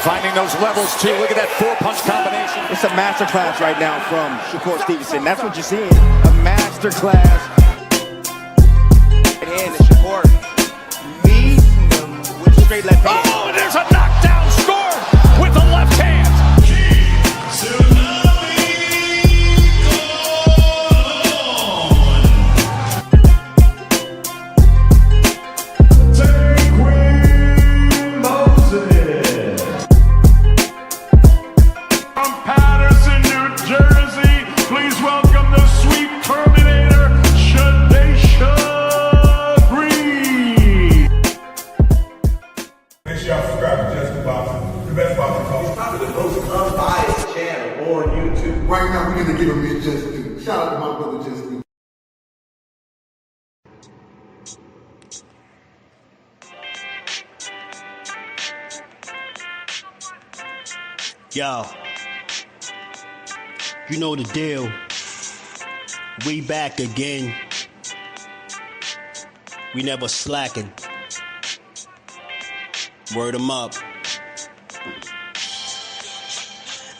Finding those levels, too. Look at that four-punch combination. It's a masterclass right now from Shakur Stevenson. That's what you're seeing. A masterclass. And Shakur leads him with a straight left hand. Oh, and there's a knockdown scored with the left hand. Right now, we're going to give him his just due. Shout out to my brother, Jusdueboxing. Yo, you know the deal. We back again. We never slacking. Word 'em up.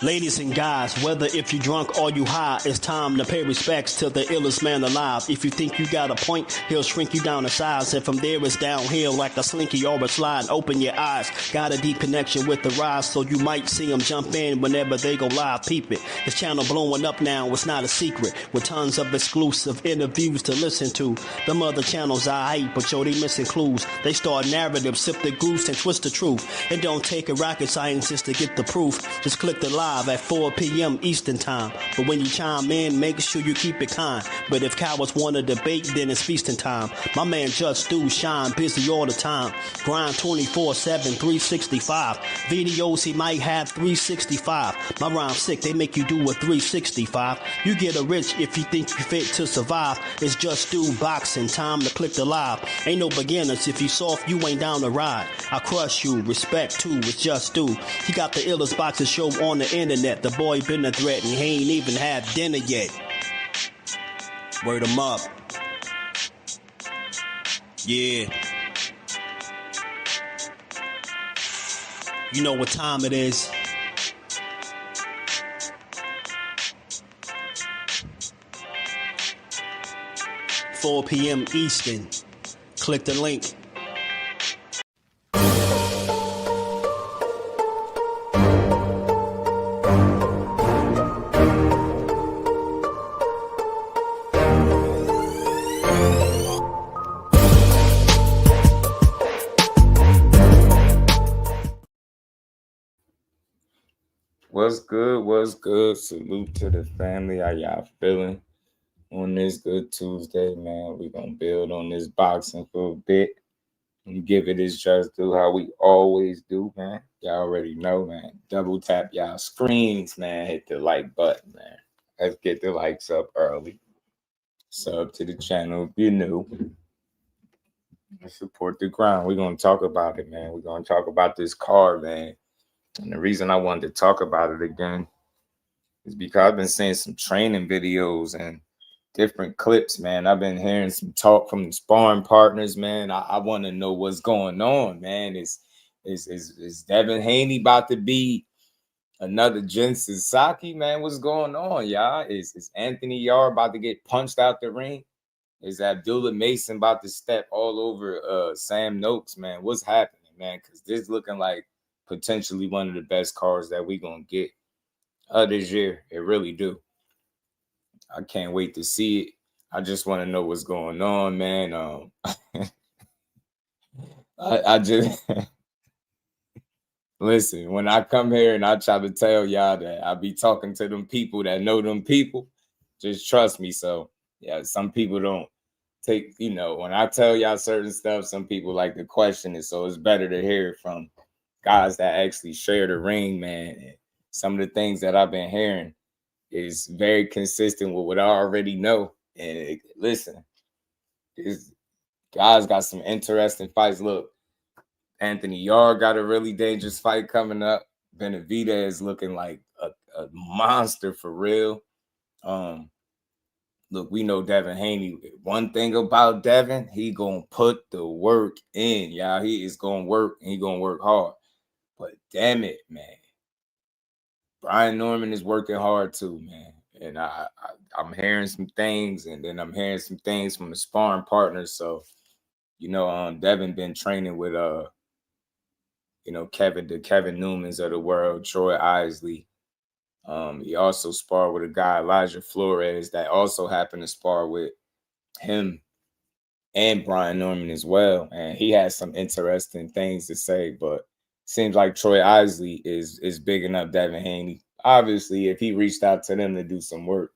Ladies and guys, whether if you drunk or you high, it's time to pay respects to the illest man alive. If you think you got a point, he'll shrink you down to size. And from there it's downhill like a slinky or a slide. Open your eyes, got a deep connection with the rise, so you might see them jump in whenever they go live. Peep it, this channel blowing up now, it's not a secret. With tons of exclusive interviews to listen to. Them other channels I hate, but yo, they missing clues. They start narratives, sip the goose and twist the truth. It don't take a rocket scientist to get the proof. Just click the live at 4 p.m. Eastern time. But when you chime in, make sure you keep it kind. But if cowards want to debate, then it's feasting time. My man Jusdu shine busy all the time. Grind 24/7, 365. Videos he might have 365. My rhyme's sick, they make you do a 365. You get a rich if you think you fit to survive. It's Jusdueboxing, time to click the live. Ain't no beginners, if you soft, you ain't down to ride. I crush you, respect too, it's Jusdu. He got the illest boxing show on the internet. The boy been a threat and he ain't even had dinner yet. Word 'em up. Yeah. You know what time it is. "4 p.m. Eastern. Click the link. What's good? What's good? Salute to the family. How y'all feeling on this good Tuesday, man? We gonna build on this boxing for a bit and give it its just due how we always do, man. Y'all already know, man. Double tap y'all screens, man. Hit the like button, man. Let's get the likes up early. Sub to the channel if you're new. Let's support the grind. We're gonna talk about it, man. We're gonna talk about this card, man. And the reason I wanted to talk about it again is because I've been seeing some training videos and different clips, man. I've been hearing some talk from the sparring partners, man. I want to know what's going on, man. Is Devin Haney about to be another Jensen Saki, man? What's going on, y'all? Is Anthony Yarde about to get punched out the ring? Is Abdullah Mason about to step all over Sam Noakes, man? What's happening, man? Because this looking like potentially one of the best cards that we gonna get this year. It really do. I can't wait to see it. I just want to know what's going on, man. I just listen, when I come here and I try to tell y'all that I be talking to them people that know them people, just trust me. So yeah, some people don't take, when I tell y'all certain stuff, some people like to question it. So it's better to hear it from guys that actually share the ring, man. And some of the things that I've been hearing is very consistent with what I already know. And listen, these guys got some interesting fights. Look, Anthony Yarde got a really dangerous fight coming up. Benavidez looking like a monster for real. Look, we know Devin Haney. One thing about Devin, he gonna put the work in, y'all. He is gonna work and he gonna work hard. But damn it, man. Brian Norman is working hard too, man. And I'm hearing some things, and then I'm hearing some things from the sparring partners. So, Devin been training with Kevin Newmans of the world, Troy Isley. He also sparred with a guy, Elijah Flores, that also happened to spar with him and Brian Norman as well. And he has some interesting things to say, but seems like Troy Isley is bigging up Devin Haney. Obviously, if he reached out to them to do some work,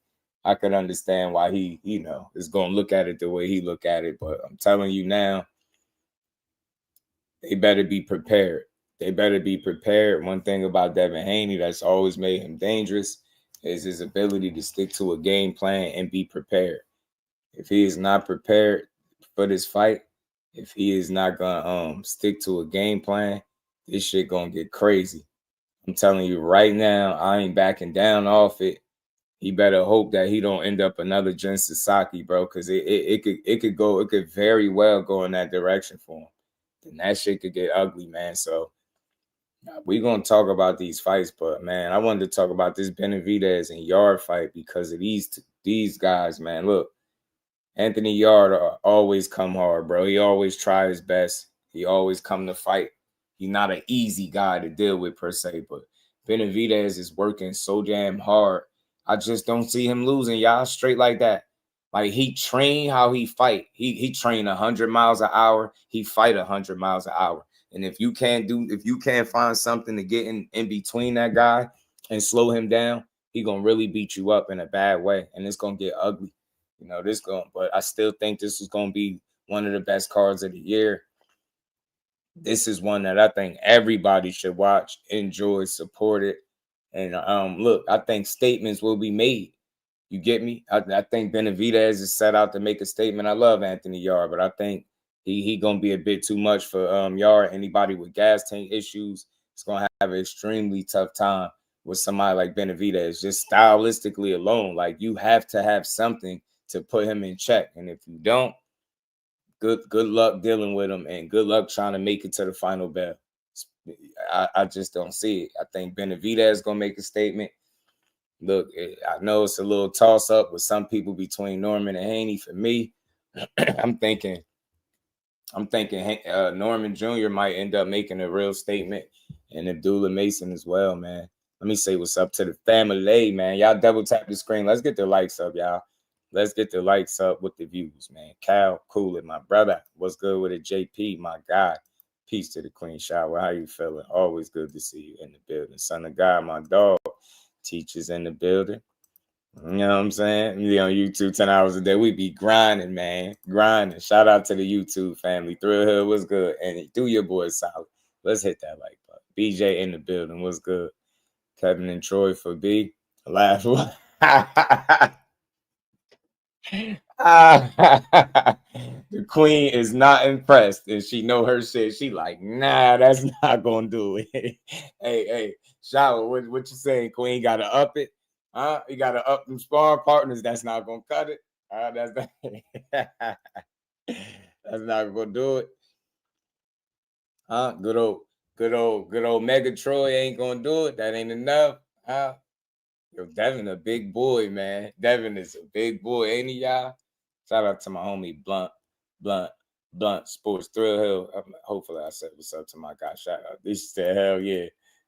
I could understand why he, is going to look at it the way he look at it. But I'm telling you now, they better be prepared. They better be prepared. One thing about Devin Haney that's always made him dangerous is his ability to stick to a game plan and be prepared. If he is not prepared for this fight, if he is not gonna stick to a game plan, this shit gonna get crazy. I'm telling you right now, I ain't backing down off it. He better hope that he don't end up another Jen Sasaki, bro, because it could very well go in that direction for him. Then that shit could get ugly, man. So we're gonna talk about these fights, but man, I wanted to talk about this Benavidez and Yarde fight because of these guys, man. Look, Anthony Yarde always come hard, bro. He always try his best. He always come to fight. He's not an easy guy to deal with per se, but Benavidez is working so damn hard. I just don't see him losing, y'all, straight like that. Like, he train how he fight. He train 100 miles an hour. He fight 100 miles an hour. And if you can't find something to get in between that guy and slow him down, he gonna really beat you up in a bad way, and it's gonna get ugly. But I still think this is gonna be one of the best cards of the year. This is one that I think everybody should watch, enjoy, support it. And look, I think statements will be made. You get me? I think Benavidez is set out to make a statement. I love Anthony Yarde, but I think he gonna be a bit too much for Yarde. Anybody with gas tank issues is gonna have an extremely tough time with somebody like Benavidez. Just stylistically alone, like, you have to have something to put him in check. And if you don't, good luck dealing with him, and good luck trying to make it to the final bell. I just don't see it. I think Benavidez is gonna make a statement. Look, I know it's a little toss up with some people between Norman and Haney. For me, I'm thinking Norman Jr. might end up making a real statement, and Abdullah Mason as well, man. Let me say what's up to the family, man. Y'all double tap the screen. Let's get the likes up, y'all. Let's get the likes up with the views, man. Cal Coolin, my brother. What's good with it, JP, my guy? Peace to the Queen Shower. How you feeling? Always good to see you in the building. Son of God, my dog. Teachers in the building. You know what I'm saying? We on YouTube 10 hours a day. We be grinding, man. Grinding. Shout out to the YouTube family. Thrill Hill, what's good? And do your boys solid. Let's hit that like button. BJ in the building. What's good? Kevin and Troy for B. Laugh. The queen is not impressed, and she know her shit. She like, nah, that's not gonna do it. hey, Shower, what you saying, queen? Gotta up it, huh? You gotta up them sparring partners. That's not gonna cut it. That's not gonna do it. Huh? Good old Mega Troy ain't gonna do it. That ain't enough. Huh? Yo, Devin a big boy, man. Devin is a big boy, ain't he, y'all? Shout out to my homie Blunt Sports Thrill Hill. Hopefully I said what's up to my guy. Shout out. This said, hell yeah.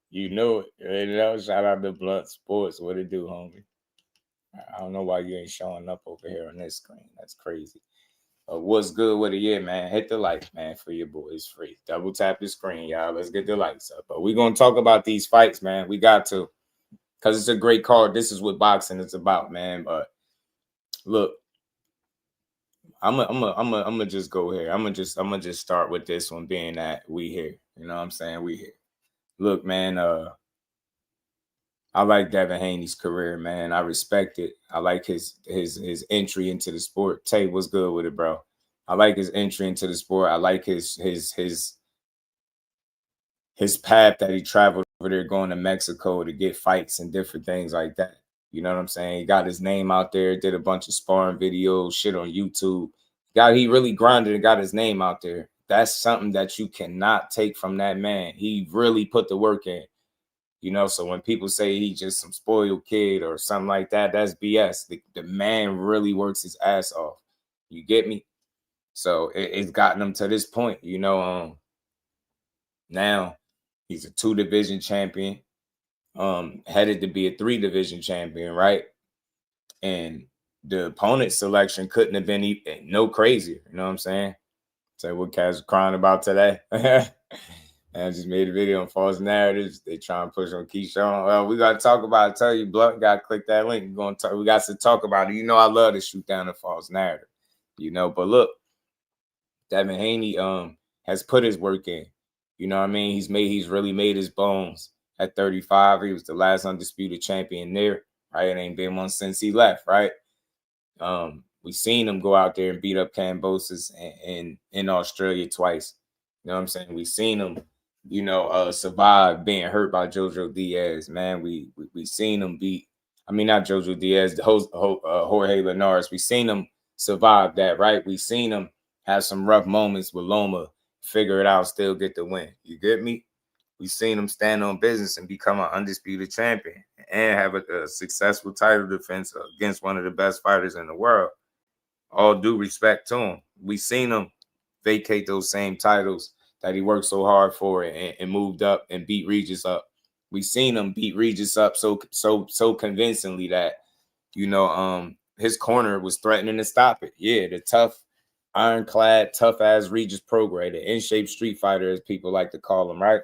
You know it. You know, shout out to Blunt Sports. What it do, homie? I don't know why you ain't showing up over here on this screen. That's crazy. What's good with it? Yeah, man. Hit the likes, man, for your boy. It's free. Double tap the screen, y'all. Let's get the likes up. But we're going to talk about these fights, man. We got to. Because it's a great card. This is what boxing is about, man. But look, I'm gonna just go here. I'm gonna just start with this one, being that we here. You know what I'm saying? We here. Look, man, I like Devin Haney's career, man. I respect it. I like his entry into the sport. Tay, what's good with it, bro? I like his entry into the sport. I like his path that he traveled over there going to Mexico to get fights and different things like that. You know what I'm saying? He got his name out there, did a bunch of sparring videos, shit on YouTube. He really grinded and got his name out there. that's something that you cannot take from that man. He really put the work in. So when people say he's just some spoiled kid or something like that, that's BS. The man really works his ass off. You get me? So it's gotten him to this point, now he's a 2-division champion, headed to be a 3-division champion, right? And the opponent selection couldn't have been no crazier. You know what I'm saying? So what Kaz was crying about today. And I just made a video on false narratives. They try and push on Keyshawn. Well, we got to talk about it. I tell you, Blunt, got to click that link. We got to talk about it. I love to shoot down a false narrative. But look, Devin Haney has put his work in. You know what I mean? He's really made his bones at 35. He was the last undisputed champion there, right? It ain't been one since he left, right? We seen him go out there and beat up Cambosis in Australia twice. You know what I'm saying? We seen him, survive being hurt by Jojo Diaz, man. We seen him beat, not Jojo Diaz, the host, Jorge Linares. We seen him survive that, right? We seen him have some rough moments with Loma, figure it out, still get the win. You get me? We seen him stand on business and become an undisputed champion and have a successful title defense against one of the best fighters in the world. All due respect to him. We seen him vacate those same titles that he worked so hard for and moved up and beat Regis up. We seen him beat Regis up so convincingly that, his corner was threatening to stop it. Yeah, the tough, ironclad, tough-ass Regis Prograis, the in-shape street fighter, as people like to call him, right?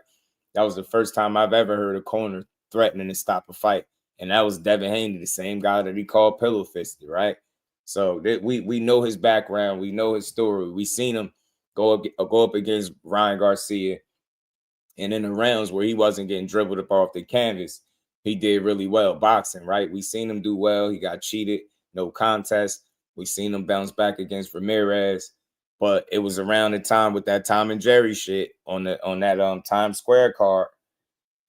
That was the first time I've ever heard a corner threatening to stop a fight. And that was Devin Haney, the same guy that he called Pillow Fisted, right? So we know his background. We know his story. We seen him go up against Ryan Garcia. And in the rounds where he wasn't getting dribbled up off the canvas, he did really well boxing, right? We seen him do well. He got cheated, no contest. We seen him bounce back against Ramirez. But it was around the time with that Tom and Jerry shit on that Times Square card.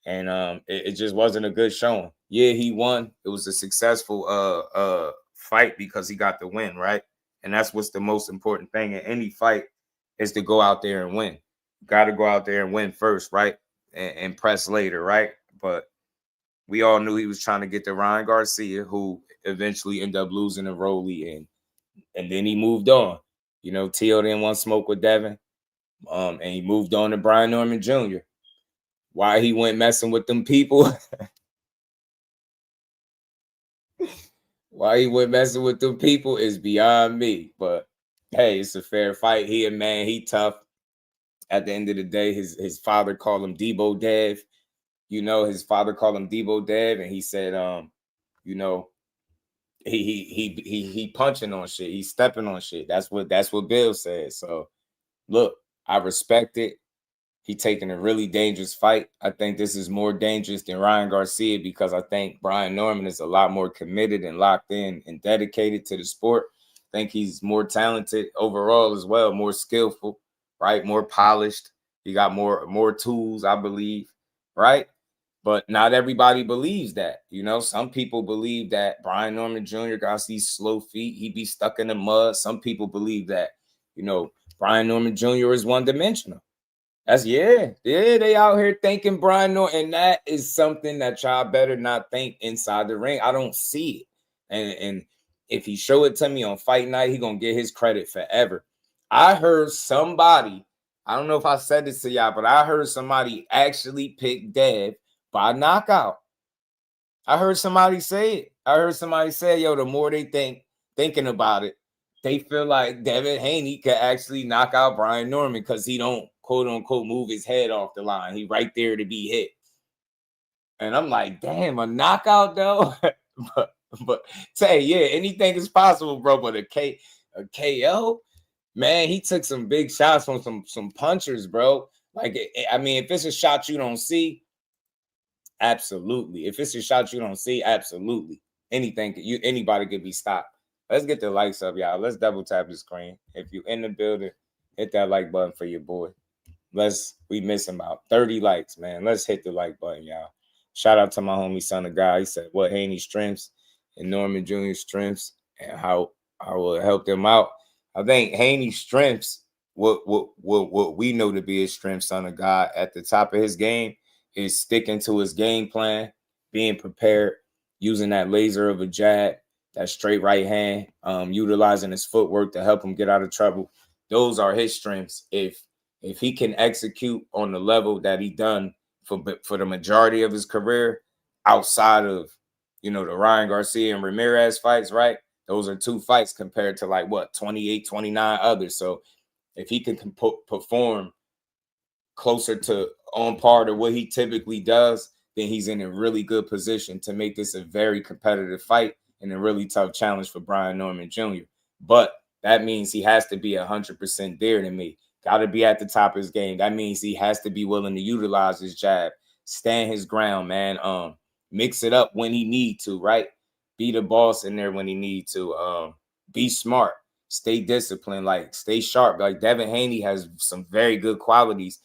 And it just wasn't a good showing. Yeah, he won. It was a successful fight because he got the win, right? And that's what's the most important thing in any fight is to go out there and win. You got to go out there and win first, right? And press later, right? But we all knew he was trying to get to Ryan Garcia, who eventually ended up losing to Rolly, and then he moved on. Tio didn't want smoke with Devin, and he moved on to Brian Norman Jr. Why he went messing with them people? Why he went messing with them people is beyond me. But hey, it's a fair fight. He a man, he tough. At the end of the day, his father called him Debo Dev. His father called him Debo Dev, and he said, he punching on shit. He's stepping on shit. That's what Bill said. So look, I respect it. He taking a really dangerous fight. I think this is more dangerous than Ryan Garcia because I think Brian Norman is a lot more committed and locked in and dedicated to the sport. I think he's more talented overall as well, more skillful, right? More polished. He got more tools, I believe, right? But not everybody believes that. Some people believe that Brian Norman Jr. got these slow feet. He be stuck in the mud. Some people believe that, Brian Norman Jr. is one-dimensional. They out here thinking Brian Norman, and that is something that y'all better not think inside the ring. I don't see it. And if he show it to me on fight night, he gonna get his credit forever. I heard somebody, I don't know if I said this to y'all, but I heard somebody actually pick Dev by knockout. I heard somebody say it. I heard somebody say, yo, the more they thinking about it, they feel like Devin Haney could actually knock out Brian Norman because he don't, quote unquote, move his head off the line. He right there to be hit. And I'm like, damn, a knockout though? but say, yeah, anything is possible, bro. But a KO, man, he took some big shots from some punchers, bro. Like, if it's a shot you don't see, absolutely. If it's a shot you don't see, absolutely. Anybody could be stopped. Let's get the likes up, y'all. Let's double tap the screen. If you're in the building, hit that like button for your boy. We missing about 30 likes, man. Let's hit the like button, y'all. Shout out to my homie Son of God. He said what Haney's strengths and Norman Jr.'s strengths and how I will help them out. I think Haney's strengths what we know to be his strength, son of God, at the top of his game is sticking to his game plan, being prepared, using that laser of a jab, that straight right hand, utilizing his footwork to help him get out of trouble. Those are his strengths. If he can execute on the level that he done for the majority of his career, outside of, you know, the Ryan Garcia and Ramirez fights, right? Those are 2 fights compared to like what, 28, 29 others. So if he can perform closer to on par to what he typically does, then he's in a really good position to make this a very competitive fight and a really tough challenge for Brian Norman Jr. But that means he has to be 100% there to me. Got to be at the top of his game. That means he has to be willing to utilize his jab, stand his ground, man. Mix it up when he need to, right? Be the boss in there when he need to. Be smart, stay disciplined, like stay sharp. Like Devin Haney has some very good qualities.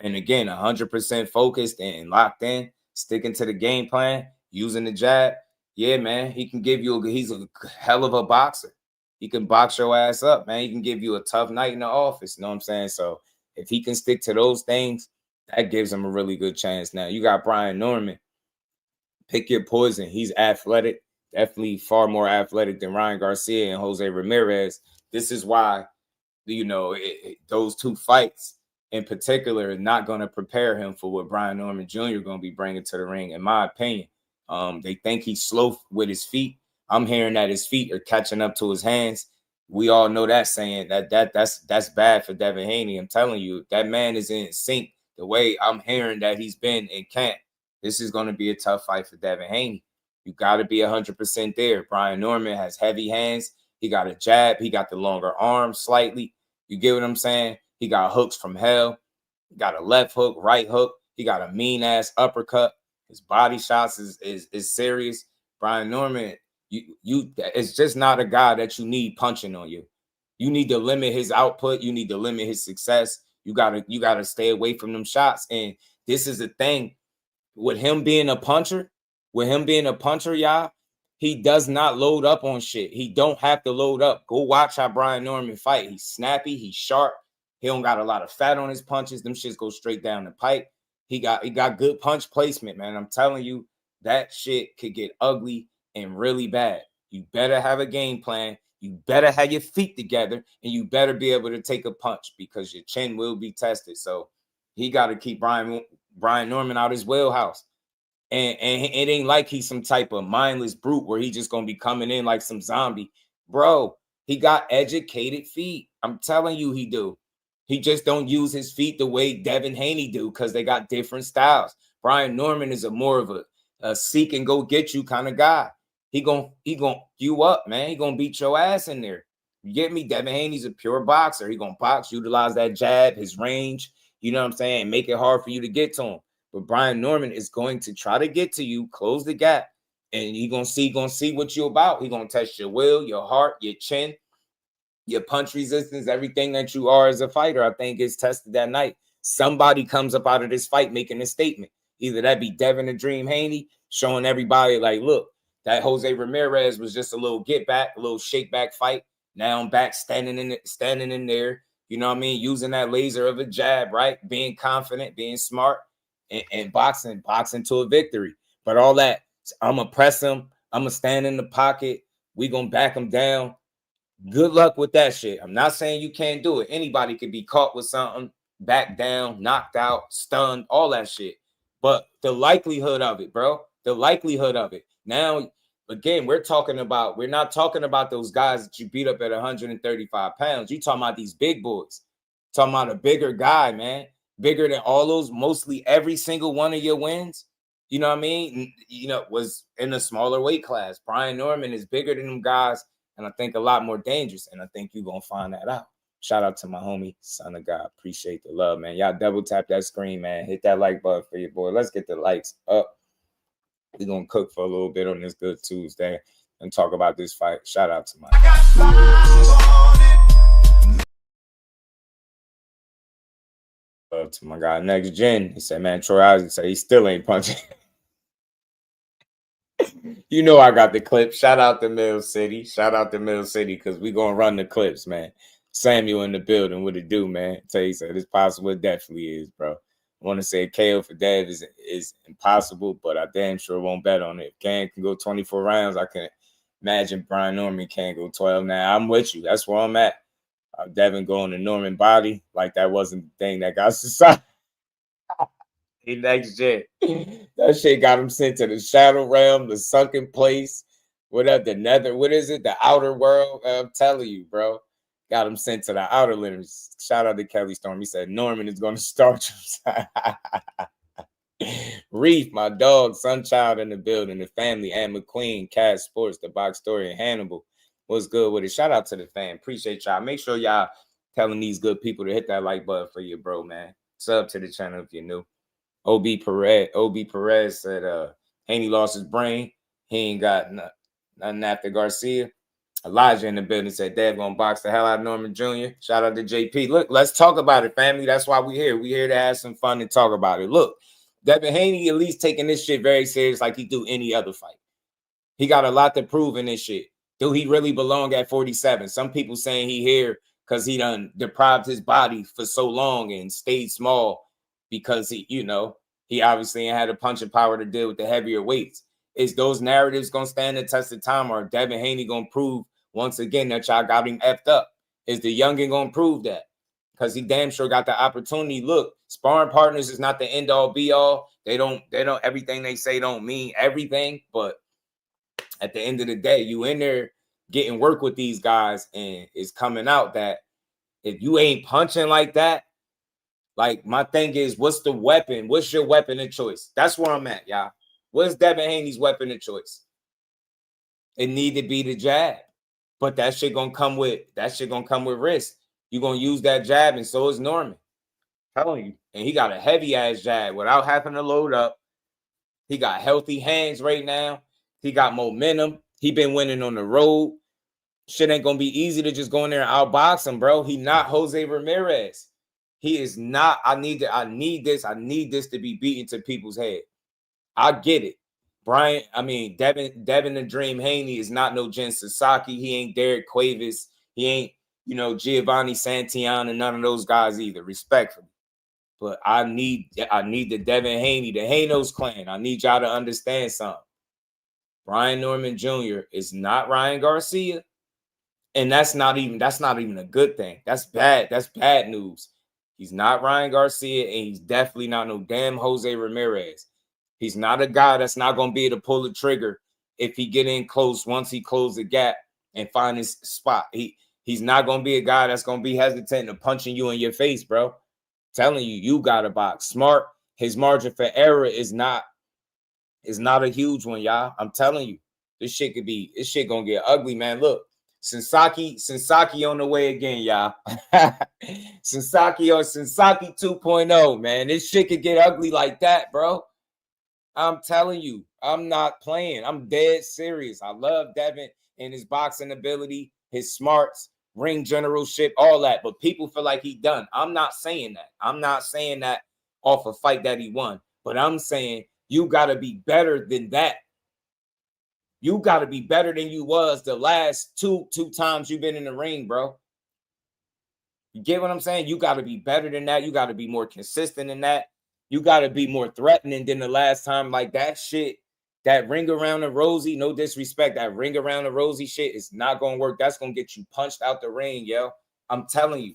And again, 100% focused and locked in, sticking to the game plan, using the jab. Yeah, man, he can give you he's a hell of a boxer. He can box your ass up, man. He can give you a tough night in the office. You know what I'm saying? So if he can stick to those things, that gives him a really good chance. Now, you got Brian Norman. Pick your poison. He's athletic, definitely far more athletic than Ryan Garcia and Jose Ramirez. This is why, you know, those 2 fights in particular are not going to prepare him for what Brian Norman Jr. is going to be bringing to the ring, in my opinion. They think he's slow with his feet. I'm hearing that his feet are catching up to his hands. We all know that saying. That's bad for Devin Haney. I'm telling you, that man is in sync the way I'm hearing that he's been in camp. This is going to be a tough fight for Devin Haney. You got to be 100% there. Brian Norman has heavy hands. He got a jab. He got the longer arm slightly. You get what I'm saying? He got hooks from hell. He got a left hook, right hook. He got a mean-ass uppercut. His body shots is serious. Brian Norman, it's just not a guy that you need punching on you. You need to limit his output. You need to limit his success. You gotta stay away from them shots. And this is the thing with him being a puncher. Y'all, he does not load up on shit. He don't have to load up. Go watch how Brian Norman fight. He's snappy. He's sharp. He don't got a lot of fat on his punches. Them shits go straight down the pipe. He got good punch placement, man. I'm telling you, that shit could get ugly and really bad. You better have a game plan. You better have your feet together, and you better be able to take a punch because your chin will be tested. So he got to keep Brian Norman out his wheelhouse. And it ain't like he's some type of mindless brute where he just going to be coming in like some zombie. Bro, he got educated feet. I'm telling you he do. He just don't use his feet the way Devin Haney do because they got different styles. Brian Norman is more of a seek and go get you kind of guy. He gonna you up, man. He gonna beat your ass in there. You get me? Devin Haney's a pure boxer. He gonna box, utilize that jab, his range. You know what I'm saying? Make it hard for you to get to him. But Brian Norman is going to try to get to you, close the gap, and he gonna see what you're about. He gonna test your will, your heart, your chin, your punch resistance, everything that you are as a fighter. I think is tested that night. Somebody comes up out of this fight making a statement. Either that be Devin the Dream Haney showing everybody like, look, that Jose Ramirez was just a little get back, a little shake back fight. Now I'm back standing in there. You know what I mean? Using that laser of a jab, right? Being confident, being smart, and boxing to a victory. But all that, I'm going to press him. I'm going to stand in the pocket. We going to back him down. Good luck with that shit. I'm not saying you can't do it. Anybody could be caught with something, back down, knocked out, stunned, all that shit. But the likelihood of it, bro, the likelihood of it. Now, again, we're not talking about those guys that you beat up at 135 pounds. You talking about these big boys. Talking about a bigger guy, man. Bigger than all those, mostly every single one of your wins. You know what I mean? You know, was in a smaller weight class. Brian Norman is bigger than them guys, and I think a lot more dangerous. And I think you're going to find that out. Shout out to my homie, son of God. Appreciate the love, man. Y'all double tap that screen, man. Hit that like button for your boy. Let's get the likes up. We're going to cook for a little bit on this good Tuesday and talk about this fight. Shout out to my love to my guy Next Gen. He said, man, Troy Isaac said he still ain't punching. You know I got the clip. Shout out to Mill City. Shout out to Mill City because we going to run the clips, man. Samuel in the building. What it do, man? Tell you so. It's possible. It definitely is, bro. I want to say KO for Dev is impossible, but I damn sure won't bet on it. If Can go 24 rounds, I can imagine Brian Norman can't go 12. Now, I'm with you. That's where I'm at. Devin going to Norman body. Like, that wasn't the thing that got society. Next shit. That shit got him sent to the shadow realm, the sunken place, whatever, the nether, what is it? The outer world. I'm telling you, bro. Got him sent to the outer limits. Shout out to Kelly Storm. He said Norman is going to start you. Reef, my dog, Sunchild in the building, the family, and McQueen, Cat Sports, the box story, and Hannibal. What's good with it? Shout out to the fam. Appreciate y'all. Make sure y'all telling these good people to hit that like button for your bro, man. Sub to the channel if you're new. OB Perez said Haney lost his brain. He ain't got nothing after Garcia. Elijah in the building said Dad gonna box the hell out of Norman Jr. Shout out to JP. Look, let's talk about it, family. That's why we're here. We're here to have some fun and talk about it. Look, Devin Haney at least taking this shit very serious like he do any other fight. He got a lot to prove in this shit. Do he really belong at 47? Some people saying he here because he done deprived his body for so long and stayed small because he, he obviously ain't had the punching power to deal with the heavier weights. Is those narratives going to stand the test of time, or Devin Haney going to prove once again that y'all got him effed up? Is the youngin going to prove that? Because he damn sure got the opportunity. Look, sparring partners is not the end all be all. They don't everything they say don't mean everything. But at the end of the day, you in there getting work with these guys, and it's coming out that if you ain't punching like that, like my thing is, what's the weapon? What's your weapon of choice? That's where I'm at, y'all. What's Devin Haney's weapon of choice? It need to be the jab. But that shit gonna come with risk. You're gonna use that jab, and so is Norman. I'm telling you. And he got a heavy ass jab without having to load up. He got healthy hands right now. He got momentum. He been winning on the road. Shit ain't gonna be easy to just go in there and outbox him, bro. He not Jose Ramirez. He is not. I need this to be beaten to people's head. I get it. Devin the Dream Haney is not no Jen Sasaki. He ain't Derek Cuevas. He ain't, Giovanni Santillan and none of those guys either, respectfully. But I need the Devin Haney, the Hanos clan. I need y'all to understand something. Brian Norman Jr. is not Ryan Garcia. And that's not even a good thing. That's bad. That's bad news. He's not Ryan Garcia, and he's definitely not no damn Jose Ramirez. He's not a guy that's not going to be able to pull the trigger if he get in close once he close the gap and find his spot. He's not going to be a guy that's going to be hesitant to punching you in your face, bro. Telling you, you got to box smart. His margin for error is not a huge one, y'all. I'm telling you, this shit going to get ugly, man. Look, Sensaki on the way again, y'all. Sensaki 2.0, man. This shit could get ugly like that, bro. I'm telling you, I'm not playing. I'm dead serious. I love Devin and his boxing ability, his smarts, ring generalship, all that. But people feel like he done. I'm not saying that. I'm not saying that off a fight that he won. But I'm saying you got to be better than that. You got to be better than you was the last two times you've been in the ring, bro. You get what I'm saying? You got to be better than that. You got to be more consistent than that. You got to be more threatening than the last time. Like that shit, that ring around the rosy, no disrespect, that ring around the rosy shit is not going to work. That's going to get you punched out the ring, yo. I'm telling you.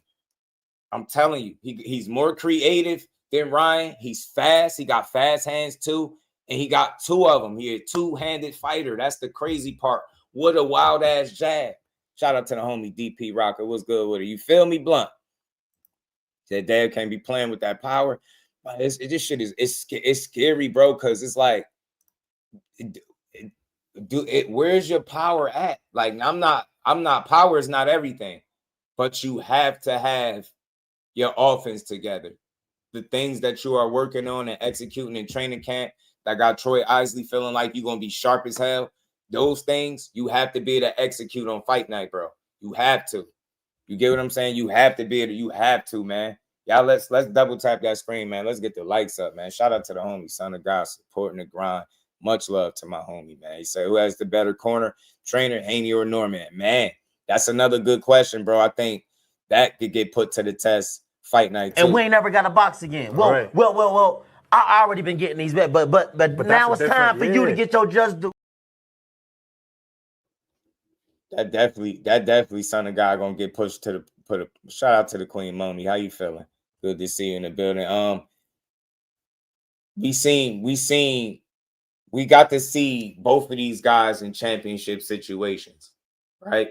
He's more creative than Ryan. He's fast. He got fast hands too. And he got two of them. He a two-handed fighter. That's the crazy part. What a wild-ass jab. Shout out to the homie DP Rocker. What's good with it? You feel me, Blunt? That Dad can't be playing with that power. This shit is scary, bro, because it's like, where's your power at? Like, I'm not, power is not everything, but you have to have your offense together. The things that you are working on and executing in training camp that got Troy Isley feeling like you're going to be sharp as hell, those things you have to be able to execute on fight night, bro. You have to. You get what I'm saying? You have to be able to, you have to, man. Y'all, let's double tap that screen, man. Let's get the likes up, man. Shout out to the homie, Son of God, supporting the grind. Much love to my homie, man. He said, who has the better corner, trainer, Haney or Norman? Man, that's another good question, bro. I think that could get put to the test fight night too. And we ain't never got a box again. Well. I already been getting these bets, but now it's time for you to get your Jusdueboxing. That definitely son of God gonna get pushed to the shout out to the Queen Moni. How you feeling? Good to see you in the building. We got to see both of these guys in championship situations, right?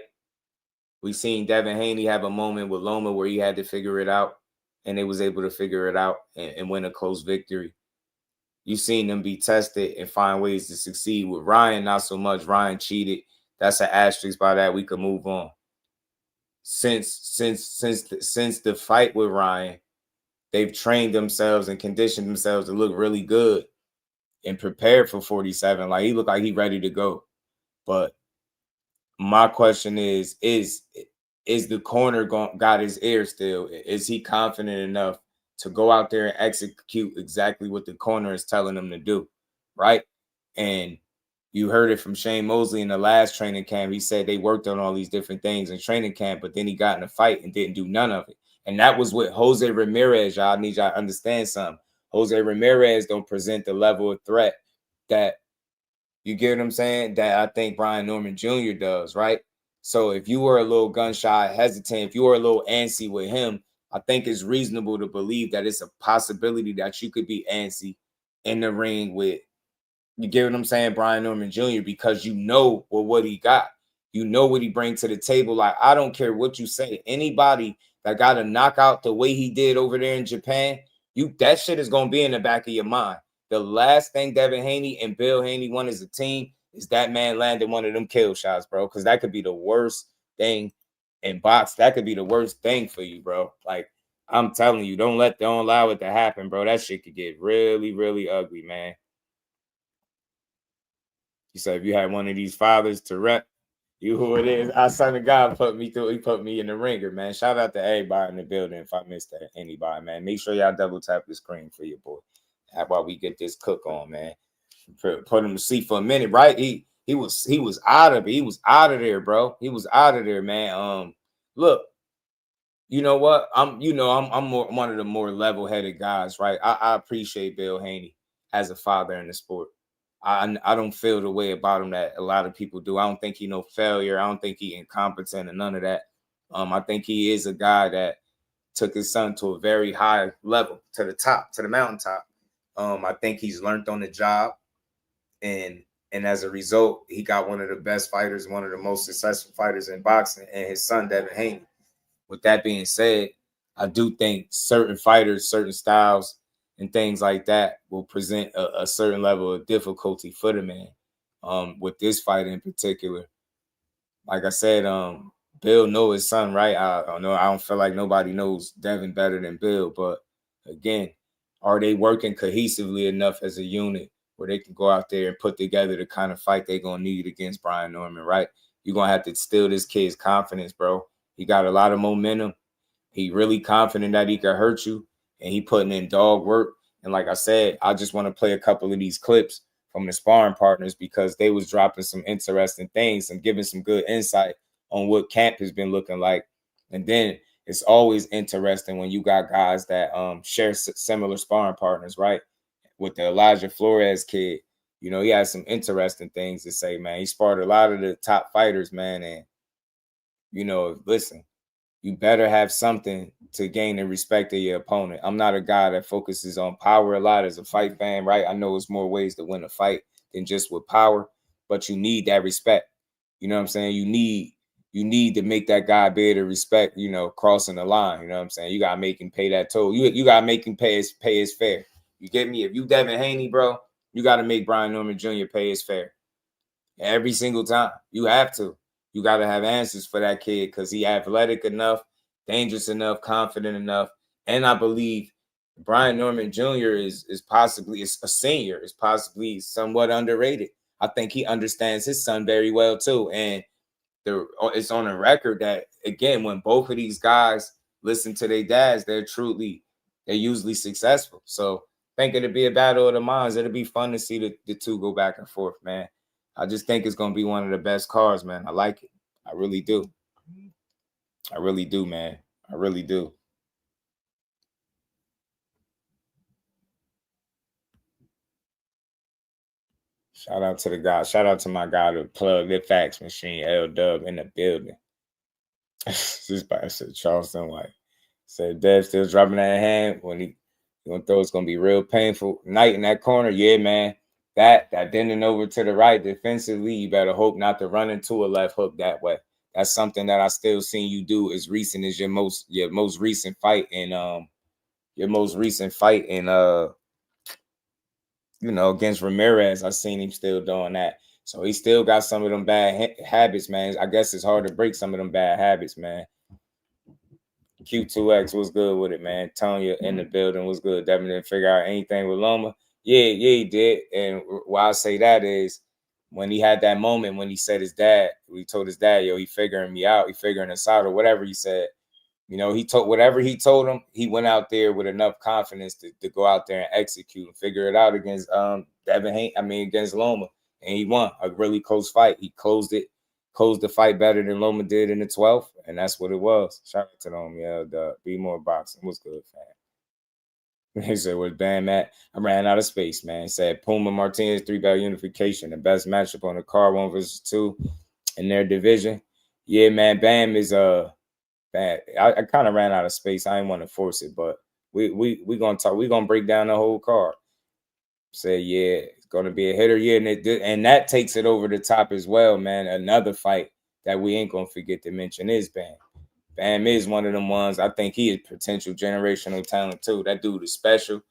We seen Devin Haney have a moment with Loma where he had to figure it out, and they was able to figure it out and win a close victory. You've seen them be tested and find ways to succeed. With Ryan, not so much. Ryan cheated. That's an asterisk by that. We could move on. Since the fight with Ryan, they've trained themselves and conditioned themselves to look really good and prepared for 47. Like, he looked like he ready to go. But my question is the corner got his ear still? Is he confident enough to go out there and execute exactly what the corner is telling him to do, right? And you heard it from Shane Mosley in the last training camp. He said they worked on all these different things in training camp, but then he got in a fight and didn't do none of it. And that was with Jose Ramirez. Y'all need y'all to understand something. Jose Ramirez don't present the level of threat that, you get what I'm saying, that I think Brian Norman Jr. does, right? So if you were a little gun-shy, hesitant, if you were a little antsy with him, I think it's reasonable to believe that it's a possibility that you could be antsy in the ring with, you get what I'm saying, Brian Norman Jr., because you know what he got. You know what he brings to the table. Like, I don't care what you say. Anybody that got a knockout the way he did over there in Japan, that shit is going to be in the back of your mind. The last thing Devin Haney and Bill Haney want as a team is that man landing one of them kill shots, bro, because that could be the worst thing in box. That could be the worst thing for you, bro. Like, I'm telling you, don't allow it to happen, bro. That shit could get really, really ugly, man. You said if you had one of these fathers to rep, you who it is. Our son of God put me through. He put me in the ringer, man. Shout out to everybody in the building. If I missed anybody, man, make sure y'all double tap the screen for your boy. That's why we get this cook on, man. Put him to sleep for a minute, right? He was out of it. He was out of there, bro. He was out of there, man. Look, you know what? I'm one of the more level-headed guys, right? I appreciate Bill Haney as a father in the sport. I don't feel the way about him that a lot of people do. I don't think he no failure. I don't think he incompetent and none of that. I think he is a guy that took his son to a very high level, to the top, to the mountaintop. I think he's learned on the job, and as a result, he got one of the best fighters, one of the most successful fighters in boxing, and his son, Devin Haney. With that being said, I do think certain fighters, certain styles, and things like that will present a certain level of difficulty for the man. With this fight in particular, like I said, Bill knows his son, right? I don't feel like nobody knows Devin better than Bill, but again, are they working cohesively enough as a unit where they can go out there and put together the kind of fight they're going to need against Brian Norman, right? You're going to have to steal this kid's confidence, bro. He got a lot of momentum. He really confident that he can hurt you, and he putting in dog work. And like I said, I just want to play a couple of these clips from the sparring partners because they was dropping some interesting things and giving some good insight on what camp has been looking like. And then it's always interesting when you got guys that share similar sparring partners, right? With the Elijah Flores kid, you know, he has some interesting things to say, man. He sparred a lot of the top fighters, man. And, you know, listen, you better have something to gain the respect of your opponent. I'm not a guy that focuses on power a lot as a fight fan, right? I know it's more ways to win a fight than just with power, but you need that respect. You know what I'm saying? You need to make that guy be able to respect, you know, crossing the line. You know what I'm saying? You got to make him pay that toll. You got to make him pay his fare. You get me? If you Devin Haney, bro, you got to make Brian Norman Jr. pay his fare. Every single time. You have to. You got to have answers for that kid because he athletic enough, dangerous enough, confident enough. And I believe Brian Norman Jr. is possibly a senior, is possibly somewhat underrated. I think he understands his son very well, too. And it's on a record that, again, when both of these guys listen to their dads, they're usually successful. So I think it'll be a battle of the minds. It'll be fun to see the two go back and forth, man. I just think it's going to be one of the best cards, man. I like it. I really do. I really do, man. I really do. Shout out to the guy. Shout out to my guy to plug the fax machine, L-Dub, in the building. This guy said Charleston White. Said Dev still dropping that hand when he gonna throw. It's gonna be real painful. Knight in that corner, yeah, man. That bending over to the right defensively, you better hope not to run into a left hook that way. That's something that I still seen you do as recent as your most recent fight in against Ramirez. I seen him still doing that. So he still got some of them bad habits, man. I guess it's hard to break some of them bad habits, man. Q2X was good with it, man. Tonya in the building was good. Devin didn't figure out anything with Loma. Yeah, he did. And why I say that is when he had that moment when he said he told his dad, yo, he figuring me out, he figuring us out, or whatever he said. He told whatever he told him, he went out there with enough confidence to go out there and execute and figure it out against against Loma. And he won a really close fight. He closed the fight better than Loma did in the 12th, and that's what it was. Shout out to them, yeah. The Be More Boxing was good, fam. He said, "Where's Bam at?" I ran out of space, man. He said, "Puma Martinez 3-belt unification, the best matchup on the card, 1 versus 2 in their division." Yeah, man. Bam is bad. I kind of ran out of space. I didn't want to force it, but we gonna talk. We gonna break down the whole card. Say, yeah, it's gonna be a hitter, yeah, and that takes it over the top as well, man. Another fight that we ain't gonna forget to mention is Bam. Bam is one of them ones. I think he is potential generational talent too. That dude is special.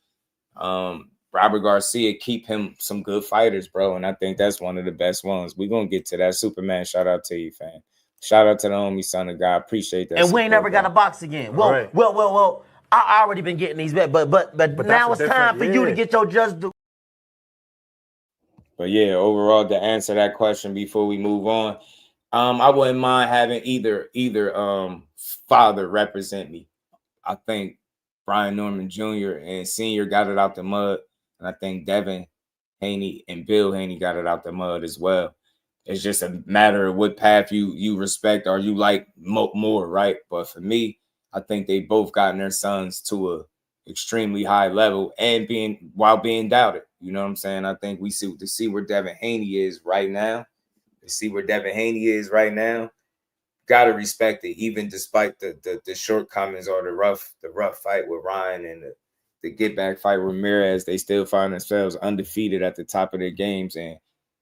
Robert Garcia keep him some good fighters, bro, and I think that's one of the best ones. We're gonna get to that. Superman, shout out to you, fam. Shout out to the homie son of God. Appreciate that. And we ain't never got to box again. Well. I already been getting these bets, but now it's time for you to get your just due. But yeah, overall, to answer that question before we move on, I wouldn't mind having either father represent me. I think Brian Norman Jr. and Sr. got it out the mud, and I think Devin Haney and Bill Haney got it out the mud as well. It's just a matter of what path you respect or you like more, right? But for me, I think they both gotten their sons to a extremely high level and while being doubted. You know what I'm saying? I think we see where Devin Haney is right now. Gotta respect it, even despite the shortcomings or the rough fight with Ryan and the get back fight with Ramirez. They still find themselves undefeated at the top of their games and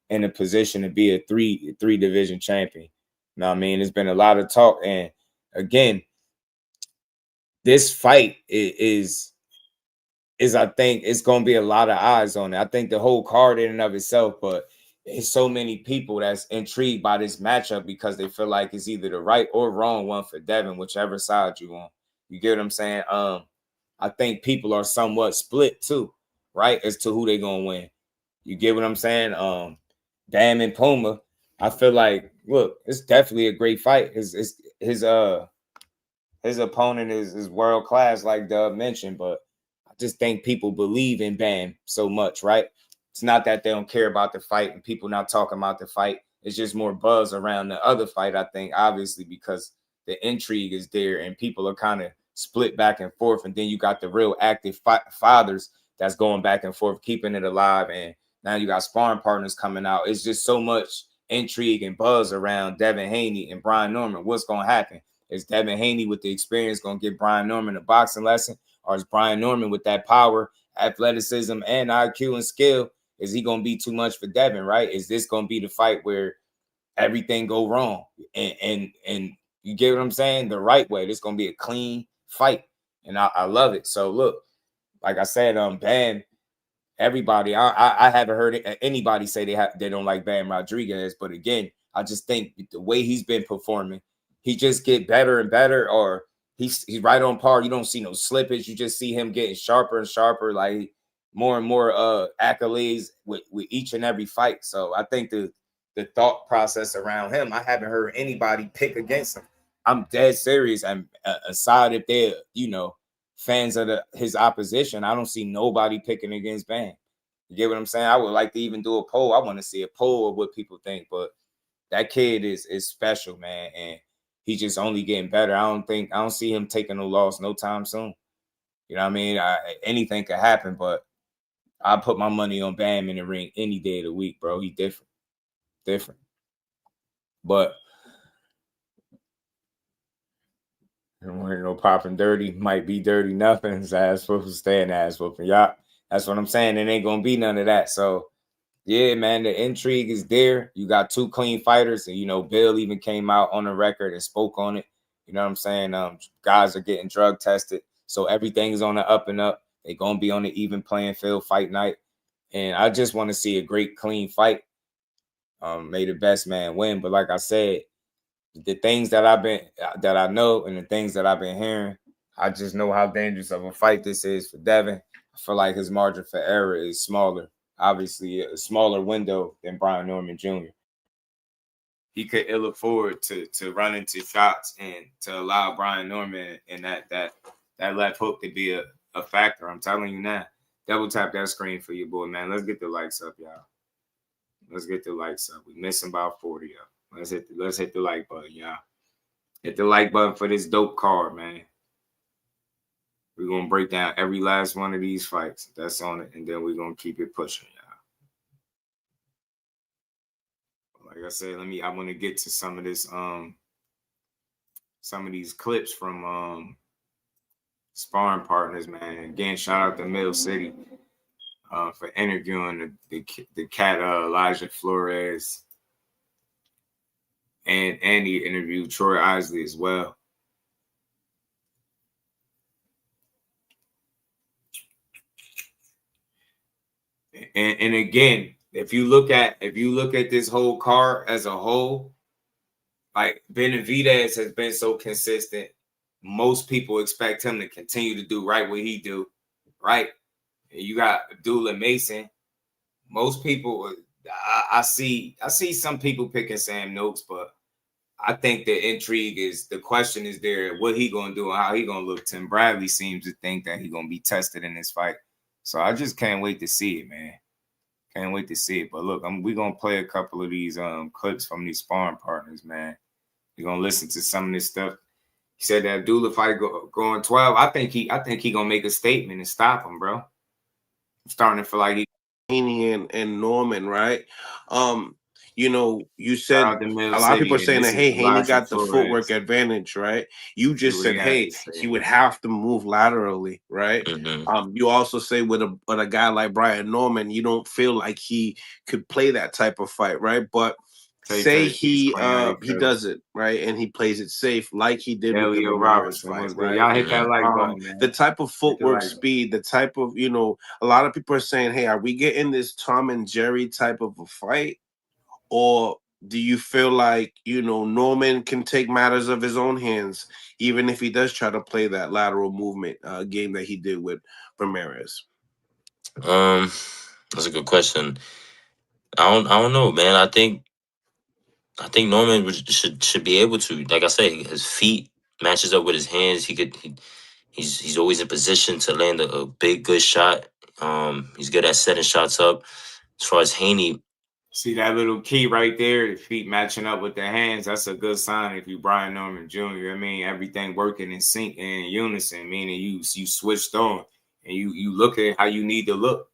in a position to be a three division champion. You know what I mean? There's been a lot of talk, and again, this fight is I think it's going to be a lot of eyes on it. I think the whole card in and of itself, but it's so many people that's intrigued by this matchup because they feel like it's either the right or wrong one for Devin, whichever side you on. You get what I'm saying? I think people are somewhat split too, right, as to who they going to win. You get what I'm saying? Bam and Puma, I feel like, look, it's definitely a great fight. His opponent is world class, like Dub mentioned, but I just think people believe in Bam so much, right? It's not that they don't care about the fight and people not talking about the fight. It's just more buzz around the other fight, I think, obviously, because the intrigue is there and people are kind of split back and forth. And then you got the real active fathers that's going back and forth, keeping it alive. And now you got sparring partners coming out. It's just so much intrigue and buzz around Devin Haney and Brian Norman. What's going to happen? Is Devin Haney with the experience going to give Brian Norman a boxing lesson? Or is Brian Norman with that power, athleticism, and IQ and skill, is he going to be too much for Devin, right? Is this going to be the fight where everything go wrong? And you get what I'm saying? The right way. This going to be a clean fight. And I love it. So, look, like I said, Bam, everybody, I haven't heard anybody say they don't like Bam Rodriguez. But again, I just think the way he's been performing, he just get better and better, or he's right on par. You don't see no slippage. You just see him getting sharper and sharper, like more and more accolades with each and every fight. So I think the thought process around him, I haven't heard anybody pick against him. I'm dead serious. And aside if they're, fans of his opposition, I don't see nobody picking against Bam. You get what I'm saying? I would like to even do a poll. I want to see a poll of what people think, but that kid is special, man. And he's just only getting better. I don't see him taking no loss no time soon. You know what I mean? Anything could happen, but I put my money on Bam in the ring any day of the week, bro. He different. But no popping dirty, might be dirty nothing's ass whooping, staying ass whooping. Yeah, that's what I'm saying. It ain't gonna be none of that. So yeah, man, the intrigue is there. You got 2 clean fighters, and Bill even came out on the record and spoke on it. You know what I'm saying? Guys are getting drug tested, so everything is on the up and up. They're gonna be on the even playing field fight night, and I just want to see a great, clean fight. May the best man win. But like I said, the things that I know and the things that I've been hearing, I just know how dangerous of a fight this is for Devin. I feel like his margin for error is smaller. Obviously, a smaller window than Brian Norman Jr. He could ill afford to run into shots and to allow Brian Norman and that left hook to be a factor. I'm telling you now. Double tap that screen for your boy, man. Let's get the likes up, y'all. Let's get the likes up. We missing about 40 up. Let's hit the like button, y'all. Hit the like button for this dope card, man. We're going to break down every last one of these fights that's on it, and then we're going to keep it pushing, y'all. Like I said, I want to get to some of this, some of these clips from Sparring Partners, man. Again, shout out to Mill City for interviewing the cat Elijah Flores. And he interviewed Troy Isley as well. And again, if you look at this whole card as a whole, like Benavidez has been so consistent. Most people expect him to continue to do right what he do, right? And you got Abdullah Mason. Most people, I see some people picking Sam Noakes, but I think the intrigue is, the question is there, what he gonna do and how he gonna look. Tim Bradley seems to think that he gonna be tested in this fight. So I just can't wait to see it, man. Can't wait to see it. But look, we're gonna play a couple of these clips from these Sparring Partners, man. You're gonna listen to some of this stuff. He said that Abdullah fight going 12. I think he gonna make a statement and stop him, bro. I'm starting to feel like Haney and Norman, right? You said a lot of people are saying that, hey, Haney got the footwork advantage, right? You just said, hey, he would have to move laterally, right? Mm-hmm. You also say with a guy like Brian Norman, you don't feel like he could play that type of fight, right? But say he does it, right, and he plays it safe like he did with the Ramirez fight, right? Y'all hit that like button, man. The type of footwork speed, the type of, a lot of people are saying, hey, are we getting this Tom and Jerry type of a fight? Or do you feel like, Norman can take matters of his own hands, even if he does try to play that lateral movement game that he did with Ramirez? That's a good question. I don't know, man. I think Norman should be able to. Like I say, his feet matches up with his hands. He's always in position to land a big good shot. He's good at setting shots up. As far as Haney, see that little key right there, the feet matching up with the hands. That's a good sign if you Brian Norman Jr. I mean, everything working in sync and in unison, meaning you switched on and you look at how you need to look.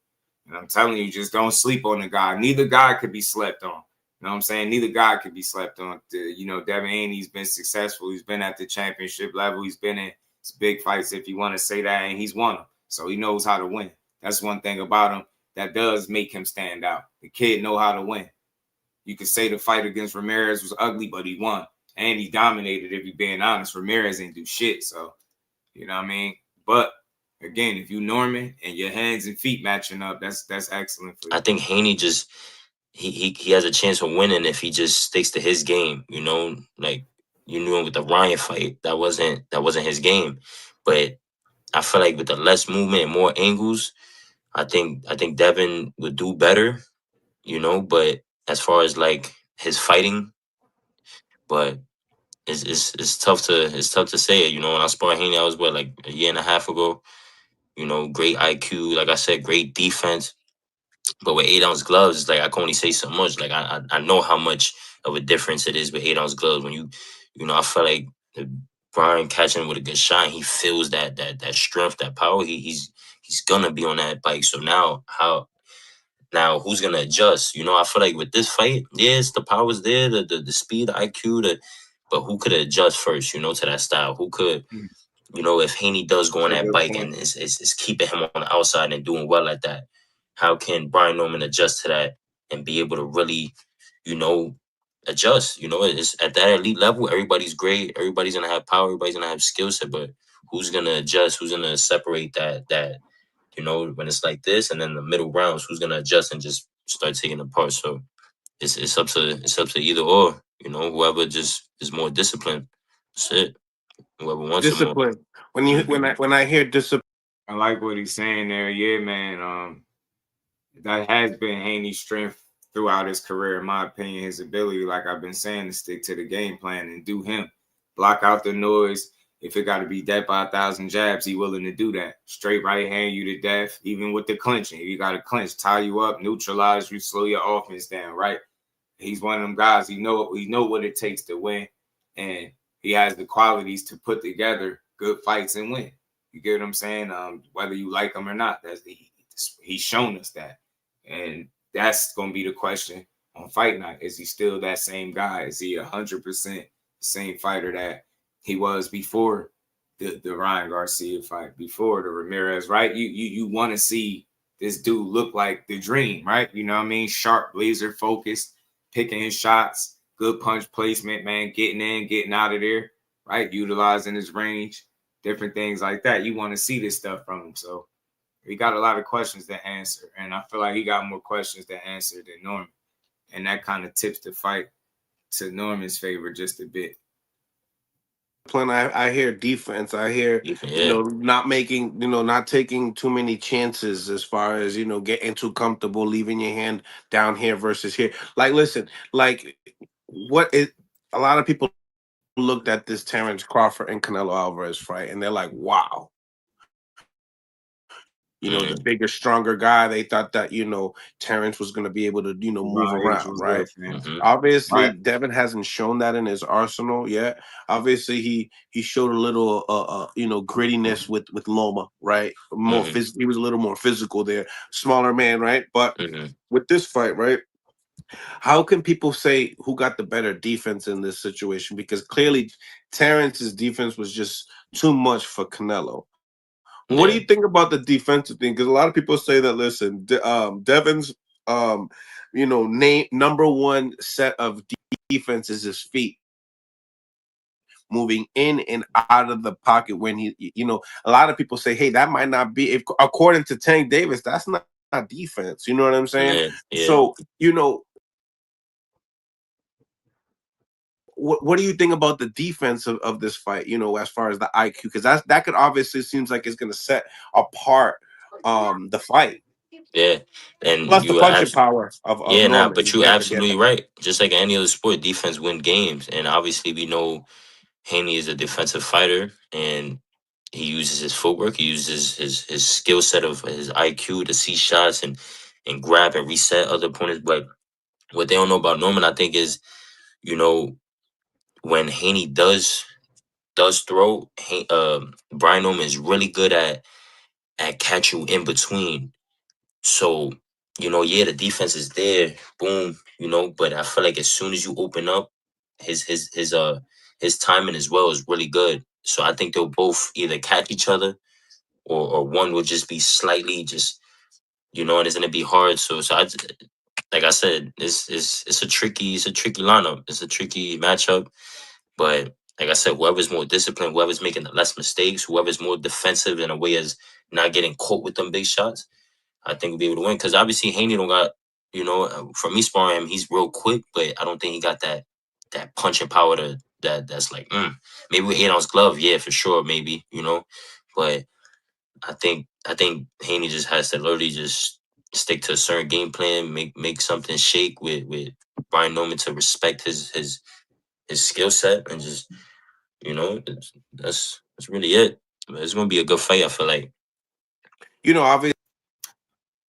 And I'm telling you, just don't sleep on the guy. Neither guy could be slept on. You know what I'm saying? Neither guy could be slept on. Devin Haney's been successful. He's been at the championship level. He's been in big fights, if you want to say that, and he's won them. So he knows how to win. That's one thing about him that does make him stand out. The kid know how to win. You could say the fight against Ramirez was ugly, but he won. And he dominated, if you're being honest. Ramirez ain't do shit, so, you know what I mean? But, again, if you Norman and your hands and feet matching up, that's excellent for you. I think Haney just he has a chance of winning if he just sticks to his game, like you knew him with the Ryan fight. That wasn't his game. But I feel like with the less movement and more angles, I think Devin would do better, but as far as like his fighting, but it's tough to say it. When I sparred Haney, I was like a year and a half ago. Great IQ, like I said, great defense. But with 8-ounce gloves, it's like I can only say so much. Like I know how much of a difference it is with 8-ounce gloves when You know, I feel like Brian catching with a good shot, he feels that strength, that power. He's gonna be on that bike. So now who's gonna adjust? You know, I feel like with this fight, yes, the power's there, the speed, the IQ, but who could adjust first? You know, to that style. Who could? You know, if Haney does go on that bike and is keeping him on the outside and doing well at that, how can Brian Norman adjust to that and be able to really, you know, adjust? You know, it's at that elite level, everybody's great, everybody's gonna have power, everybody's gonna have skill set, but who's gonna adjust? Who's gonna separate that, you know, when it's like this, and then the middle rounds, who's gonna adjust and just start taking it apart? So it's up to either or, you know, whoever just is more disciplined. That's it. Whoever wants it more. Discipline. When I hear discipline, I like what he's saying there. Yeah, man. That has been Haney's strength throughout his career, in my opinion. His ability, like I've been saying, to stick to the game plan and do him. Block out the noise. If it got to be death by 1,000 jabs, he willing to do that. Straight right hand you to death, even with the clinching. If you got to clinch, tie you up, neutralize you, slow your offense down, right? He's one of them guys. He know what it takes to win, and he has the qualities to put together good fights and win. You get what I'm saying? Whether you like him or not, he's shown us that. And that's going to be the question on fight night. Is he still that same guy? Is he 100% the same fighter that he was before the Ryan Garcia fight, before the Ramirez, right? You want to see this dude look like the dream, right? You know what I mean? Sharp, laser focused, picking his shots, good punch placement, man, getting in, getting out of there, right? Utilizing his range, different things like that. You want to see this stuff from him. So he got a lot of questions to answer, and I feel like he got more questions to answer than Norman. And that kind of tips the fight to Norman's favor just a bit. I hear defense. I hear not taking too many chances as far as getting too comfortable, leaving your hand down here versus here. Like, listen, like a lot of people looked at this Terrence Crawford and Canelo Alvarez fight, and they're like, wow. The bigger, stronger guy. They thought that, Terrence was going to be able to, move around, right? Obviously, right. Devin hasn't shown that in his arsenal yet. Obviously, he showed a little, grittiness with Loma, right? More he was a little more physical there, smaller man, right? But with this fight, right? How can people say who got the better defense in this situation? Because clearly, Terrence's defense was just too much for Canelo. What do you think about the defensive thing? Because a lot of people say that, listen, Devin's, number one set of defense is his feet. Moving in and out of the pocket when a lot of people say, hey, that might not be, according to Tank Davis, that's not defense. You know what I'm saying? Yeah. So, what do you think about the defense of this fight, as far as the IQ? Because that could obviously seems like it's going to set apart the fight. Yeah. And plus the punching power of Norman. But you're absolutely right. Just like any other sport, defense win games. And obviously we know Haney is a defensive fighter, and he uses his footwork, he uses his skill set of his IQ to see shots and grab and reset other opponents. But what they don't know about Norman, I think, is, when Haney does throw, Brian Norman is really good at catch you in between. So, the defense is there, boom, but I feel like as soon as you open up, his timing as well is really good. So I think they'll both either catch each other, or one will just be slightly and it's gonna be hard. So like I said, it's a tricky lineup. It's a tricky matchup. But like I said, whoever's more disciplined, whoever's making less mistakes, whoever's more defensive in a way as not getting caught with them big shots, I think we'll be able to win. Because obviously Haney don't got, for me sparring him, he's real quick, but I don't think he got that punching power that's like, maybe with 8-ounce glove, yeah, for sure, maybe, But I think Haney just has to literally just stick to a certain game plan, make something shake with Brian Norman to respect his skill set, and just that's really it. It's gonna be a good fight, I feel like. Obviously,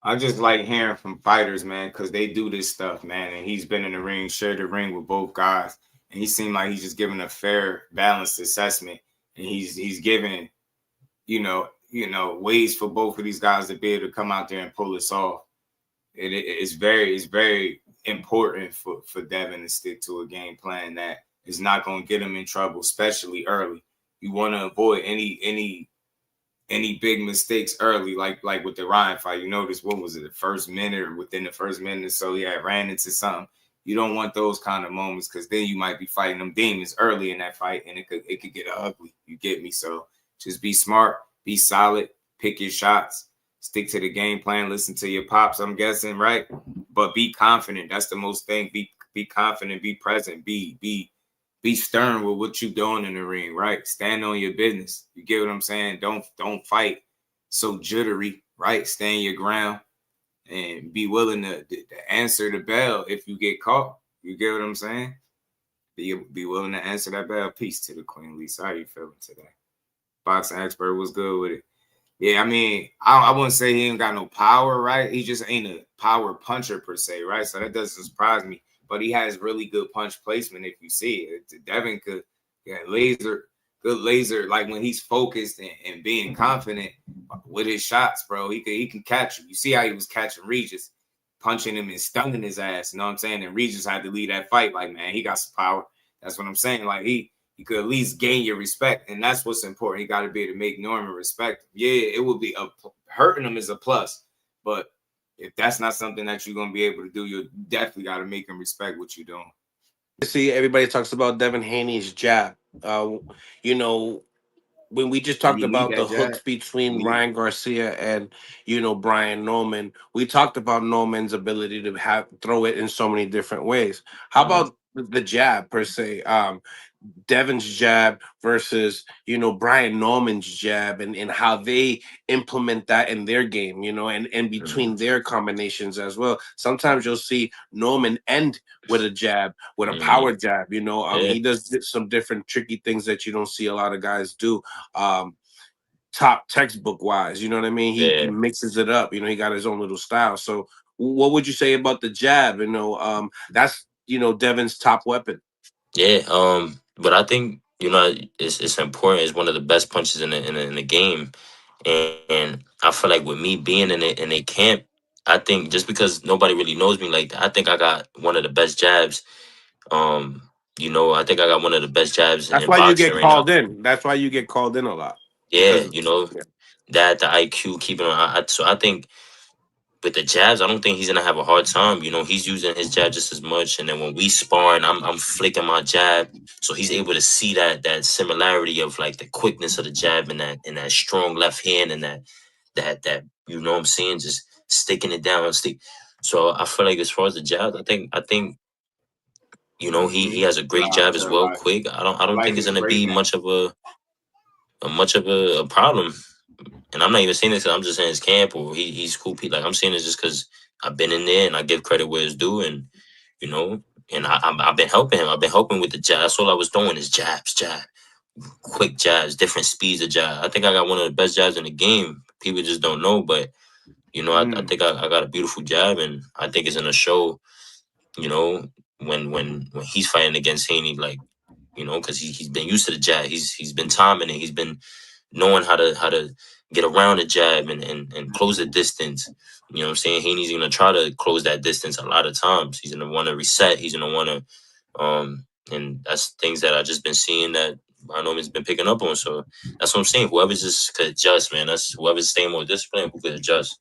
I just like hearing from fighters, man, because they do this stuff, man. And he's been in the ring, shared the ring with both guys. and he seemed like he's just giving a fair, balanced assessment, and he's giving, ways for both of these guys to be able to come out there and pull this off. It's very important for Devin to stick to a game plan that is not going to get him in trouble, especially early. You want to avoid any big mistakes early, like with the Ryan fight. You notice, what was it, the first minute or within the first minute or so, he had ran into something. You don't want those kind of moments, because then you might be fighting them demons early in that fight, and it could get ugly. You get me? So just be smart, be solid, pick your shots, stick to the game plan, listen to your pops, I'm guessing, right? But be confident. That's the most thing. Be confident, be present, be stern with what you're doing in the ring, right? Stand on your business. You get what I'm saying? Don't fight so jittery, right? Stand your ground and be willing to answer the bell if you get caught. You get what I'm saying? Be willing to answer that bell. Peace to the Queen Lisa. How you feeling today? Boxing expert was good with it. Yeah, I mean, I wouldn't say he ain't got no power, right? He just ain't a power puncher per se, right? So that doesn't surprise me. But he has really good punch placement if you see it. Devin could good laser, like when he's focused and being confident with his shots, bro. He can catch you. You see how he was catching Regis, punching him and stunning his ass. You know what I'm saying? And Regis had to lead that fight. Like, man, he got some power. That's what I'm saying. Like, he could at least gain your respect, and that's what's important. He got to be able to make Norman respect him. Yeah, it would be hurting him is a plus, but if that's not something that you're gonna be able to do, you definitely got to make him respect what you're doing. See, everybody talks about Devin Haney's jab. When we just talked You need about the that hooks jab. between Ryan Garcia and Brian Norman, we talked about Norman's ability to throw it in so many different ways. How about the jab per se? Devin's jab versus Brian Norman's jab, and how they implement that in their game, and between their combinations as well. Sometimes you'll see Norman end with a jab, with a power jab. He does some different tricky things that you don't see a lot of guys do. Top textbook wise, you know what I mean? He mixes it up. He got his own little style. So what would you say about the jab? That's Devin's top weapon. Yeah, but I think it's important. It's one of the best punches in the game, and I feel like with me being in a camp, I think just because nobody really knows me like that, I think I got one of the best jabs. I think I got one of the best jabs That's in why you boxing get right now. called in. That's why you get called in a lot. Yeah, Because that the IQ keeping on. So I think with the jabs, I don't think he's gonna have a hard time. He's using his jab just as much, and then when we sparring, I'm flicking my jab, so he's able to see that similarity of like the quickness of the jab and that strong left hand and that what I'm saying, just sticking it down and stick. So I feel like as far as the jabs, I think he has a great jab as well, quick. I don't think it's gonna be much of a problem. And I'm not even saying this 'cause I'm just saying his camp or he's cool. Like I'm saying this just because I've been in there and I give credit where it's due, and and I've been helping him. I've been helping with the jab. That's all I was doing is jab, quick jabs, different speeds of jab. I think I got one of the best jabs in the game. People just don't know, but I think I got a beautiful jab, and I think it's gonna show. When he's fighting against Haney, like because he's been used to the jab. He's been timing it. He's been knowing how to get around the jab and close the distance. You know what I'm saying? Haney's gonna try to close that distance a lot of times. He's gonna want to reset. He's gonna want to and that's things that I just been seeing that I know has been picking up on. So that's what I'm saying. Whoever just could adjust, man. That's whoever's staying more disciplined who could adjust.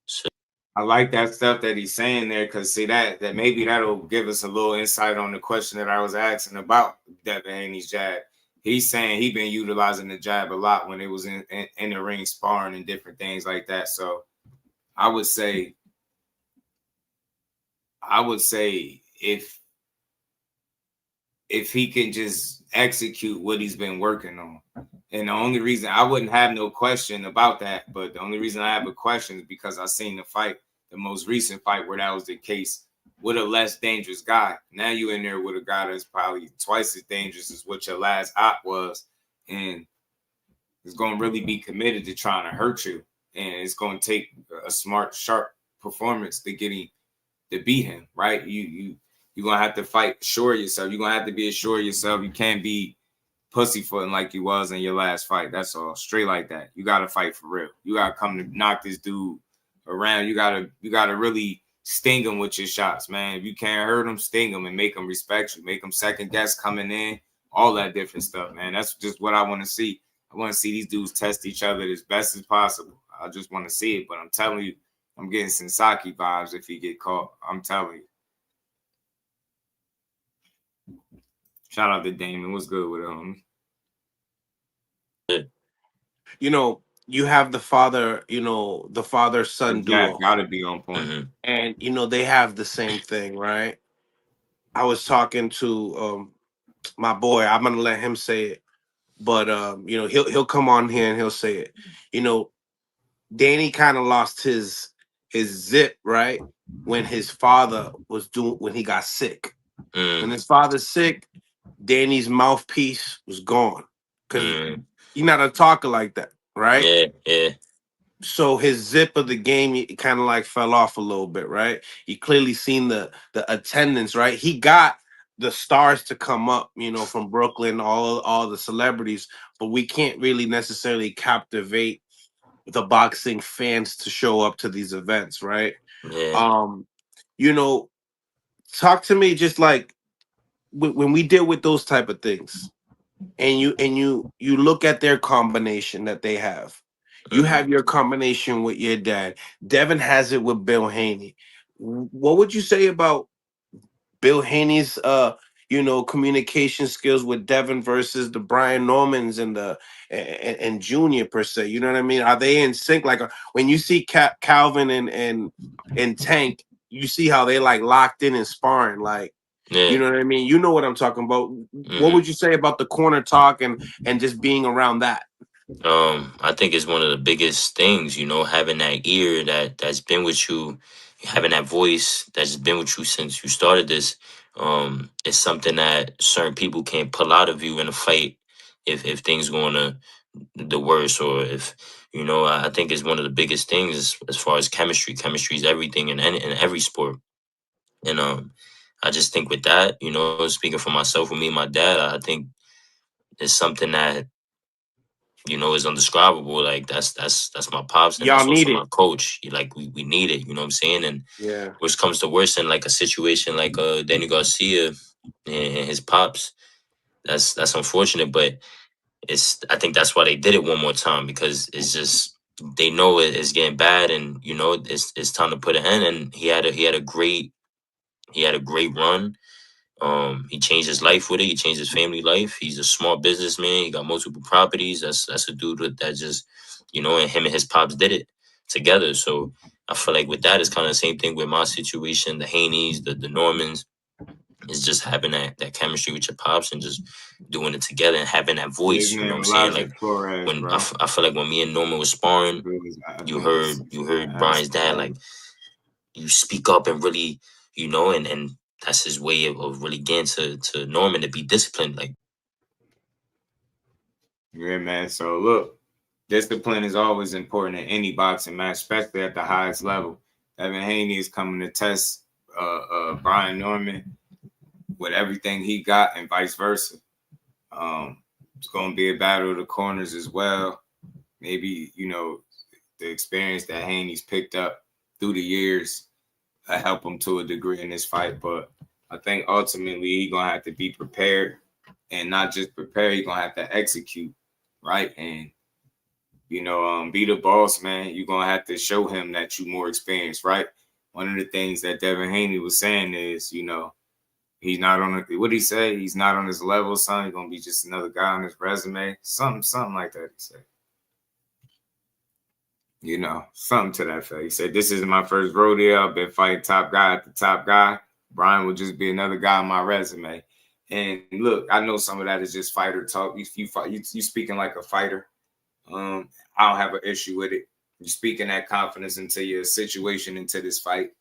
So I like that stuff that he's saying there, because see that maybe that'll give us a little insight on the question that I was asking about Devin Haney's jab. He's saying he's been utilizing the jab a lot when it was in the ring sparring and different things like that. So I would say if he can just execute what he's been working on. And the only reason I wouldn't have no question about that, but the only reason I have a question is because I seen the most recent fight where that was the case with a less dangerous guy. Now you in there with a guy that's probably twice as dangerous as what your last op was, and is going to really be committed to trying to hurt you. And it's going to take a smart, sharp performance to get him to beat him, right? You You're gonna have to fight, assure yourself. You're gonna have to be assured of yourself. You can't be pussyfooting like you was in your last fight. That's all. Straight like that. You gotta fight for real. You gotta come to knock this dude around. You gotta really sting him with your shots, man. If you can't hurt him, sting him and make him respect you. Make him second guess coming in. All that different stuff, man. That's just what I want to see. I want to see these dudes test each other as best as possible. I just want to see it. But I'm telling you, I'm getting Sensaki vibes if he get caught. I'm telling you. Shout out to Damon. What's good with him? You know, you have the father-son duo. Gotta be on point. Mm-hmm. And, they have the same thing, right? I was talking to my boy. I'm going to let him say it. But, he'll come on here and he'll say it. Danny kind of lost his zip, right? When his father when he got sick. When his father's sick, Danny's mouthpiece was gone because he's not a talker like that, right? Yeah. So his zip of the game, it kind of like fell off a little bit, right? You clearly seen the attendance, right? He got the stars to come up, from Brooklyn, all the celebrities, but we can't really necessarily captivate the boxing fans to show up to these events, right? Yeah. Talk to me just like when we deal with those type of things, and you look at their combination that they have. You have your combination with your dad. Devin has it with Bill Haney. What would you say about Bill Haney's communication skills with Devin versus the Brian Normans and Junior per se? You know what I mean? Are they in sync? Like when you see Calvin and Tank, you see how they like locked in and sparring, like. Yeah. You know what I mean? You know what I'm talking about. What would you say about the corner talk and just being around that? I think it's one of the biggest things, having that ear that's been with you, having that voice that's been with you since you started this. It's something that certain people can't pull out of you in a fight if things going to the worst, or if I think it's one of the biggest things as far as chemistry. Chemistry is everything in every sport, and I just think with that, speaking for myself, with me and my dad, I think it's something that is undescribable. Like that's my pops, and Y'all that's need also it. my coach. Like we need it. You know what I'm saying? And Yeah. which comes to worse in like a situation like Danny Garcia and his pops. That's unfortunate, but I think that's why they did it one more time, because it's just they know it's getting bad, and it's time to put an end. And he had a great run. He changed his life with it. He changed his family life. He's a smart businessman. He got multiple properties. That's a dude that just, and him and his pops did it together. So I feel like with that, it's kind of the same thing with my situation. The Haneys, the Normans, is just having that chemistry with your pops and just doing it together and having that voice. You know what I'm saying? Like when I feel like when me and Norman was sparring, you heard Brian's dad, like, you speak up and really, and that's his way of really getting to Norman to be disciplined. Like, yeah, man. So look, discipline is always important in any boxing match, especially at the highest level. Devin Haney is coming to test Brian Norman with everything he got, and vice versa. It's going to be a battle of the corners as well. Maybe, the experience that Haney's picked up through the years help him to a degree in this fight. But I think ultimately he's going to have to be prepared, and not just prepare, he's going to have to execute, right? And, be the boss, man. You're going to have to show him that you're more experienced, right? One of the things that Devin Haney was saying is, he's not on what did he say? He's not on his level, son. He's gonna be just another guy on his resume. Something like that. He said, something to that effect. He said, "This isn't my first rodeo. I've been fighting top guy at the top guy. Brian will just be another guy on my resume." And look, I know some of that is just fighter talk. You speaking like a fighter. I don't have an issue with it. You're speaking that confidence into your situation, into this fight.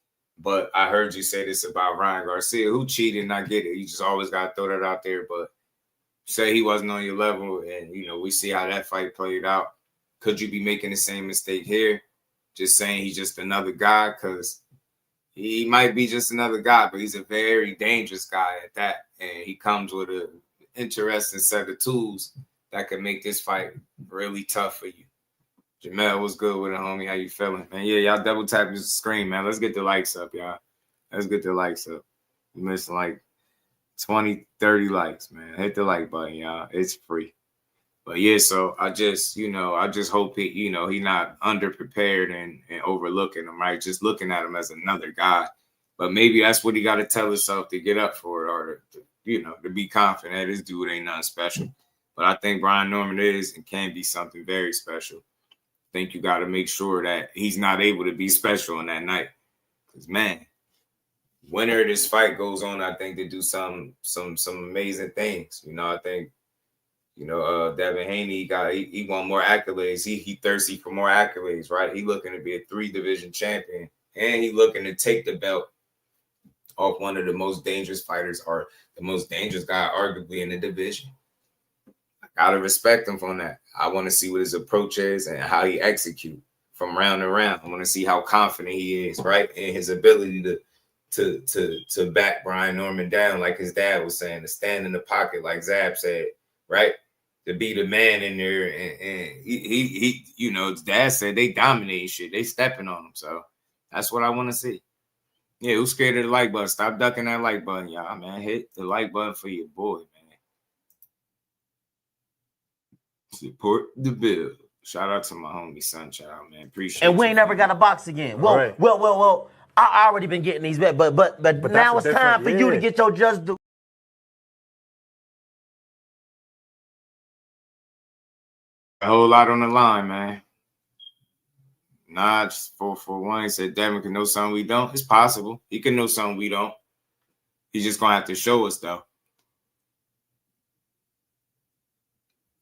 But I heard you say this about Ryan Garcia, who cheated, and I get it. You just always got to throw that out there. But say he wasn't on your level, and, we see how that fight played out. Could you be making the same mistake here? Just saying he's just another guy? Because He might be just another guy, but he's a very dangerous guy at that. And he comes with an interesting set of tools that could make this fight really tough for you. Jamel, what's good with it, homie? How you feeling? Man, yeah, y'all double tap the screen, man. Let's get the likes up, y'all. Let's get the likes up. We're missing like 20, 30 likes, man. Hit the like button, y'all. It's free. But yeah, so I just hope he not underprepared and overlooking him, right? Just looking at him as another guy. But maybe that's what he got to tell himself to get up for it, or to be confident that this dude ain't nothing special. But I think Brian Norman is and can be something very special. I think you got to make sure that he's not able to be special on that night. Because, man, winner of this fight goes on, I think, to do some amazing things. I think, Devin Haney he want more accolades. He thirsty for more accolades, right? He looking to be a 3-division champion, and he looking to take the belt off one of the most dangerous fighters, or the most dangerous guy, arguably, in the division. I gotta respect him for that. I want to see what his approach is and how he execute from round to round. I want to see how confident he is, right, and his ability to back Brian Norman down, like his dad was saying, to stand in the pocket, like Zab said, right? To be the man in there, and he his dad said they dominating shit, they stepping on him. So that's what I want to see. Yeah, who's scared of the like button? Stop ducking that like button, y'all, man. Hit the like button for your boy, man. Support the build. Shout out to my homie Sunchild, man. Appreciate it. And we ain't never got a box again. Well. I already been getting these bets, but now it's time for you to get your just do. A whole lot on the line, man. Nah, just for one, he said Devin can know something we don't. It's possible. He can know something we don't. He's just going to have to show us, though.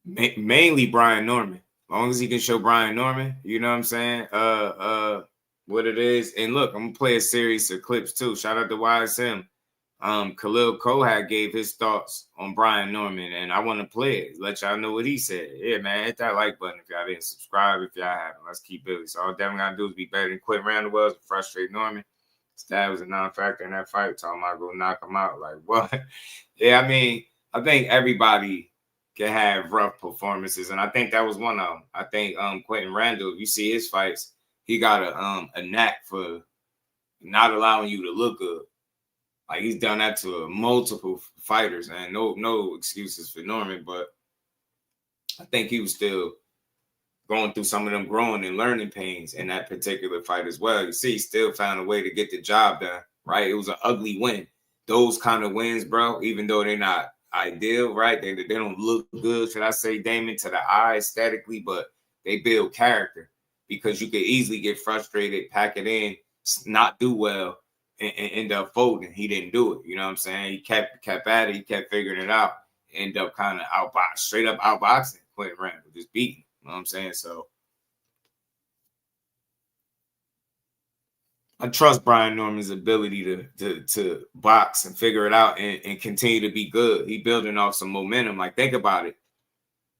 Mainly Brian Norman. As long as he can show Brian Norman, you know what I'm saying? What it is. And look, I'm going to play a series of clips, too. Shout out to YSM. Khalil Coe gave his thoughts on Brian Norman, and I want to play it. Let y'all know what he said. Yeah, man, hit that like button if y'all didn't subscribe. If y'all haven't, let's keep building. So all Devin got to do is be better than Quentin Randall was and frustrate Norman. That was a non-factor in that fight. Talking about go knock him out. Like, what? Yeah, I mean, I think everybody can have rough performances, and I think that was one of them. I think Quentin Randall, if you see his fights, he got a knack for not allowing you to look good. Like, he's done that to multiple fighters, and no excuses for Norman, but I think he was still going through some of them growing and learning pains in that particular fight as well. You see, he still found a way to get the job done, right? It was an ugly win. Those kind of wins, bro, even though they're not ideal, right? They don't look good, should I say, Damon, to the eye aesthetically, but they build character because you could easily get frustrated, pack it in, not do well, and end up folding. He didn't do it. You know what I'm saying? He kept at it. He kept figuring it out. End up kind of straight up outboxing Quentin Randall, just beating. You know what I'm saying? So I trust Brian Norman's ability to box and figure it out and continue to be good. He building off some momentum. Like, think about it.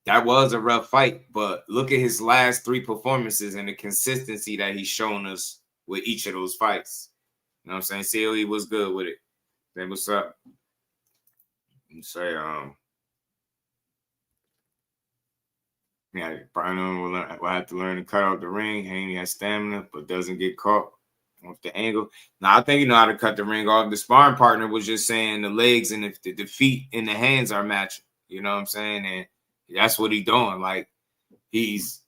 That was a rough fight, but look at his last 3 performances and the consistency that he's shown us with each of those fights. You know what I'm saying? CLE was good with it. Then what's up? You say, yeah, Brian Norman will have to learn to cut out the ring. Haney has stamina, but doesn't get caught off the angle. Now, I think you know how to cut the ring off. The sparring partner was just saying the legs and the feet and the hands are matching. You know what I'm saying? And that's what he's doing. Like, he's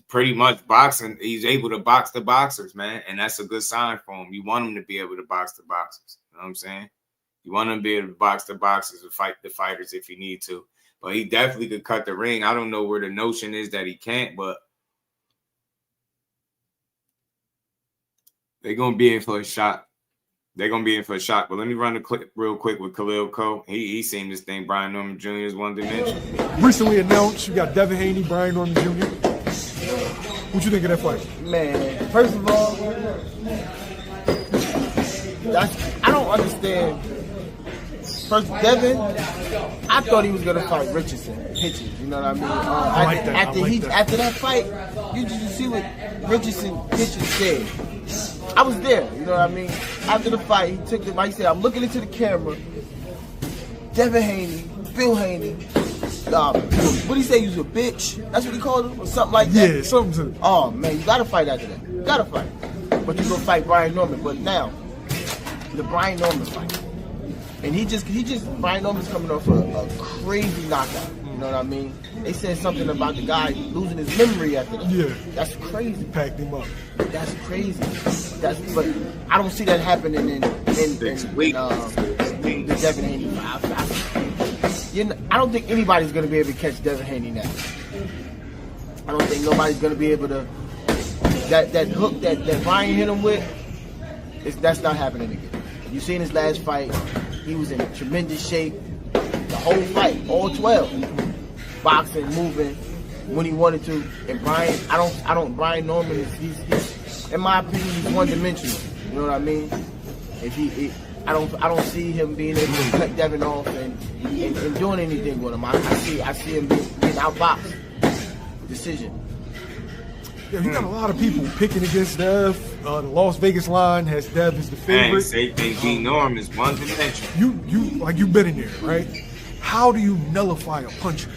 pretty much boxing. He's able to box the boxers, man. And that's a good sign for him. You want him to be able to box the boxers. You know what I'm saying? You want him to be able to box the boxers and fight the fighters if you need to. But he definitely could cut the ring. I don't know where the notion is that he can't, but they're going to be in for a shot. They're going to be in for a shot. But let me run a clip real quick with Khalil Coe. He seemed to think Brian Norman Jr. is one dimension. Recently announced, you got Devin Haney, Brian Norman Jr. What you think of that fight? Man, first of all, I don't understand First, Devin, I thought he was gonna fight Richardson. Hitchens, you know what I mean? After that fight, you see what Richardson Hitchens said. I was there, you know what I mean? After the fight, he took the mic. He said, "I'm looking into the camera. Devin Haney, Bill Haney. What did he say? He was a bitch. That's what he called him, or something like that." Yeah, something. Oh man, you gotta fight after that. You gotta fight. But you go fight Brian Norman. But now, the Brian Norman fight. And he just Brian Norman's coming off a crazy knockout. You know what I mean? They said something about the guy losing his memory after that. Yeah. That's crazy. Packed him up. That's crazy. But I don't see that happening in the Devin Haney fight. I don't think anybody's gonna be able to catch Devin Haney now. I don't think nobody's gonna be able to that hook that Brian hit him with. That's not happening again. You seen his last fight. He was in tremendous shape. The whole fight, all 12. Boxing, moving when he wanted to. And Brian Norman he's in my opinion, he's one-dimensional. You know what I mean? I don't see him being able to cut Devin off and doing anything with him. I see him being outboxed. Decision. Yeah, you got a lot of people picking against Dev. The Las Vegas line has Dev as the favorite. They think D Norm is one dimension. You've been in there, right? How do you nullify a puncher?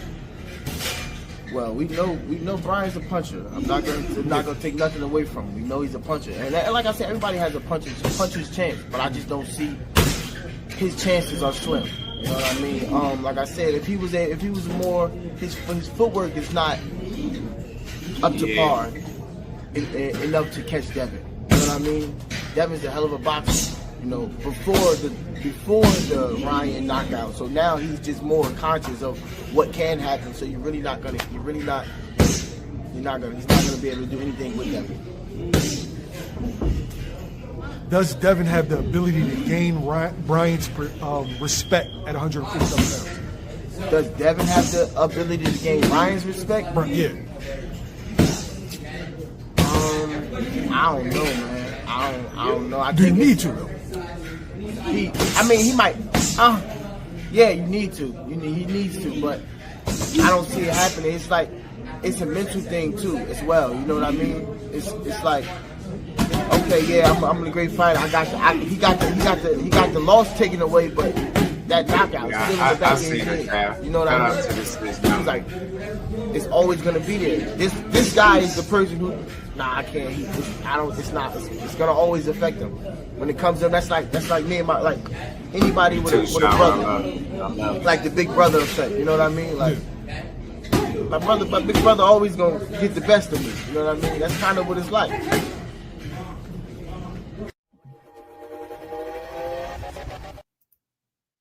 Well, we know Brian's a puncher. I'm not gonna take nothing away from him. We know he's a puncher, and like I said, everybody has a puncher's chance, but I just don't see his chances are slim. You know what I mean? Like I said, if he was more, his footwork is not up to par enough to catch Devin. You know what I mean? Devin's a hell of a boxer. You know, before the Ryan knockout. So now he's just more conscious of what can happen. So he's not gonna be able to do anything with Devin. Does Devin have the ability to gain Brian's respect at 157 pounds? Does Devin have the ability to gain Ryan's respect? Yeah. I don't know, man. I don't know. Do you need to though? He might. Yeah, you need to. He needs to, but I don't see it happening. It's like it's a mental thing too, as well. You know what I mean? It's like, okay, yeah, I'm a great fighter. He got the loss taken away, but that knockout. Yeah, I see that. You know what I mean? It's like it's always gonna be there. This guy is the person who. Nah, I can't. It's gonna always affect him. When it comes to him, that's like me and like anybody with a brother, like the big brother effect. You know what I mean? Like my big brother always gonna get the best of me. You know what I mean? That's kind of what it's like.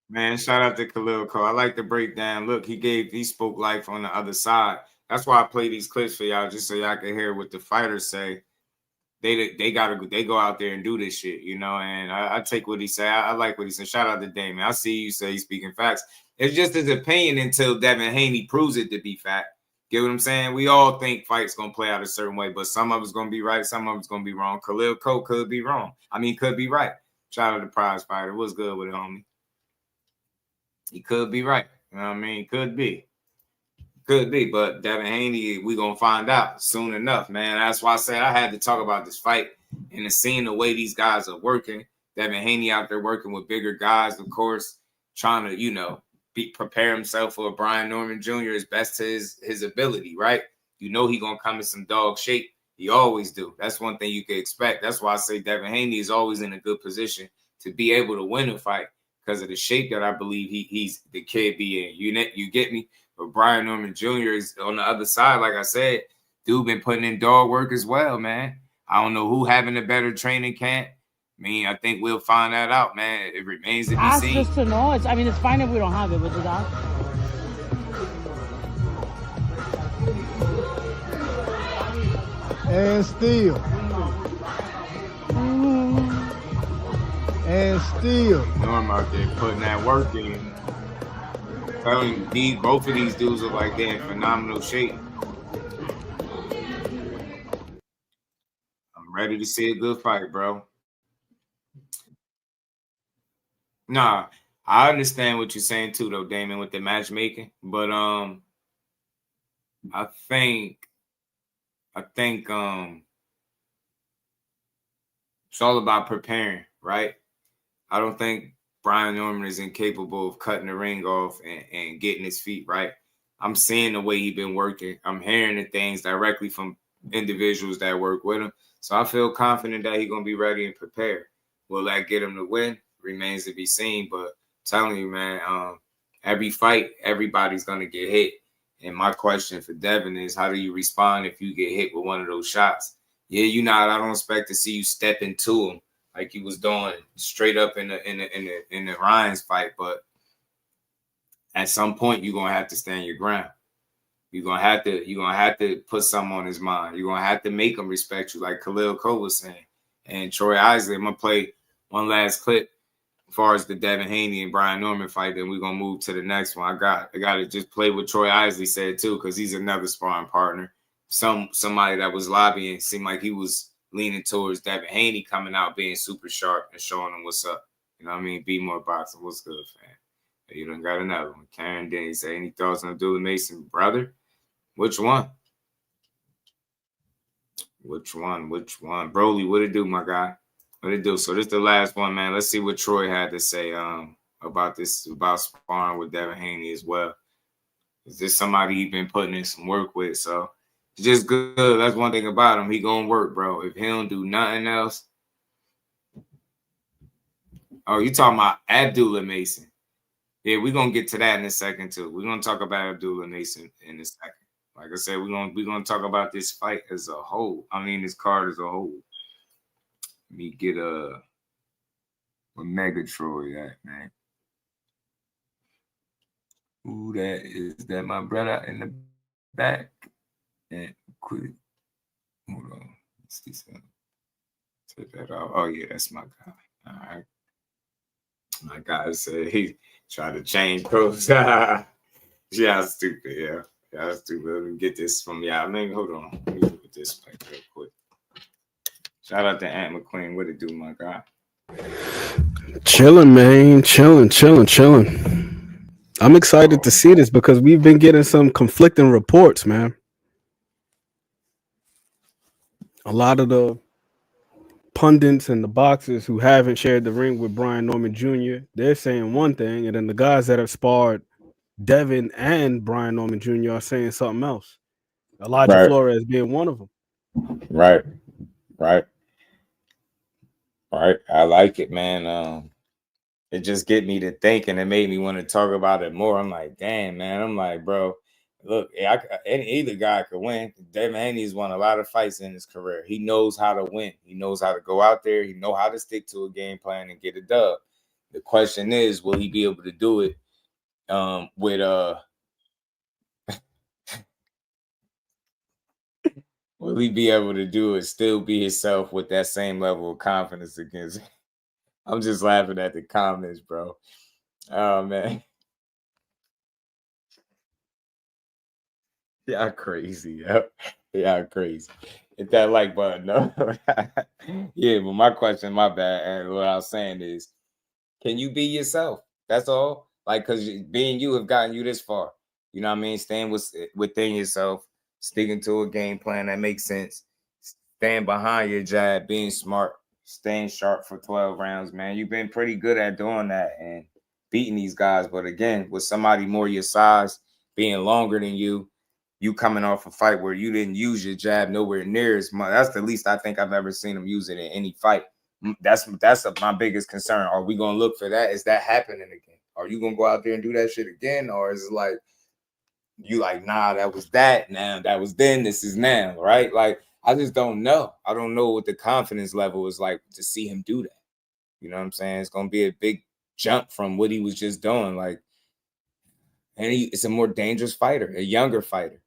Man, shout out to Khalil Coe. I like the breakdown. Look, he spoke life on the other side. That's why I play these clips for y'all, just so y'all can hear what the fighters say. They go out there and do this shit, you know. And I take what he say. I like what he said. Shout out to Damon. I see you say he's speaking facts. It's just his opinion until Devin Haney proves it to be fact. Get what I'm saying? We all think fights gonna play out a certain way, but some of it's gonna be right, some of it's gonna be wrong. Khalil Coe could be wrong. Could be right. Shout out to Prize Fighter. What's good with it, homie? He could be right. You know what I mean? Could be, but Devin Haney, we gonna find out soon enough, man. That's why I said I had to talk about this fight and seeing the way these guys are working. Devin Haney out there working with bigger guys, of course, trying to, prepare himself for a Brian Norman Jr. as best to his ability, right? You know he gonna come in some dog shape. He always do. That's one thing you can expect. That's why I say Devin Haney is always in a good position to be able to win a fight because of the shape that I believe he's the kid be in. You get me? But Brian Norman Jr. is on the other side, like I said, dude been putting in dog work as well, man. I don't know who having a better training camp. I think we'll find that out, man. It remains to be seen. Ask us to know. It's fine if we don't have it, but just ask. And still. And still. Norm out there putting that work in. Telling you, both of these dudes look like they're in phenomenal shape. I'm ready to see a good fight, bro. Nah, I understand what you're saying too, though, Damon, with the matchmaking. But I think it's all about preparing, right? I don't think Brian Norman is incapable of cutting the ring off and getting his feet right. I'm seeing the way he's been working. I'm hearing the things directly from individuals that work with him. So I feel confident that he's going to be ready and prepared. Will that get him to win? Remains to be seen. But I'm telling you, man, every fight, everybody's going to get hit. And my question for Devin is, how do you respond if you get hit with one of those shots? Yeah, I don't expect to see you step into him like he was doing straight up in the Ryan's fight, but at some point you're gonna have to stand your ground. You're gonna have to put something on his mind. You're gonna have to make him respect you, like Khalil Coe was saying. And Troy Isley, I'm gonna play one last clip as far as the Devin Haney and Brian Norman fight, then we're gonna move to the next one. I got to just play what Troy Isley said too, because he's another sparring partner. Somebody that was lobbying seemed like he was leaning towards Devin Haney coming out being super sharp and showing him what's up. You know what I mean? Be more boxing. What's good, fam? You done got another one. Karen Denny say, any thoughts on Abdullah Mason, brother? Which one? Which one? Broly, what it do, my guy? What it do? So this is the last one, man. Let's see what Troy had to say about sparring with Devin Haney as well. Is this somebody he been putting in some work with? So it's just good. That's one thing about him. He gonna work, bro. If he don't do nothing else. Oh, you talking about Abdullah Mason? Yeah, we're gonna get to that in a second too. We're gonna talk about Abdullah Mason in a second. Like I said, we're gonna talk about this fight as a whole. I mean, this card as a whole. Let me get a Mega Troy at, man. Ooh, that my brother in the back. And quick. Hold on. Let's see something. Take that off. Oh yeah, that's my guy. All right. My guy said he tried to change those. Yeah, stupid. Yeah, stupid. Let me get this from y'all. Man, hold on. Let me look at this like real quick. Shout out to Ant McQueen. What it do, my guy? Chilling, man. Chilling. I'm excited to see this because we've been getting some conflicting reports, man. A lot of the pundits and the boxers who haven't shared the ring with Brian Norman Jr., they're saying one thing, and then the guys that have sparred Devin and Brian Norman Jr. are saying something else. Elijah Flores being one of them. Right. I like it, man. It just get me to thinking. It made me want to talk about it more. I'm like, damn, man. I'm like, bro, look, either guy could win. Devin Haney's won a lot of fights in his career. He knows how to win. He knows how to go out there. He knows how to stick to a game plan and get a dub. The question is, will he be able to do it will he be able to do it, still be himself with that same level of confidence against? I'm just laughing at the comments, bro. Oh, man. Y'all crazy. Y'all crazy. Hit that like button, no? Yeah, but my question, my bad, and what I was saying is, can you be yourself? That's all. Like, because being you have gotten you this far. You know what I mean? Staying within yourself, sticking to a game plan that makes sense, staying behind your jab, being smart, staying sharp for 12 rounds, man. You've been pretty good at doing that and beating these guys. But again, with somebody more your size, being longer than you coming off a fight where you didn't use your jab nowhere near as much. That's the least I think I've ever seen him use it in any fight. That's my biggest concern. Are we going to look for that? Is that happening again? Are you going to go out there and do that shit again? Or is it like, you like, nah, that was that now. That was then. This is now, right? Like, I just don't know. I don't know what the confidence level is like to see him do that. You know what I'm saying? It's going to be a big jump from what he was just doing. Like, and it's a more dangerous fighter, a younger fighter.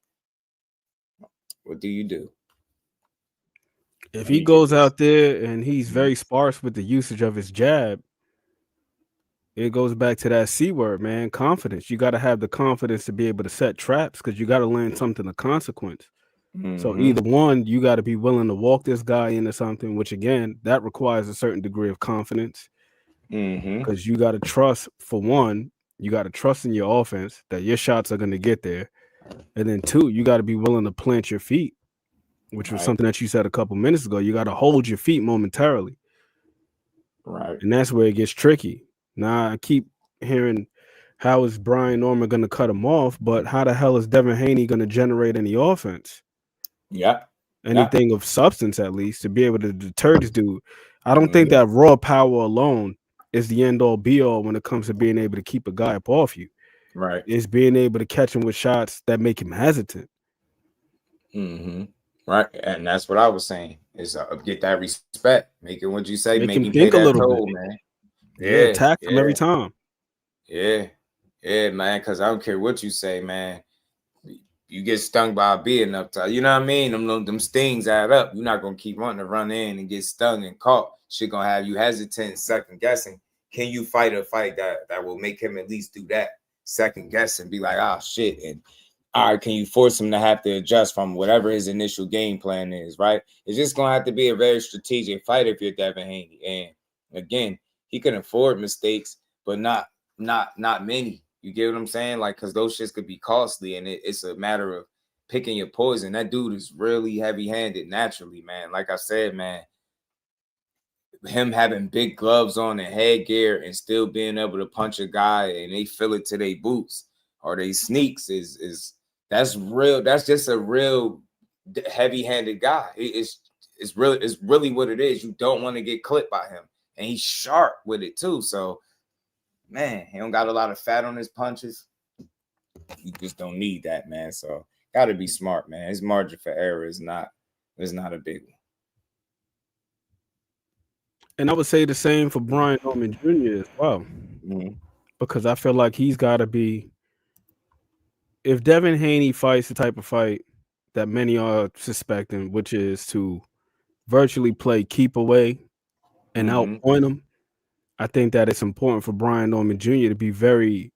What do you do? If he goes out there and he's very sparse with the usage of his jab, it goes back to that C word, man, confidence. You got to have the confidence to be able to set traps because you got to land something of consequence. So either one, you got to be willing to walk this guy into something, which again, that requires a certain degree of confidence. because you got to trust, for one, you got to trust in your offense that your shots are going to get there. And then two, you got to be willing to plant your feet, which was something that you said a couple minutes ago. You got to hold your feet momentarily. Right. And that's where it gets tricky. Now, I keep hearing, how is Brian Norman going to cut him off? But how the hell is Devin Haney going to generate any offense? Yeah. Anything of substance, at least, to be able to deter this dude. I don't think that raw power alone is the end-all, be-all when it comes to being able to keep a guy up off you. Right. It's being able to catch him with shots that make him hesitant. Right. And that's what I was saying, is get that respect. Make it what you say. Make him him think pay a that little toll, bit. man. Yeah, attack him every time. Yeah, man, because I don't care what you say, man. You get stung by a bee enough time, you know what I mean? Them stings add up. You're not going to keep wanting to run in and get stung and caught. Shit going to have you hesitant, second guessing. Can you fight a fight that will make him at least do that? Second guess and be like, oh, shit. And all right, can you force him to have to adjust from whatever his initial game plan is, right? It's just going to have to be a very strategic fight if you're Devin Haney. And again, he can afford mistakes, but not many. You get what I'm saying? Like, because those shits could be costly, and it's a matter of picking your poison. That dude is really heavy-handed naturally, man. Like I said, man, him having big gloves on and headgear and still being able to punch a guy and they feel it to their boots or they sneaks is that's real. That's just a real heavy-handed guy. It's really what it is. You don't want to get clipped by him, and he's sharp with it too. So, man, he don't got a lot of fat on his punches. You just don't need that, man. So, got to be smart, man. His margin for error is not a big one. And I would say the same for Brian Norman Jr. as well, because I feel like he's got to be. If Devin Haney fights the type of fight that many are suspecting, which is to virtually play keep away and outpoint him, I think that it's important for Brian Norman Jr. to be very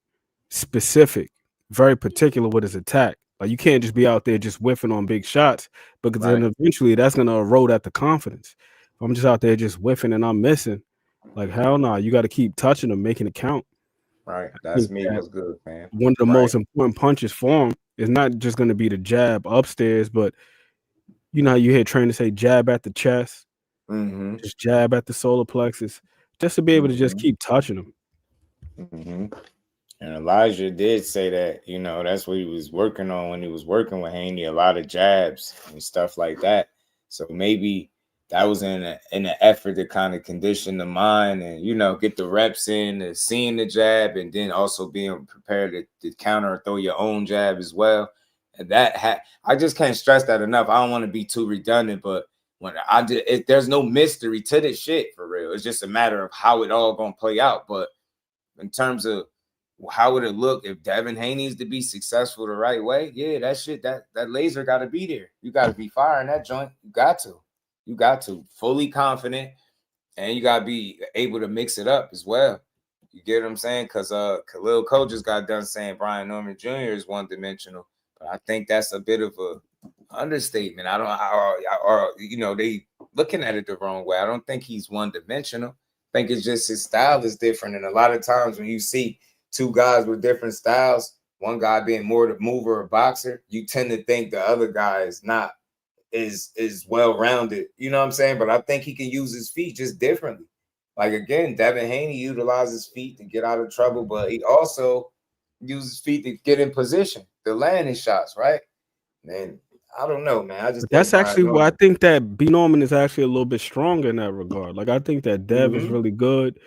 specific, very particular with his attack. Like, you can't just be out there just whiffing on big shots, because then eventually that's going to erode at the confidence. If I'm just out there just whiffing and I'm missing, like, hell no, you got to keep touching them, making it count. Right. That's me. What's good, man. One of the most important punches for him is not just going to be the jab upstairs, but you know how you hear trainers say jab at the chest, just jab at the solar plexus, just to be able to just keep touching them. And Elijah did say that, you know, that's what he was working on when he was working with Haney, a lot of jabs and stuff like that. So maybe that was in an effort to kind of condition the mind and, you know, get the reps in, seeing the jab, and then also being prepared to counter or throw your own jab as well. And I just can't stress that enough. I don't want to be too redundant, but when there's no mystery to this shit for real. It's just a matter of how it all gonna play out. But in terms of how would it look if Devin Haney is to be successful the right way? Yeah, that shit, that laser got to be there. You got to be firing that joint. You got to fully confident, and you got to be able to mix it up as well. You get what I'm saying? Because Khalil Coe just got done saying Brian Norman Jr. is one-dimensional, but I think that's a bit of a understatement. I don't, or you know, they looking at it the wrong way. I don't think he's one-dimensional. I think it's just his style is different, and a lot of times when you see two guys with different styles, one guy being more the mover or boxer, you tend to think the other guy is well-rounded. You know what I'm saying? But I think he can use his feet just differently. Like, again, Devin Haney utilizes feet to get out of trouble, but he also uses feet to get in position, to land his shots, right? And I don't know, man. That's actually where I think that B. Norman is actually a little bit stronger in that regard. Like, I think that Dev is really good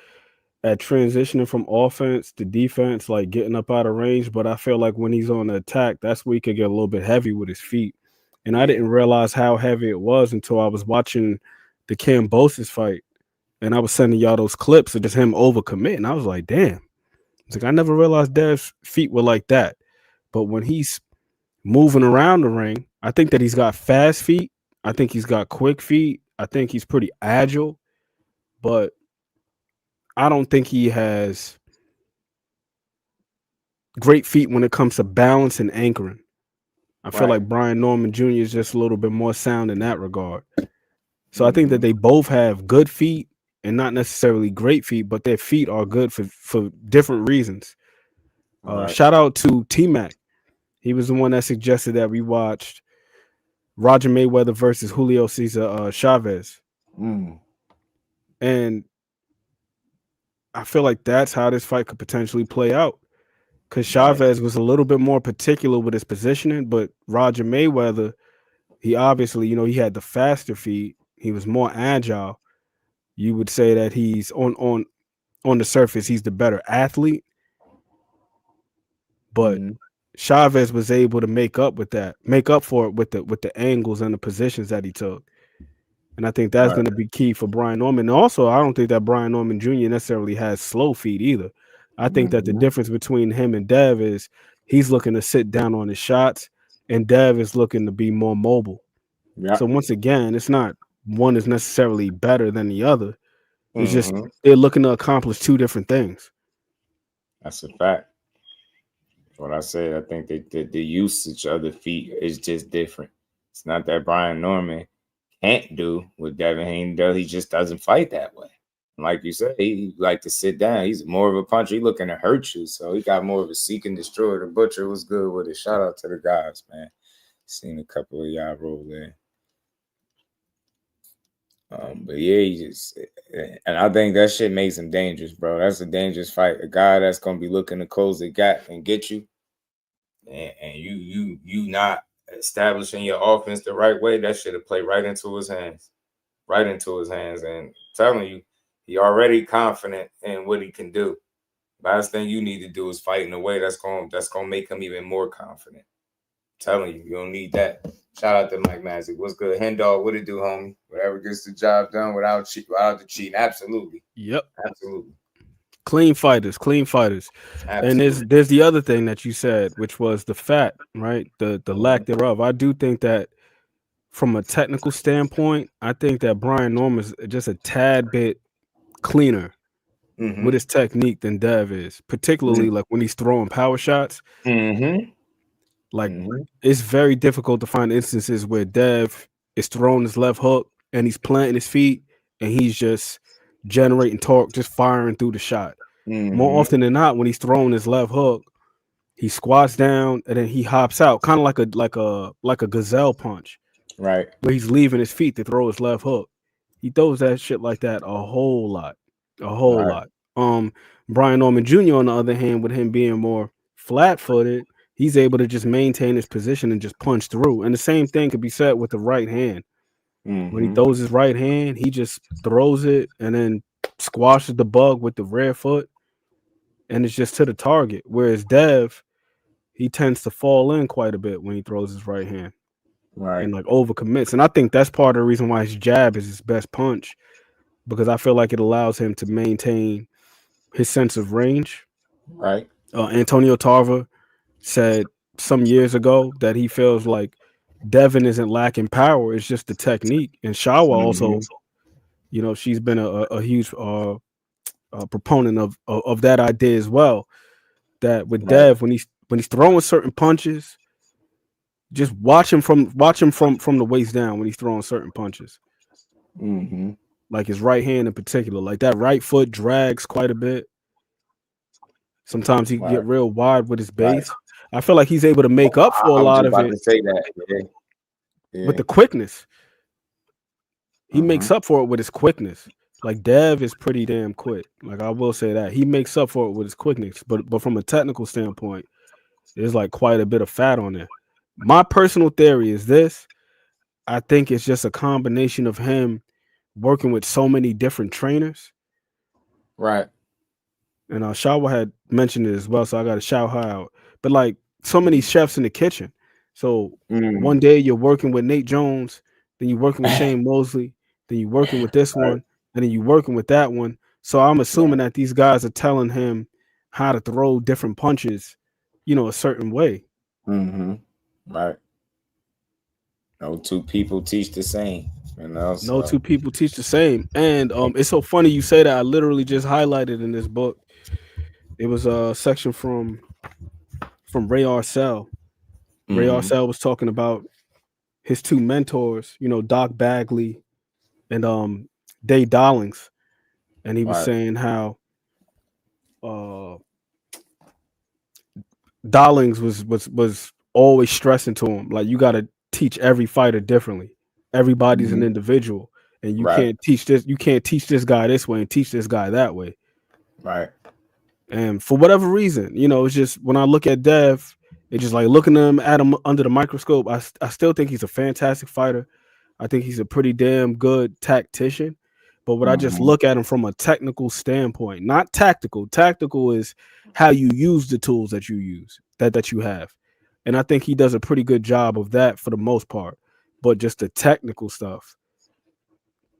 at transitioning from offense to defense, like getting up out of range. But I feel like when he's on the attack, that's where he could get a little bit heavy with his feet. And I didn't realize how heavy it was until I was watching the Kambosos fight. And I was sending y'all those clips of just him overcommitting. I was like, damn. It's like, I never realized Dev's feet were like that. But when he's moving around the ring, I think that he's got fast feet. I think he's got quick feet. I think he's pretty agile. But I don't think he has great feet when it comes to balance and anchoring. I feel like Brian Norman Jr. is just a little bit more sound in that regard. So I think that they both have good feet, and not necessarily great feet, but their feet are good for different reasons. Shout out to T-Mac. He was the one that suggested that we watched Roger Mayweather versus Julio Cesar Chavez. And I feel like that's how this fight could potentially play out. Because Chavez was a little bit more particular with his positioning, but Roger Mayweather, he obviously, he had the faster feet. He was more agile. You would say that he's on the surface, he's the better athlete. But Chavez was able to make up for it with the angles and the positions that he took. And I think that's going to be key for Brian Norman. And also, I don't think that Brian Norman Jr. necessarily has slow feet either. I think that the difference between him and Dev is he's looking to sit down on his shots, and Dev is looking to be more mobile. So once again, it's not one is necessarily better than the other. It's just they're looking to accomplish two different things. That's a fact. What I said, I think that the usage of the feet is just different. It's not that Brian Norman can't do what Devin Haney does. He just doesn't fight that way. Like you said, he like to sit down. He's more of a puncher. He's looking to hurt you. So he got more of a seek and destroy. The Butcher was good with it. Shout out to the guys, man. Seen a couple of y'all roll in. But yeah, and I think that shit makes him dangerous, bro. That's a dangerous fight. A guy that's gonna be looking to close the gap and get you, and you not establishing your offense the right way, that should have played right into his hands. And I'm telling you, he already confident in what he can do. Last thing you need to do is fight in a way that's gonna make him even more confident. I'm telling you, you don't need that. Shout out to Mike Magic. What's good? Hen dog, what it do, homie? Whatever gets the job done without the cheating. Absolutely. Yep. Absolutely. Clean fighters. Absolutely. And there's the other thing that you said, which was the fat, right? The lack thereof. I do think that from a technical standpoint, I think that Brian Norman is just a tad bit cleaner with his technique than Dev is, particularly like when he's throwing power shots. It's very difficult to find instances where Dev is throwing his left hook and he's planting his feet and he's just generating torque, just firing through the shot. More often than not, when he's throwing his left hook, he squats down and then he hops out, kind of like a gazelle punch, right? Where he's leaving his feet to throw his left hook. He throws that shit like that a whole lot. Brian Norman Jr. on the other hand, with him being more flat-footed, he's able to just maintain his position and just punch through. And the same thing could be said with the right hand. When he throws his right hand, he just throws it and then squashes the bug with the rear foot, and it's just to the target. Whereas Dev, he tends to fall in quite a bit when he throws his right hand, and like overcommits. And I think that's part of the reason why his jab is his best punch, because I feel like it allows him to maintain his sense of range. Right. Antonio Tarver said some years ago that he feels like Devin isn't lacking power, it's just the technique. And Shawa also, she's been a huge proponent of that idea as well. That with Dev, when he's throwing certain punches, just watch him from the waist down when he's throwing certain punches. Like his right hand in particular, like that right foot drags quite a bit. Sometimes he can get real wide with his base. I feel like he's able to make up for a lot of it. To say that. With the quickness. He makes up for it with his quickness. Like Dev is pretty damn quick. Like I will say that. He makes up for it with his quickness. But from a technical standpoint, there's like quite a bit of fat on there. My personal theory is this. I think it's just a combination of him working with so many different trainers. Right. And Shawa had mentioned it as well, so I got to shout her out. But like so many chefs in the kitchen. So one day you're working with Nate Jones, then you're working with Shane Mosley, then you're working with this one, and then you're working with that one. So I'm assuming that these guys are telling him how to throw different punches, a certain way. Right. No two people teach the same. No two people teach the same. And it's so funny you say that. I literally just highlighted in this book. It was a section from Ray Arcel. Ray Arcel was talking about his two mentors, Doc Bagley and Dave Dollings. and he was saying how Dollings was always stressing to him, like, you got to teach every fighter differently. Everybody's an individual, and you can't teach this. You can't teach this guy this way and teach this guy that way. Right. And for whatever reason, it's just when I look at Dev, it's just like looking at him under the microscope. I still think he's a fantastic fighter. I think he's a pretty damn good tactician. But when I just look at him from a technical standpoint, not tactical. Tactical is how you use the tools that you use, that you have. And I think he does a pretty good job of that for the most part. But just the technical stuff.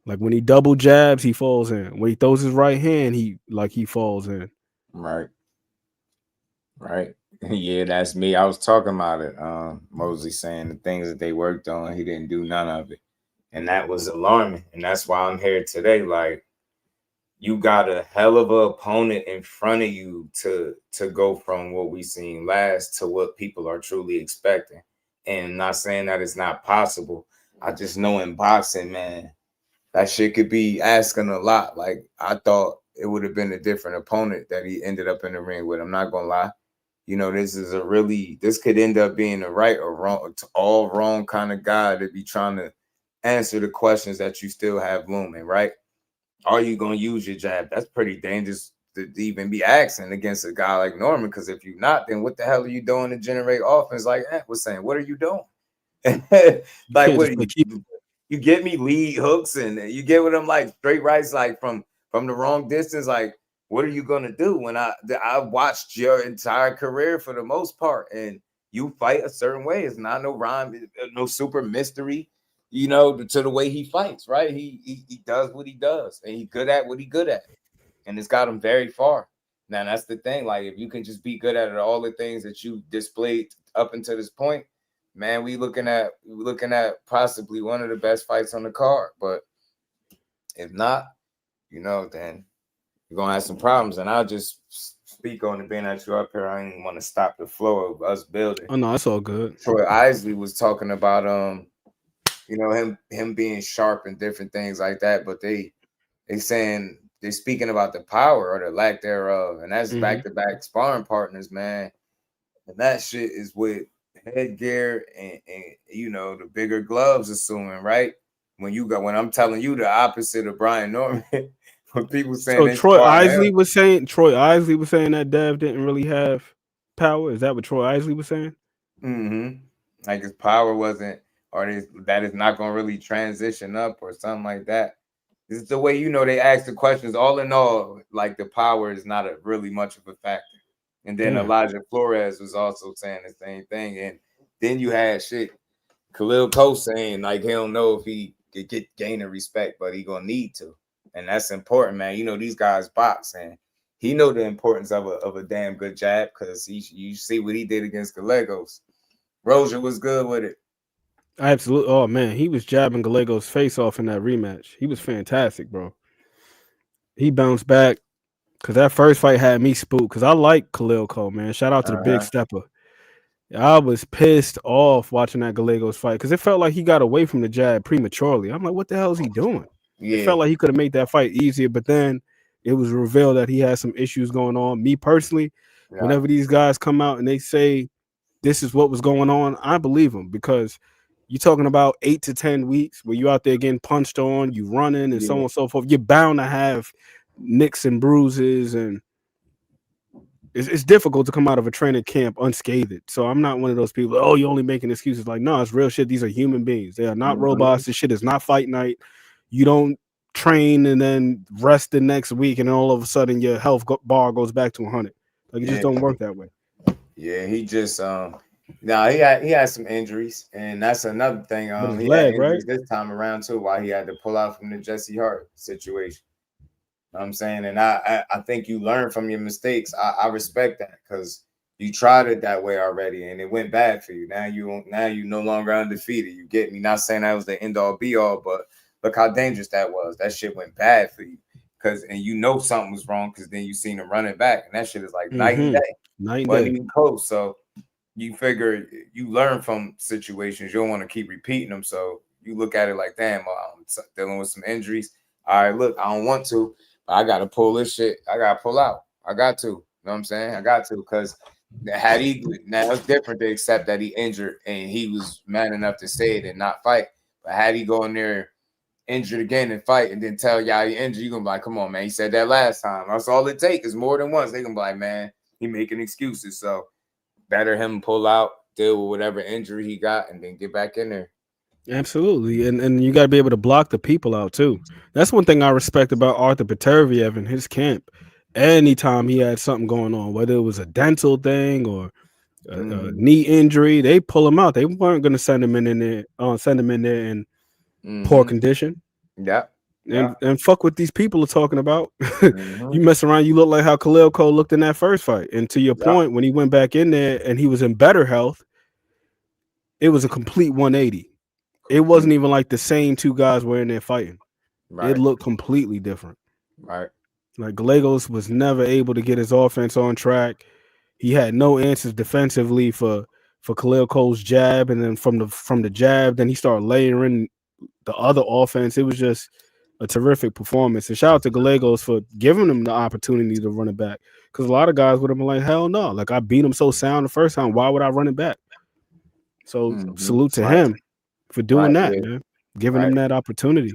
Like when he double jabs, he falls in. When he throws his right hand, he falls in. Right. Yeah, that's me. I was talking about it. Mosley saying the things that they worked on, he didn't do none of it. And that was alarming. And that's why I'm here today. Like, you got a hell of an opponent in front of you to go from what we seen last to what people are truly expecting. And I'm not saying that it's not possible. I just know in boxing, man, that shit could be asking a lot. Like, I thought it would have been a different opponent that he ended up in the ring with. I'm not gonna lie. This could end up being a right or wrong, all wrong kind of guy to be trying to answer the questions that you still have looming, right? Are you going to use your jab? That's pretty dangerous to even be asking against a guy like Norman, because if you're not, then what the hell are you doing to generate offense? Like Ant was saying, what are you doing? Like, what you get me lead hooks and you get with them like straight rights, like from the wrong distance. Like, what are you going to do when I watched your entire career for the most part, and you fight a certain way? It's not no rhyme, no super mystery, to the way he fights, right? He does what he does, and he's good at what he's good at, and it's got him very far. Now, that's the thing. Like, if you can just be good at it, all the things that you displayed up until this point, man, we looking at possibly one of the best fights on the card. But if not, then you're gonna have some problems. And I'll just speak on it being that you're up here. I didn't want to stop the flow of us building. Oh no, it's all good. Troy Isley was talking about him being sharp and different things like that, but they saying they're speaking about the power or the lack thereof, and that's back-to-back sparring partners, man. And that shit is with headgear and the bigger gloves, assuming, right? When I'm telling you the opposite of Brian Norman. When people saying Troy Isley was saying that Dev didn't really have power. Is that what Troy Isley was saying? Like his power wasn't, or that is not going to really transition up or something like that. This is the way they ask the questions. All in all, like, the power is not really much of a factor. And then Elijah Flores was also saying the same thing. And then you had Khalil Coe saying, like, he don't know if he could gain the respect, but he gonna need to. And that's important, man. These guys box, and he know the importance of a damn good jab, because you see what he did against Gallegos. Rozier was good with it. Absolutely. Oh man, he was jabbing Gallegos' face off in that rematch. He was fantastic, bro. He bounced back, because that first fight had me spooked, because I like Khalil Coe, man. Shout out to the big stepper. I was pissed off watching that Gallegos fight, because it felt like he got away from the jab prematurely. I'm like, what the hell is he doing? It felt like he could have made that fight easier, but then it was revealed that he had some issues going on. Me personally, whenever these guys come out and they say this is what was going on, I believe them, because you're talking about 8 to 10 weeks where you out there getting punched on, you running and so on and so forth. You're bound to have nicks and bruises, and it's difficult to come out of a training camp unscathed. So I'm not one of those people, oh, you're only making excuses. Like, no, it's real shit. These are human beings. They are not robots. This shit is not fight night. You don't train and then rest the next week, and all of a sudden your health bar goes back to 100. Like, it just don't work that way. Yeah, he just he had some injuries, and that's another thing. He had injuries this time around too, why he had to pull out from the Jesse Hart situation. You know what I'm saying? And I think you learn from your mistakes. I respect that, because you tried it that way already and it went bad for you. Now you no longer undefeated. You get me? Not saying that was the end all be all, but look how dangerous that was. That shit went bad for you, and something was wrong, because then you seen him running back, and that shit is like night and day. Wasn't even close. So you figure you learn from situations. You don't want to keep repeating them. So you look at it like, damn, I'm dealing with some injuries. All right, look, I don't want to, I got to pull this shit. I got to pull out. I got to. You know what I'm saying? I got to, because had he, now it's different to accept that he injured and he was man enough to say it and not fight. But had he go in there injured again and fight and then tell y'all he injured, you gonna be like, come on, man, he said that last time. That's all it takes is more than once. They gonna be like, man, he making excuses. So better him pull out, deal with whatever injury he got, and then get back in there. Absolutely. And you got to be able to block the people out too. That's one thing I respect about Arthur Peterviev and his camp. Anytime he had something going on, whether it was a dental thing or a knee injury, they pull him out. They weren't going to send him in there in poor condition. Yeah. And fuck what these people are talking about. You mess around, you look like how Khalil Coe looked in that first fight. And to your point, when he went back in there and he was in better health, it was a complete 180. It wasn't even like the same two guys were in there fighting. Right. It looked completely different. Right. Like Gallegos was never able to get his offense on track. He had no answers defensively for Khalil Coe's jab, and then from the jab, then he started layering the other offense. It was just a terrific performance. And shout out to Gallegos for giving him the opportunity to run it back. Because a lot of guys would have been like, hell no. Like, I beat him so sound the first time. Why would I run it back? So salute to him for doing that, man. Giving him that opportunity.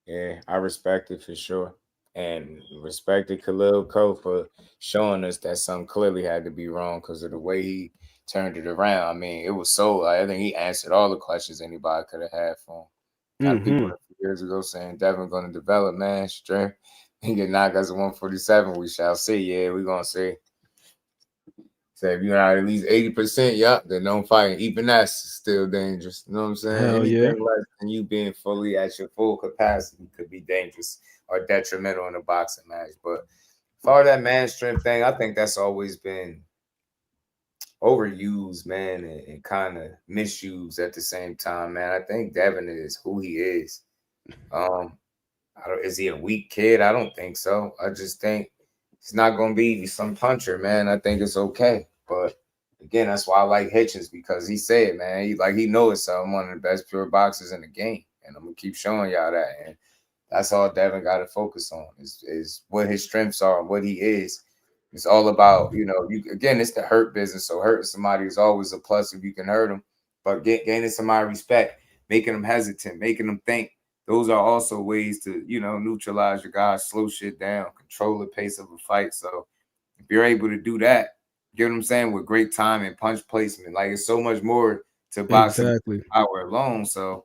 Yeah, I respect it for sure. And respected Khalil Coe for showing us that something clearly had to be wrong because of the way he turned it around. I mean, it was so, I think he answered all the questions anybody could have had for him. Got people a few years ago saying Devin going to develop, man, strength. He get knocked out to 147. We shall see. Yeah, we're going to see. So if you're not at least 80%, then don't fight. Even that's still dangerous. You know what I'm saying? Hell Anything less than you being fully at your full capacity could be dangerous or detrimental in a boxing match. But for that man strength thing, I think that's always been overused, man, and kind of misused at the same time, man. I think Devin is who he is. Is he a weak kid? I don't think so. I just think he's not going to be some puncher, man. I think it's okay. But again, that's why I like Hitchens, because he said, man, he knows I'm one of the best pure boxers in the game. And I'm going to keep showing y'all that. And that's all Devin got to focus on is what his strengths are and what he is. It's all about, it's the hurt business. So hurting somebody is always a plus if you can hurt them. But gaining somebody respect, making them hesitant, making them think. Those are also ways to, neutralize your guys, slow shit down, control the pace of a fight. So if you're able to do that, you know what I'm saying, with great time and punch placement, like it's so much more to boxing power alone. So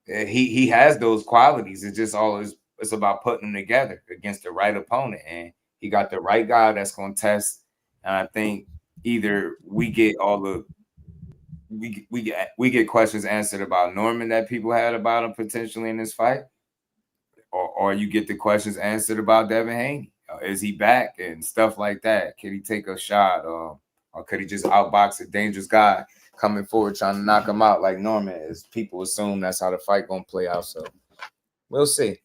he has those qualities. It's just it's about putting them together against the right opponent. And he got the right guy that's going to test. And I think either we get we get questions answered about Norman that people had about him potentially in this fight, or you get the questions answered about Devin Haney. Is he back and stuff like that? Can he take a shot, or could he just outbox a dangerous guy coming forward trying to knock him out like Norman? As people assume that's how the fight gonna play out. So we'll see.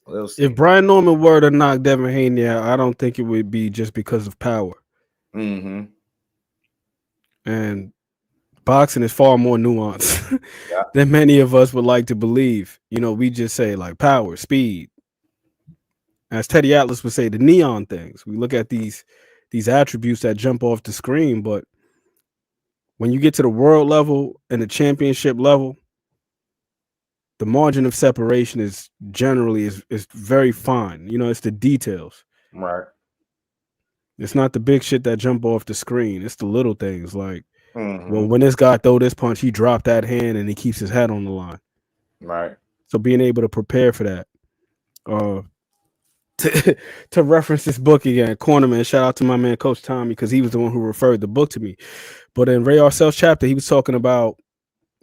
We'll see. If Brian Norman were to knock Devin Haney out, I don't think it would be just because of power. Mm-hmm. And boxing is far more nuanced than many of us would like to believe. We just say like power, speed. As Teddy Atlas would say, the neon things. We look at these attributes that jump off the screen, but when you get to the world level and the championship level, the margin of separation is generally is very fine. It's the details. Right. It's not the big shit that jump off the screen. It's the little things like, well, when this guy throw this punch, he dropped that hand and he keeps his head on the line. Right. So being able to prepare for that. To reference this book again, Cornerman, shout out to my man Coach Tommy, because he was the one who referred the book to me. But in Ray Arcel's chapter, he was talking about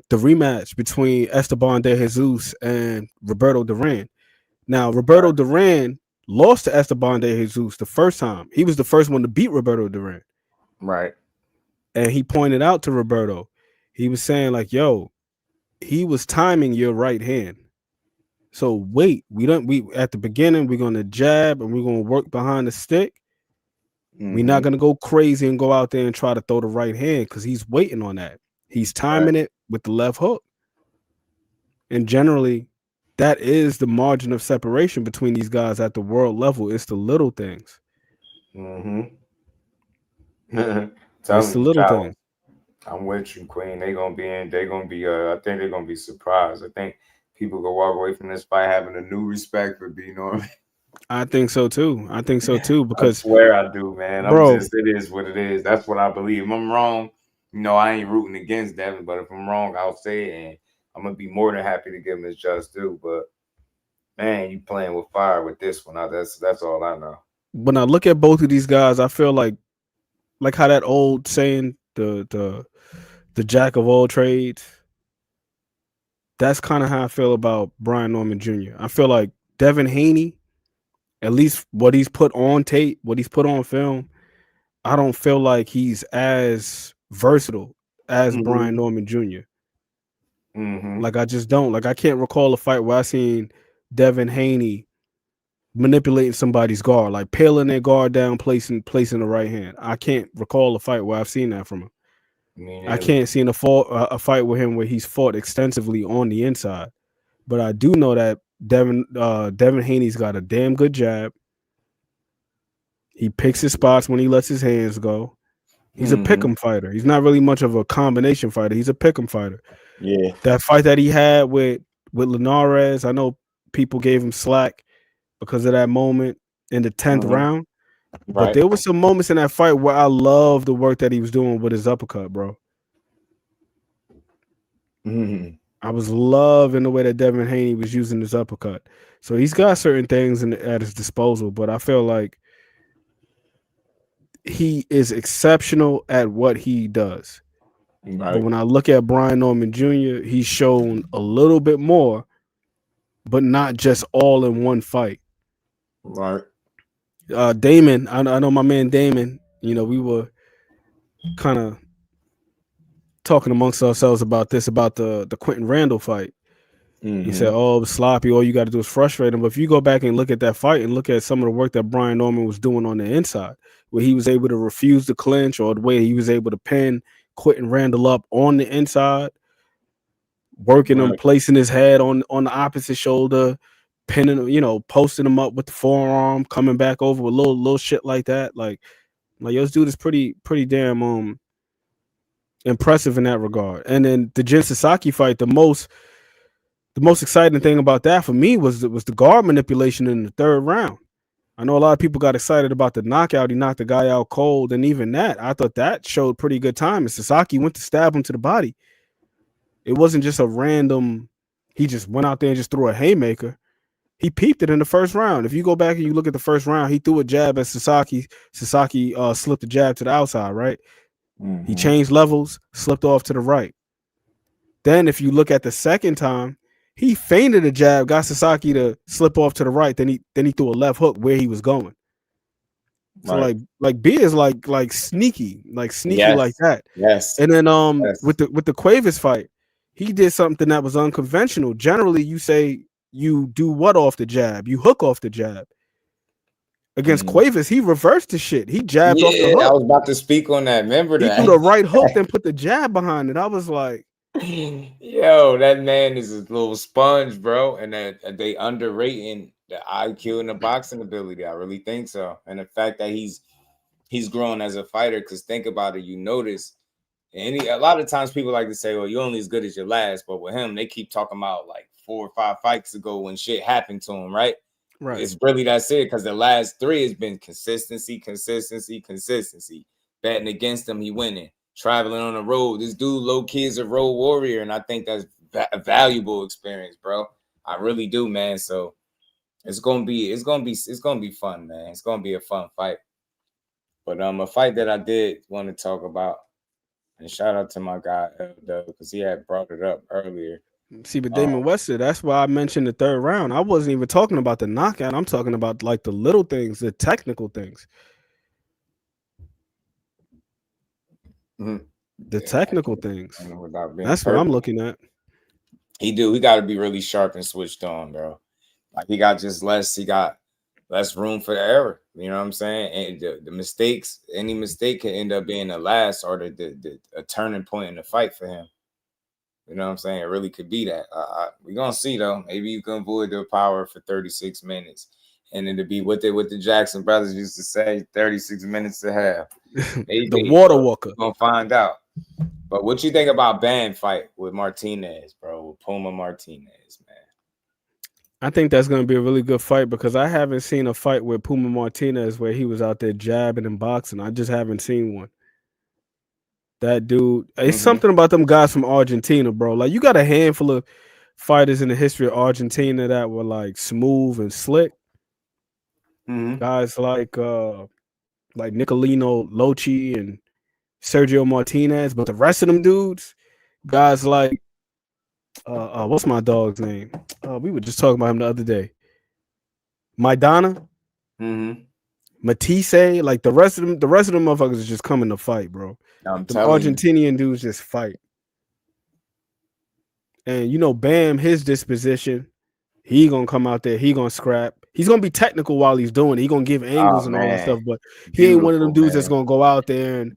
the rematch between Esteban de Jesus and Roberto Duran. Now, Roberto Duran lost to Esteban de Jesus the first time. He was the first one to beat Roberto Duran. Right. And he pointed out to Roberto, he was saying like, yo, he was timing your right hand. So wait, we at the beginning, we're going to jab and we're going to work behind the stick. We're not going to go crazy and go out there and try to throw the right hand because he's waiting on that. He's timing it with the left hook. And generally, that is the margin of separation between these guys at the world level. It's the little things. Mm-hmm. It's the little things. I'm with you, Queen. They're gonna be I think they're gonna be surprised. I think people gonna walk away from this fight having a new respect for B Norman. I think so too. Because I swear I do, man. bro, it is what it is. That's what I believe. If I'm wrong, I ain't rooting against Devin, but if I'm wrong, I'll say it, and I'm gonna be more than happy to give him his just due. But man, you playing with fire with this one. That's all I know. When I look at both of these guys, I feel like how that old saying, the jack of all trades. That's kind of how I feel about Brian Norman Jr. I feel like Devin Haney, at least what he's put on tape, what he's put on film, I don't feel like he's as versatile as Brian Norman Jr. Like, I just don't. Like, I can't recall a fight where I seen Devin Haney manipulating somebody's guard, like peeling their guard down, placing the right hand. I can't recall a fight where I've seen that from him. I can't see a fight with him where he's fought extensively on the inside. But I do know that Devin Haney's got a damn good jab. He picks his spots when he lets his hands go. He's a pick'em fighter. He's not really much of a combination fighter. He's a pick'em fighter. Yeah. That fight that he had with Linares, I know people gave him slack because of that moment in the 10th round. But there were some moments in that fight where I love the work that he was doing with his uppercut, bro. I was loving the way that Devin Haney was using his uppercut. So he's got certain things at his disposal, but I feel like he is exceptional at what he does. But when I look at Brian Norman Jr., he's shown a little bit more, but not just all in one fight. Right. Damon, I know my man Damon, we were kind of talking amongst ourselves about the Quentin Randall fight. He said, "Oh, it was sloppy. All you got to do is frustrate him." But if you go back and look at that fight and look at some of the work that Brian Norman was doing on the inside, where he was able to refuse the clinch, or the way he was able to pin Quentin Randall up on the inside, working him, placing his head on the opposite shoulder, pinning him, posting him up with the forearm, coming back over with little shit like that. Like yo, this dude is pretty damn impressive in that regard. And then the Jin Sasaki fight, the most exciting thing about that for me was the guard manipulation in the 3rd round. I know a lot of people got excited about the knockout. He knocked the guy out cold, and even that, I thought that showed pretty good time. And Sasaki went to stab him to the body. It wasn't just a random, he just went out there and just threw a haymaker. He peeped it in the 1st round. If you go back and you look at the 1st round, he threw a jab at Sasaki. Sasaki slipped the jab to the outside, right? He changed levels, slipped off to the right. Then if you look at the 2nd time, he feinted a jab, got Sasaki to slip off to the right. Then he threw a left hook where he was going. So like B is like sneaky like that. Yes. And then with the Cuevas fight, he did something that was unconventional. Generally, you say you do what off the jab? You hook off the jab. Against Cuevas, he reversed the shit. He jabbed off the hook. I was about to speak on that. Remember that? He threw the right hook, then put the jab behind it. I was like, yo, that man is a little sponge, bro. And that they underrating the IQ and the boxing ability. I really think so. And the fact that he's grown as a fighter, because think about it, you notice, a lot of times people like to say, well, you're only as good as your last. But with him, they keep talking about like 4 or 5 fights ago when shit happened to him, right? Right. It's really that's it, because the last 3 has been consistency. Betting against him, he winning. Traveling on the road. This dude low-key is a road warrior, and I think that's a valuable experience, bro. I really do, man. So it's gonna be fun, man. It's gonna be a fun fight. But a fight that I did want to talk about, and shout out to my guy because he had brought it up earlier. See, but Damon Wester, that's why I mentioned the 3rd round. I wasn't even talking about the knockout. I'm talking about like the little things, the technical things. The technical things. That's what I'm looking at. He got to be really sharp and switched on, bro. Like he got less room for the error. You know what I'm saying? And the mistakes, any mistake can end up being the last or a turning point in the fight for him. You know what I'm saying? It really could be that. We're gonna see though. Maybe you can avoid the power for 36 minutes. And then to be what the Jackson brothers used to say, 36 minutes to have. Maybe, the water walker. We're gonna find out. But what you think about Bam fight with Martinez, bro? With Puma Martinez, man. I think that's going to be a really good fight because I haven't seen a fight with Puma Martinez where he was out there jabbing and boxing. I just haven't seen one. That dude, it's something about them guys from Argentina, bro. Like, you got a handful of fighters in the history of Argentina that were like smooth and slick. Guys like Nicolino Lochi and Sergio Martinez, but the rest of them dudes, guys like what's my dog's name? We were just talking about him the other day. Maidana, Matisse, like the rest of them motherfuckers just coming to fight, bro. The Argentinian dudes just fight. And you know, Bam, his disposition, he gonna come out there, he gonna scrap. He's gonna be technical while he's doing it. He gonna give angles and all that stuff, but he ain't one of them dudes that's gonna go out there and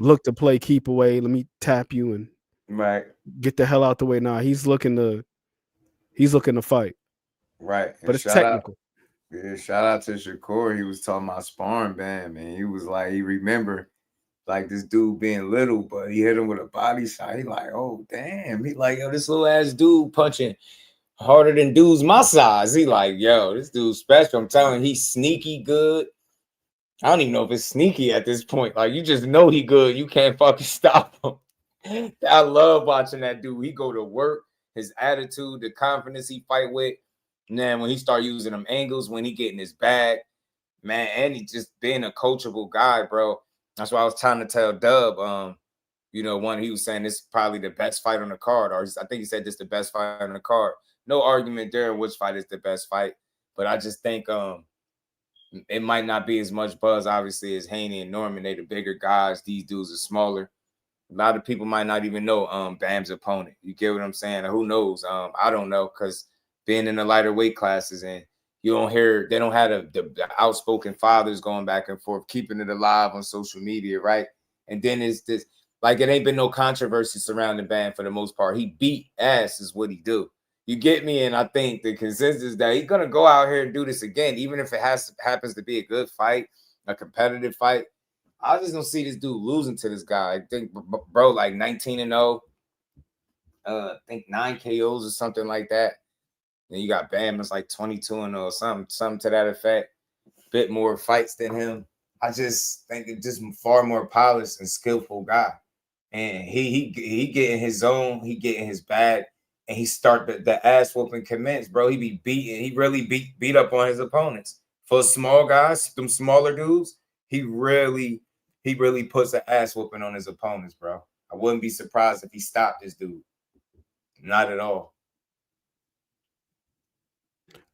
look to play keep away. Let me tap you and get the hell out the way. Nah, he's looking to fight. Right. But it's technical. Shout out to Shakur. He was talking about sparring Bam, man. He was like, he remembered like this dude being little, but he hit him with a body shot. He like, oh damn. He like, yo, this little ass dude punching harder than dudes my size. He like, yo, this dude's special. I'm telling you, he's sneaky good. I don't even know if it's sneaky at this point. Like, you just know he good. You can't fucking stop him. I love watching that dude. He go to work, his attitude, the confidence he fight with. Man, when he start using them angles, when he get in his bag, man, and he just being a coachable guy, bro. That's why I was trying to tell Dub, you know, one, he was saying this is probably the best fight on the card, or I think he said this is the best fight on the card. No argument there which fight is the best fight, but I just think it might not be as much buzz, obviously, as Haney and Norman. They the bigger guys. These dudes are smaller. A lot of people might not even know Bam's opponent. You get what I'm saying? Or who knows? I don't know, because being in the lighter weight classes and you don't hear, they don't have the outspoken fathers going back and forth, keeping it alive on social media, right? And then it's this, like, it ain't been no controversy surrounding Bam for the most part. He beat ass is what he do. You get me? And I think the consensus that he's going to go out here and do this again, even if it happens to be a good fight, a competitive fight. I just don't see this dude losing to this guy. I think, bro, like 19-0, I think 9 KOs or something like that. Then you got Bam that's like 22-0, something to that effect. Bit more fights than him. I just think it's just far more polished and skillful guy. And he get in his zone, he get in his bag, and he start the ass whooping commence, bro. He be beating, he really beat up on his opponents. For small guys, them smaller dudes, he really puts an ass whooping on his opponents, bro. I wouldn't be surprised if he stopped this dude. Not at all.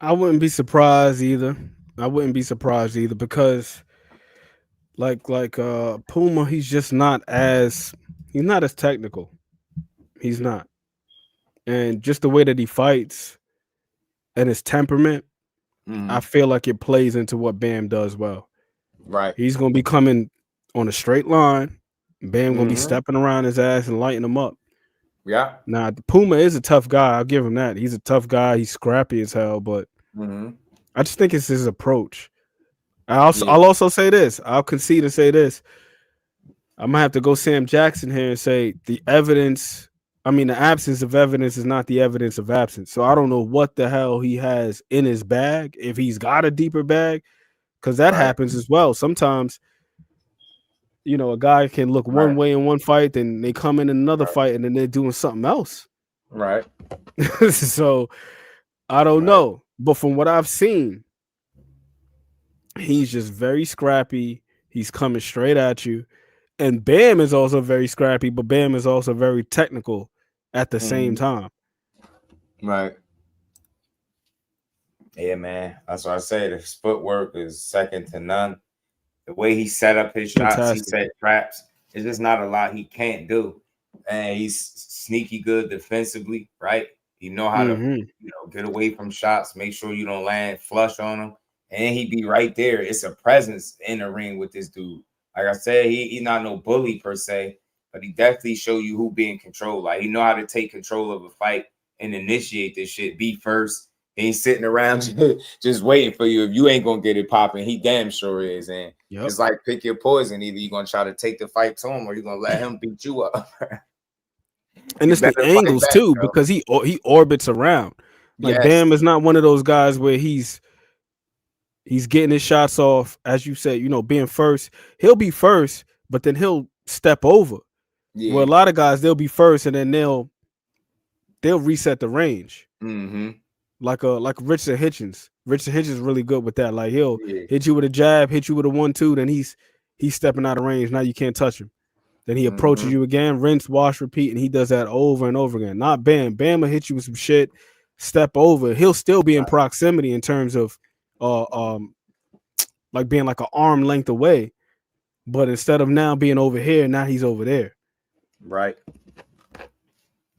I wouldn't be surprised either. Because like Puma, he's not as technical. He's not. And just the way that he fights and his temperament, I feel like it plays into what Bam does well. Right. He's going to be coming on a straight line. Bam going to be stepping around his ass and lighting him up. Yeah. Now, Puma is a tough guy. I'll give him that. He's a tough guy. He's scrappy as hell, but I just think it's his approach. I'll also say this. I'll concede and say this. I'm going to have to go Sam Jackson here and say the absence of evidence is not the evidence of absence. So I don't know what the hell he has in his bag, if he's got a deeper bag, because that happens as well. Sometimes, you know, a guy can look one way in one fight, then they come in another fight, and then they're doing something else. Right. So I don't know. But from what I've seen, he's just very scrappy. He's coming straight at you. And Bam is also very scrappy, but Bam is also very technical at the same time. Right. Yeah, man. That's what I say. His footwork is second to none. The way he set up his shots, he set traps. It's just not a lot he can't do. And he's sneaky good defensively, right? He know how to get away from shots, make sure you don't land flush on him. And he be right there. It's a presence in the ring with this dude. Like I said, he's not no bully per se, but he definitely show you who be in control. Like, he know how to take control of a fight and initiate this shit. Be first. He ain't sitting around just waiting for you. If you ain't gonna get it popping, he damn sure is. And it's like, pick your poison. Either you're gonna try to take the fight to him or you're gonna let him beat you up. And it's the angles too, because he orbits around. Like, Bam is not one of those guys where he's getting his shots off, as you said, you know, being first. He'll be first, but then he'll step over. Where a lot of guys, they'll be first and then they'll reset the range. Like Richard Hitchens. Richard Hitchens is really good with that. Like, he'll hit you with a jab, hit you with a 1-2, then he's stepping out of range. Now you can't touch him. Then he approaches you again, rinse, wash, repeat, and he does that over and over again. Not Bam. Bam will hit you with some shit, step over. He'll still be in proximity in terms of like being like an arm length away. But instead of now being over here, now he's over there. Right.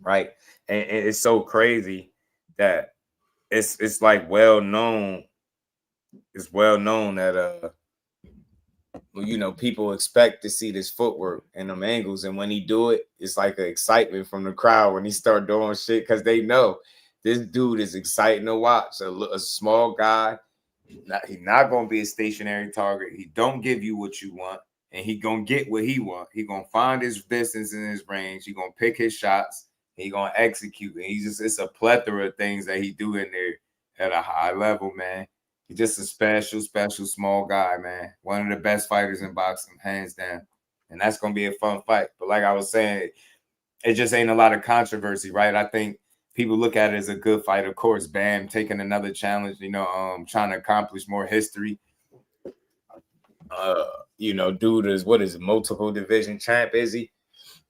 And it's so crazy that it's like well known. It's well known that you know, people expect to see this footwork and them angles, and when he do it, it's like an excitement from the crowd when he start doing shit, because they know this dude is exciting to watch. A small guy, he's not gonna be a stationary target. He don't give you what you want, and he gonna get what he want. He gonna find his distance in his range. He gonna pick his shots. He gonna execute. And it's a plethora of things that he do in there at a high level, man. He's just a special small guy, man. One of the best fighters in boxing, hands down. And that's going to be a fun fight. But like I was saying, it just ain't a lot of controversy, right? I think people look at it as a good fight. Of course, Bam taking another challenge, you know, trying to accomplish more history. You know, dude is, what is it, multiple division champ, is he?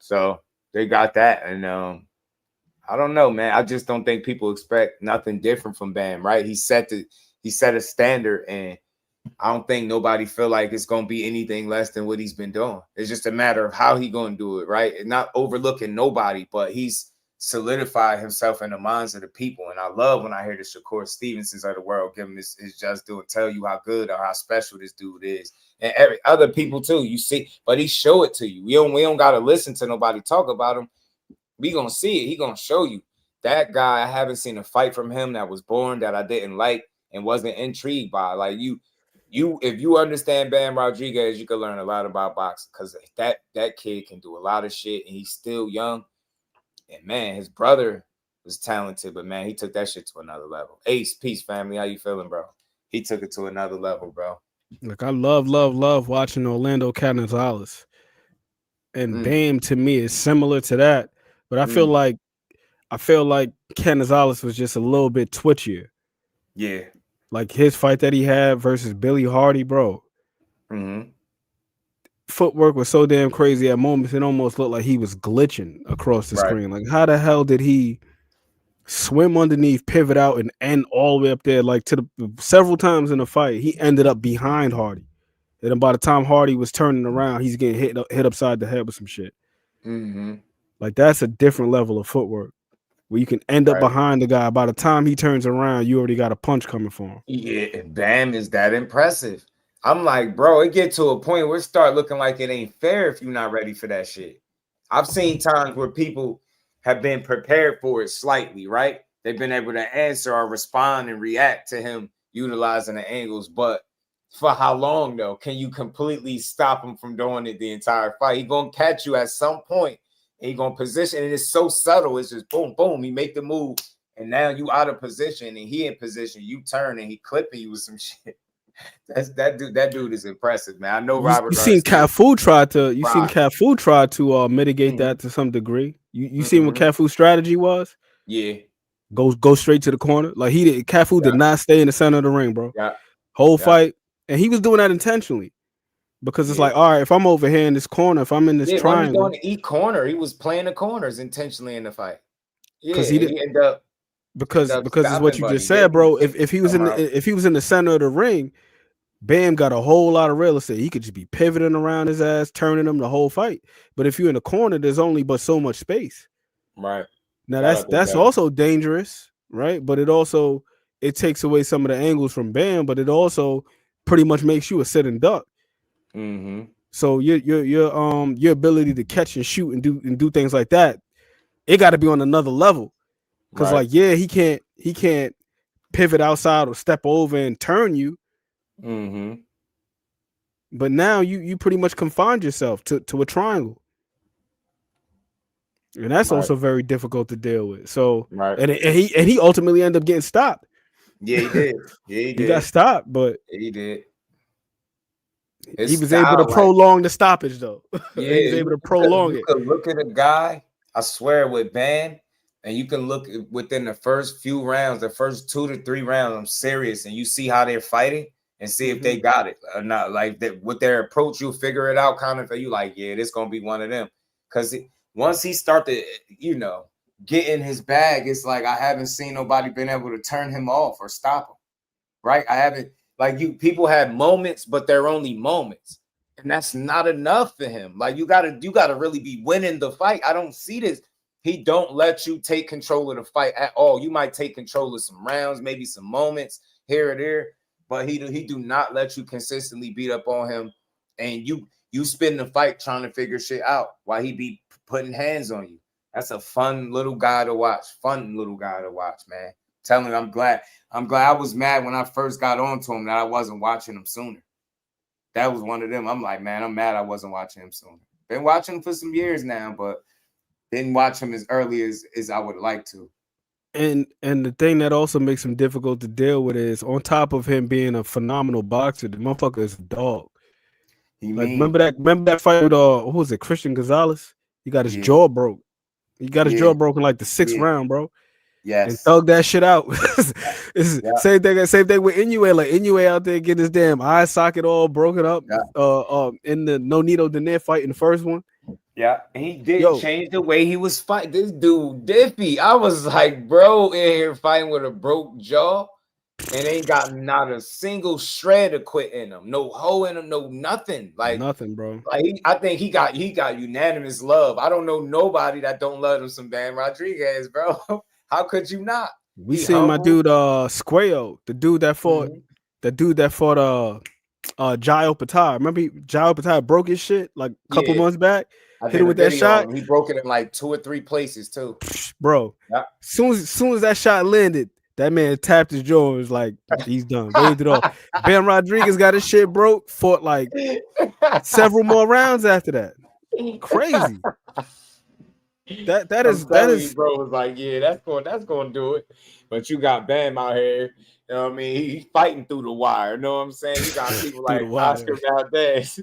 So they got that. And I don't know, man. I just don't think people expect nothing different from Bam, right? He set a standard, and I don't think nobody feel like it's going to be anything less than what he's been doing. It's just a matter of how he going to do it, right? And not overlooking nobody, but he's solidified himself in the minds of the people. And I love when I hear the Shakur Stevensons of the world give him his just do and tell you how good or how special this dude is. And every other people too, you see, but he show it to you. We don't got to listen to nobody talk about him. We going to see it. He going to show you. That guy, I haven't seen a fight from him that was boring, that I didn't like and wasn't intrigued by. Like, if you understand Bam Rodriguez, you can learn a lot about boxing, because that kid can do a lot of shit, and he's still young. And man, his brother was talented, but man, he took that shit to another level. Ace, peace, family. How you feeling, bro? He took it to another level, bro. Like, I love watching Orlando Canizales. And Bam, to me, is similar to that. But I feel like Canizales was just a little bit twitchier. Yeah. Like his fight that he had versus Billy Hardy, bro. Footwork was so damn crazy at moments, it almost looked like he was glitching across the screen. Like, how the hell did he swim underneath, pivot out, and end all the way up there? Like, several times in the fight, he ended up behind Hardy. And by the time Hardy was turning around, he's getting hit upside the head with some shit. Like, that's a different level of footwork, where you can end up behind the guy. By the time he turns around, you already got a punch coming for him. Yeah, Bam is that impressive. I'm like, bro, it get to a point where it start looking like it ain't fair if you're not ready for that shit. I've seen times where people have been prepared for it slightly, right? They've been able to answer or respond and react to him utilizing the angles. But for how long, though? Can you completely stop him from doing it the entire fight? He's going to catch you at some point. And he's going to position, and it's so subtle. It's just boom, boom. He make the move, and now you out of position, and he in position. You turn, and he clipping you with some shit. That dude is impressive, man. I know Robert. You seen Cafu try to mitigate that to some degree. You seen what Cafu's strategy was? Yeah. Go straight to the corner. Like, Cafu did not stay in the center of the ring, bro. Whole fight. And he was doing that intentionally. Because it's like, all right, if I'm over here in this corner, if I'm in this triangle. When he was going to eat corner, he was playing the corners intentionally in the fight. Yeah, he ended up because it's what you just said, bro. If he was in the center of the ring, Bam got a whole lot of real estate. He could just be pivoting around his ass, turning him the whole fight. But if you're in the corner, there's only but so much space. Right. Now that's also dangerous, right? But it takes away some of the angles from Bam, but it also pretty much makes you a sitting duck. So your ability to catch and shoot and do things like that, it got to be on another level. Because Right. like, yeah, he can't pivot outside or step over and turn you. Mm-hmm. But now you pretty much confined yourself to a triangle. And that's Right. also very difficult to deal with. So Right. and he ultimately ended up getting stopped. Yeah, he did. Yeah, he did. He got stopped, but he did. He was able to prolong the stoppage, though. Yeah, he was able to prolong it. You could look at a guy, I swear, with Ban, and you can look within the first few rounds, the first 2 to 3 rounds. I'm serious, and you see how they're fighting and see if they got it or not. Like that, with their approach, you'll figure it out. Kind of, you like, yeah, this gonna be one of them. Because once he started, get in his bag, it's like I haven't seen nobody been able to turn him off or stop him. Right? I haven't. Like people have moments, but they're only moments, and that's not enough for him. Like you gotta really be winning the fight. I don't see this. He don't let you take control of the fight at all. You might take control of some rounds, maybe some moments here or there, but he do not let you consistently beat up on him, and you spend the fight trying to figure shit out while he be putting hands on you. That's a fun little guy to watch. Man. Telling you, I'm glad. I was mad when I first got on to him that I wasn't watching him sooner. That was one of them. I'm like, man, I'm mad I wasn't watching him sooner. Been watching him for some years now, but didn't watch him as early as I would like to. And the thing that also makes him difficult to deal with is, on top of him being a phenomenal boxer, the motherfucker is a dog. Remember that fight with who was it, Christian Gonzalez? He got his jaw broke. He got his jaw broken like the 6th round, bro. Yes. And thug that shit out. Same thing with Inoue. Like Inoue out there getting his damn eye socket all broken up. In the No Nito Donaire fight in the first one. Yeah, he did change the way he was fighting. This dude Diffie. I was like, bro, in here fighting with a broke jaw, and ain't got not a single shred of quit in him, no hole in him, no nothing. Like nothing, bro. Like I think he got unanimous love. I don't know nobody that don't love him some Bam Rodriguez, bro. How could you not? We seen my dude Squayo, the dude that fought Jai Opatah. Remember Jai Opatah broke his shit like a couple months back. Hit him with that shot. He broke it in like 2 or 3 places too. Bro. Yeah. Soon as that shot landed, that man tapped his jaw and was like, he's done. Waved it off. Bam Rodriguez got his shit broke, fought like several more rounds after that. Crazy. That is bro, was like, yeah, that's going to do it. But you got Bam out here, you know what I mean? He's fighting through the wire, you know what I'm saying? You got people like Oscar Valdez,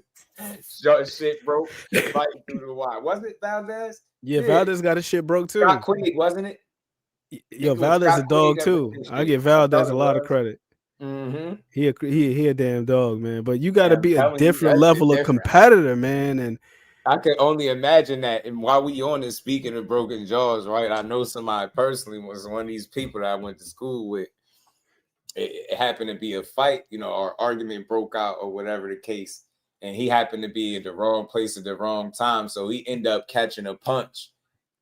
shit broke, fighting through the wire. Was it Valdez? Yeah, Valdez got his shit broke too. Scott Quigg, wasn't it? Yo, Valdez a dog too. I give Valdez a lot of credit. Mm-hmm. He a damn dog, man. But you got to be a different level of competitor, man. And I can only imagine that. And while we on this, speaking of broken jaws, right? I know somebody personally was one of these people that I went to school with. It happened to be a fight, or argument broke out or whatever the case. And he happened to be in the wrong place at the wrong time. So he ended up catching a punch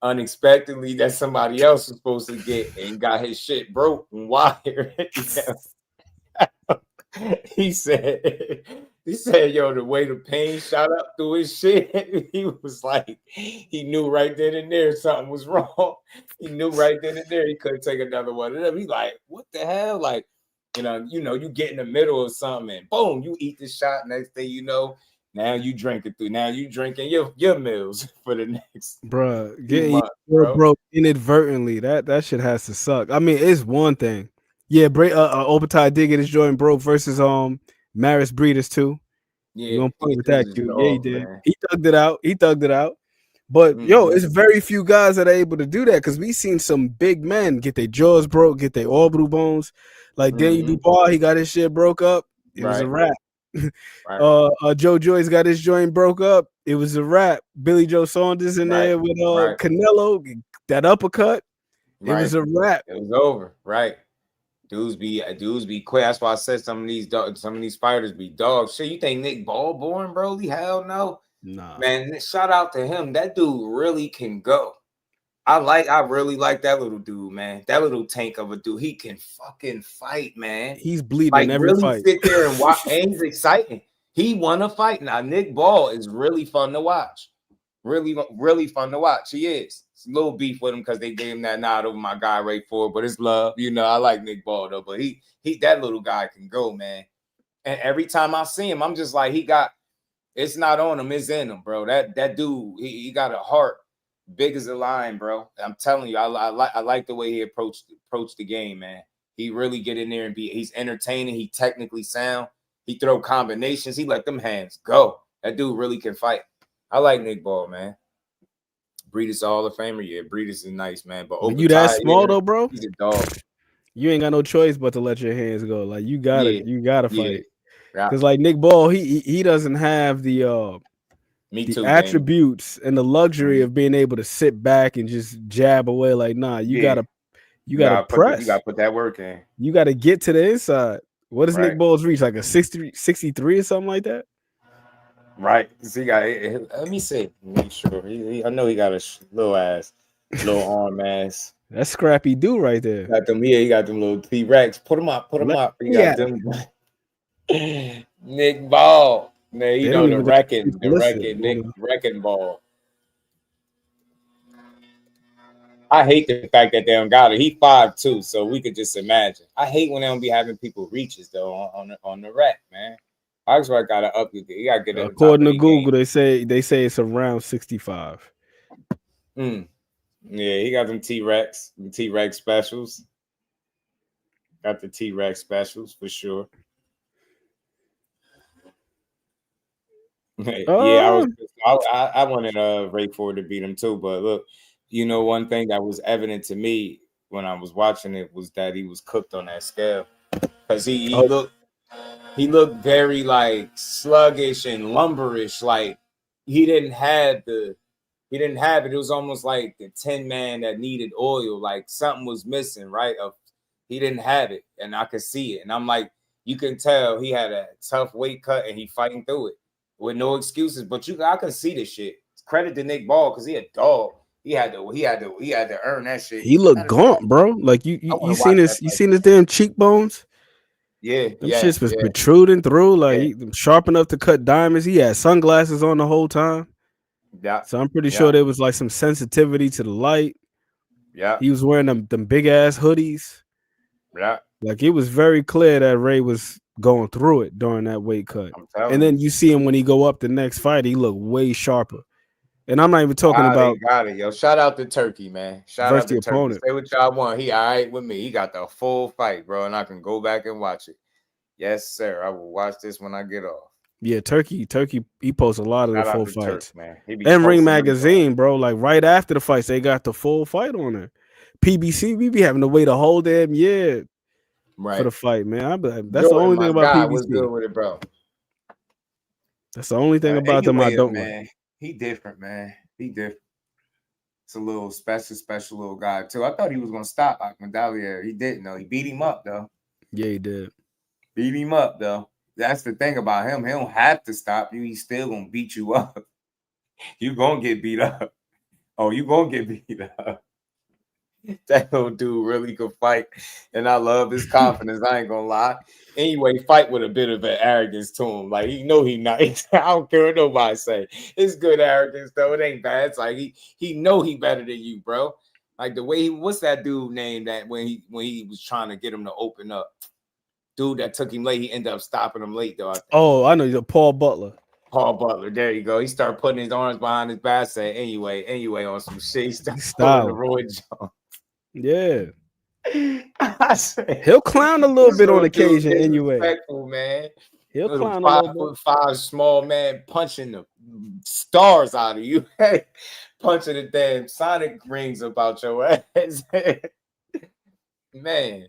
unexpectedly that somebody else was supposed to get and got his shit broke and wired. He said, yo, the way the pain shot up through his shit, he was like, he knew right then and there something was wrong. He knew right then and there he couldn't take another one of them. He's like, what the hell? Like, you get in the middle of something and boom, you eat the shot. Next thing you know, now you drink it through. Now you drinking your meals for the next getting broke inadvertently. That shit has to suck. I mean, it's one thing. Yeah, Opatah did get his joint broke versus Maris Breeders too. Yeah, you gonna point with that, dude? Yeah, he did. Man. He thugged it out. But it's very few guys that are able to do that, because we seen some big men get their jaws broke, get their orbital bones. Like Daniel Dubois, he got his shit broke up. It was a wrap. Joe Joyce got his joint broke up. It was a wrap. Billy Joe Saunders in there with Canelo, that uppercut. It was a wrap. It was over. Right. Dudes be quick. That's why I said some of these fighters be dogs. Shit, you think Nick Ball born, Broly? Hell no. Nah. Man, shout out to him. That dude really can go. I really like that little dude, man. That little tank of a dude. He can fucking fight, man. He's bleeding every really fight. Sit there and watch, and he's exciting. He won a fight. Now, Nick Ball is really fun to watch. Really, really fun to watch. He is. It's a little beef with him because they gave him that nod over my guy Ray Ford, but it's love. You know, I like Nick Ball though, but he that little guy can go, man. And every time I see him, I'm just like, it's not on him, it's in him, bro. That dude, he got a heart big as a lion, bro. I'm telling you, I like the way he approached the game, man. He really get in there and he's entertaining. He technically sound. He throw combinations. He let them hands go. That dude really can fight. I like Nick Ball, man. Breedis Hall of Famer. Yeah, Breedis is nice, man. But when you that small though, bro, he's a dog. You ain't got no choice but to let your hands go. Like you gotta fight. Yeah. Because like Nick Ball, he doesn't have the attributes and the luxury of being able to sit back and just jab away. Like, nah, you gotta press. You gotta put that work in. You gotta get to the inside. What does Nick Ball's reach? Like a 63 or something like that? Right. So he got. Let me see. Make sure. I know he got a little arm ass. That's scrappy dude right there. He got them little T-Rex. Put him up. He got them. Nick Ball. Man, you know the wrecking Ball. I hate the fact that they don't got it. He 5'2", so we could just imagine. I hate when they don't be having people reaches though on the rack, man. That's why I gotta up you. You gotta get it. According to Google, they say it's around 65. Yeah, he got them T-Rex specials. Got the T-Rex specials for sure. Yeah, I wanted Ray Ford to beat him too, but look, you know, one thing that was evident to me when I was watching it was that he was cooked on that scale because he looked very like sluggish and lumberish, like he didn't have it. It was almost like the Tin Man that needed oil, like something was missing, right? He didn't have it, and I could see it, and I'm like, you can tell he had a tough weight cut and he fighting through it with no excuses. But I can see this shit. Credit to Nick Ball because he a dog. He had to earn that shit. He looked gaunt, bro. Like you seen his damn cheekbones. Yeah, them shits was protruding through, like sharp enough to cut diamonds. He had sunglasses on the whole time. Yeah. So I'm pretty sure there was like some sensitivity to the light. Yeah. He was wearing them big ass hoodies. Yeah. Like it was very clear that Ray was going through it during that weight cut. And then you see him when he go up the next fight, he looked way sharper. And I'm not even talking about got it, yo. Shout out to Turkey, man. Shout out to the opponent. Turkey. Say what y'all want. He all right with me. He got the full fight, bro, and I can go back and watch it. Yes, sir. I will watch this when I get off. Yeah, Turkey, he posts a lot of the full fights. Turk, man. And Ring Magazine, bro. Like right after the fights, they got the full fight on there. PBC, we be having to wait a whole damn year for the fight, man. That's the only thing about PBC. Was good with it, bro. That's the only thing about them I don't like. He different, man. He different. It's a little special little guy too. I thought he was gonna stop Akmadalier. He didn't though. He beat him up though. Yeah, he did. Beat him up though. That's the thing about him. He don't have to stop you. He's still gonna beat you up. You gonna get beat up. Oh, you gonna get beat up. That little dude really could fight, and I love his confidence. I ain't gonna lie. Anyway, fight with a bit of an arrogance to him. Like he know he nice. I don't care what nobody say. It's good arrogance though. It ain't bad. It's like he know he better than you, bro. Like the way what's that dude name that when he was trying to get him to open up, dude that took him late. He ended up stopping him late though. Oh, I know. Paul Butler. Paul Butler. There you go. He started putting his arms behind his back. Say anyway on some shit. He started pulling the Roy Jones. Yeah. He'll clown a little bit on occasion anyway. Man. He'll clown a little bit. 5'5" small man punching the stars out of you. Punching the damn sonic rings about your ass. Man.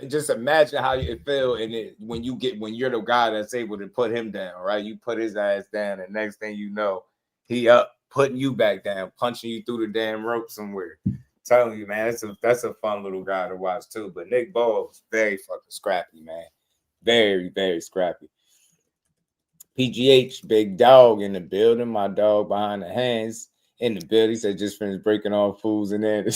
Just imagine how you feel when you're the guy that's able to put him down, right? You put his ass down, and next thing you know, he up putting you back down, punching you through the damn rope somewhere. Telling you, man, that's a fun little guy to watch too. But Nick Ball is very fucking scrappy, man. Very, very scrappy. PGH, big dog in the building. My dog behind the hands in the building. He said just finished breaking off fools in there.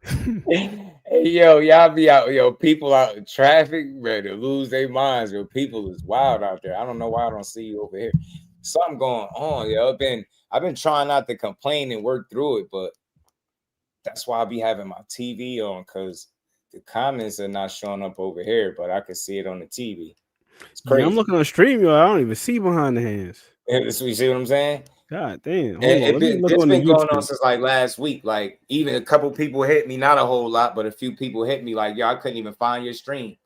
Hey, yo, y'all be out, yo, people out in traffic ready to lose their minds. Yo, people is wild out there. I don't know why I don't see you over here. Something going on, yo. I've been trying not to complain and work through it, but that's why I be having my TV on, because the comments are not showing up over here, but I can see it on the TV. It's crazy. Yeah, I'm looking on stream, yo. I don't even see behind the hands. You see what I'm saying? God damn. It's been going on since like last week. Like, even a couple people hit me, not a whole lot, but a few people hit me like, yo, I couldn't even find your stream.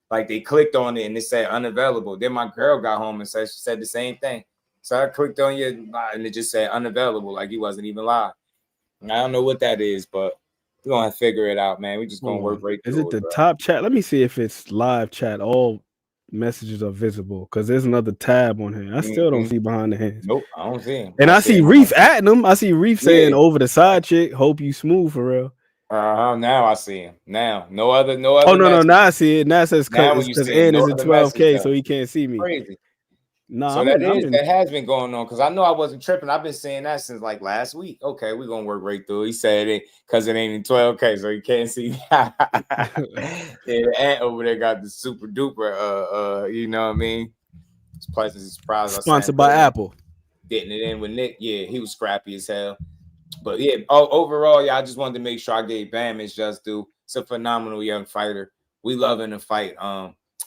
Like, they clicked on it and it said unavailable. Then my girl got home and she said the same thing. So I clicked on you and it just said unavailable, like he wasn't even live. And I don't know what that is, but we're gonna figure it out, man. We just gonna work right through it. Is it the top chat? Let me see if it's live chat. All messages are visible, because there's another tab on here. I still don't see behind the hands. Nope, I don't see him. And I see Reef at him. I see Reef saying over the side chick, hope you smooth for real. Now I see him. Now, no other. Oh no, now I see it. Now it says because N is at 12K, so he can't see me. Crazy. No, so that has been going on, because I know I wasn't tripping. I've been saying that since like last week. Okay, we're gonna work right through. He said it because it ain't in 12K, so he can't see. Yeah, the ant over there got the super duper. You know what I mean? It's pleasant surprise. Sponsored by Apple. Getting it in with Nick. Yeah, he was scrappy as hell. But yeah, overall, yeah, I just wanted to make sure I gave Bam his just due. It's a phenomenal young fighter. We love him to fight.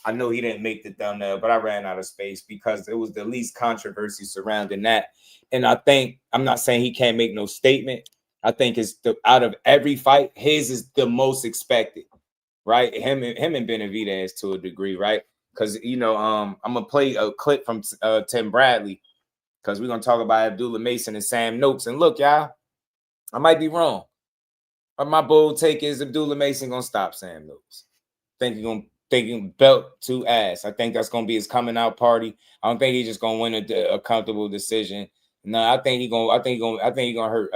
I know he didn't make the thumbnail, but I ran out of space because it was the least controversy surrounding that. And I think, I'm not saying he can't make no statement. I think it's out of every fight, his is the most expected, right? Him and Benavidez to a degree, right? Because, you know, I'm going to play a clip from Tim Bradley, because we're going to talk about Abdullah Mason and Sam Noakes. And look, y'all, I might be wrong, but my bold take is Abdullah Mason going to stop Sam Noakes. Think he's going to thinking belt to ass. I think that's gonna be his coming out party. I don't think he's just gonna win a comfortable decision. No, I think he's gonna hurt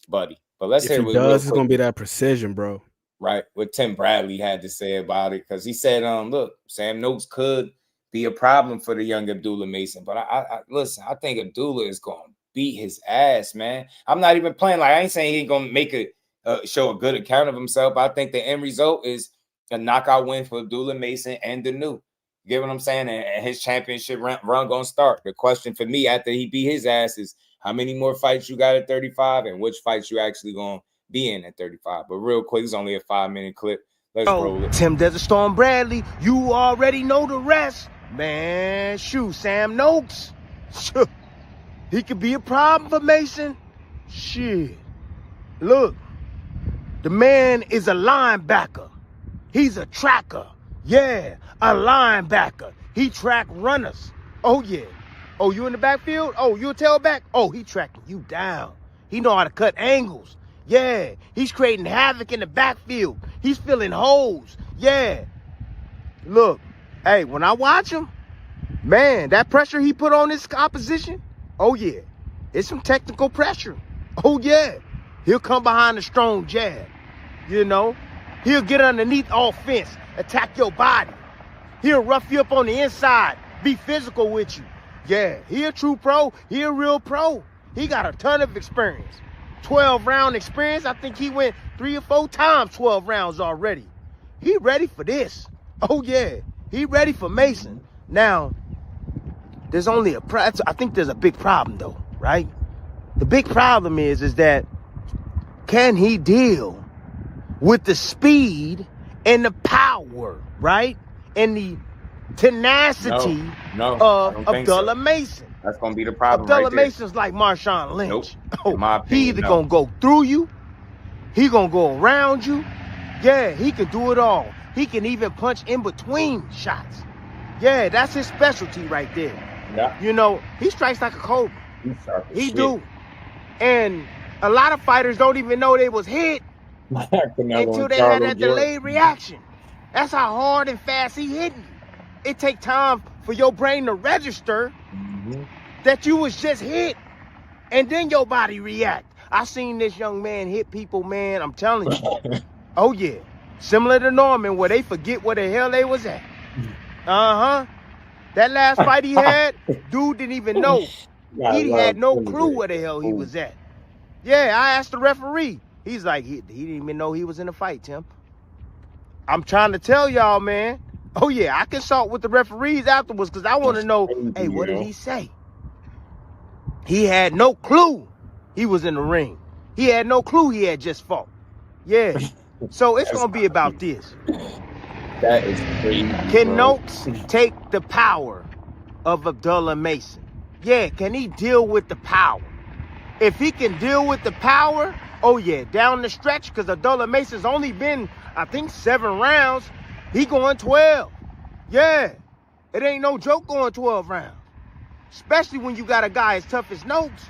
Buddy. But let's hear what it's gonna be that precision, bro. Right, what Tim Bradley had to say about it, because he said, look, Sam Noakes could be a problem for the young Abdullah Mason, but I listen, I think Abdullah is gonna beat his ass, man. I'm not even playing like I ain't saying he's gonna make it. Show a good account of himself. I think the end result is a knockout win for Abdullah Mason and the new. You get what I'm saying? And his championship run gonna start. The question for me after he beat his ass is how many more fights you got at 35 and which fights you actually gonna be in at 35. But real quick, it's only a 5-minute clip. Let's roll it. Tim Desert Storm Bradley, you already know the rest. Man, shoot, Sam Noakes. He could be a problem for Mason. Shit. Look. The man is a linebacker. He's a tracker. Yeah, a linebacker. He track runners. Oh, yeah. Oh, you in the backfield? Oh, you a tailback? Oh, he tracking you down. He know how to cut angles. Yeah, he's creating havoc in the backfield. He's filling holes. Yeah. Look, hey, when I watch him, man, that pressure he put on his opposition, oh, yeah. It's some technical pressure. Oh, yeah. He'll come behind a strong jab. You know, he'll get underneath offense, attack your body. He'll rough you up on the inside, be physical with you. Yeah, he a true pro. He a real pro. He got a ton of experience. 12-round experience. I think he went 3 or 4 times 12 rounds already. He ready for this. Oh, yeah. He ready for Mason. Now, there's only I think there's a big problem, though, right? The big problem is that can he deal with the speed and the power, right? And the tenacity of Abdullah Mason. That's going to be the problem. Abdullah Mason's like Marshawn Lynch. Nope. He either going to go through you, he going to go around you. Yeah, he can do it all. He can even punch in between shots. Yeah, that's his specialty right there. Yeah. You know, he strikes like a cobra. He do. And a lot of fighters don't even know they was hit until they had that delayed reaction. That's how hard and fast he hitting you. It take time for your brain to register that you was just hit, and then your body react. I seen this young man hit people, man, I'm telling you. Oh, yeah. Similar to Norman, where they forget where the hell they was at. That last fight he had, dude didn't even know. He had no clue where the hell he was at. Yeah, I asked the referee, He's like, he didn't even know he was in a fight, Tim. I'm trying to tell y'all, man. Oh, yeah, I consult with the referees afterwards because I want to know, hey, what did he say? He had no clue he was in the ring. He had no clue he had just fought. Yeah. So it's going to be about this. That is crazy. Can Noakes take the power of Abdullah Mason? Yeah, can he deal with the power? If he can deal with the power, oh yeah, down the stretch, because Abdullah Mason's only been, I think, 7 rounds. He going 12. Yeah, it ain't no joke going 12 rounds. Especially when you got a guy as tough as Noakes.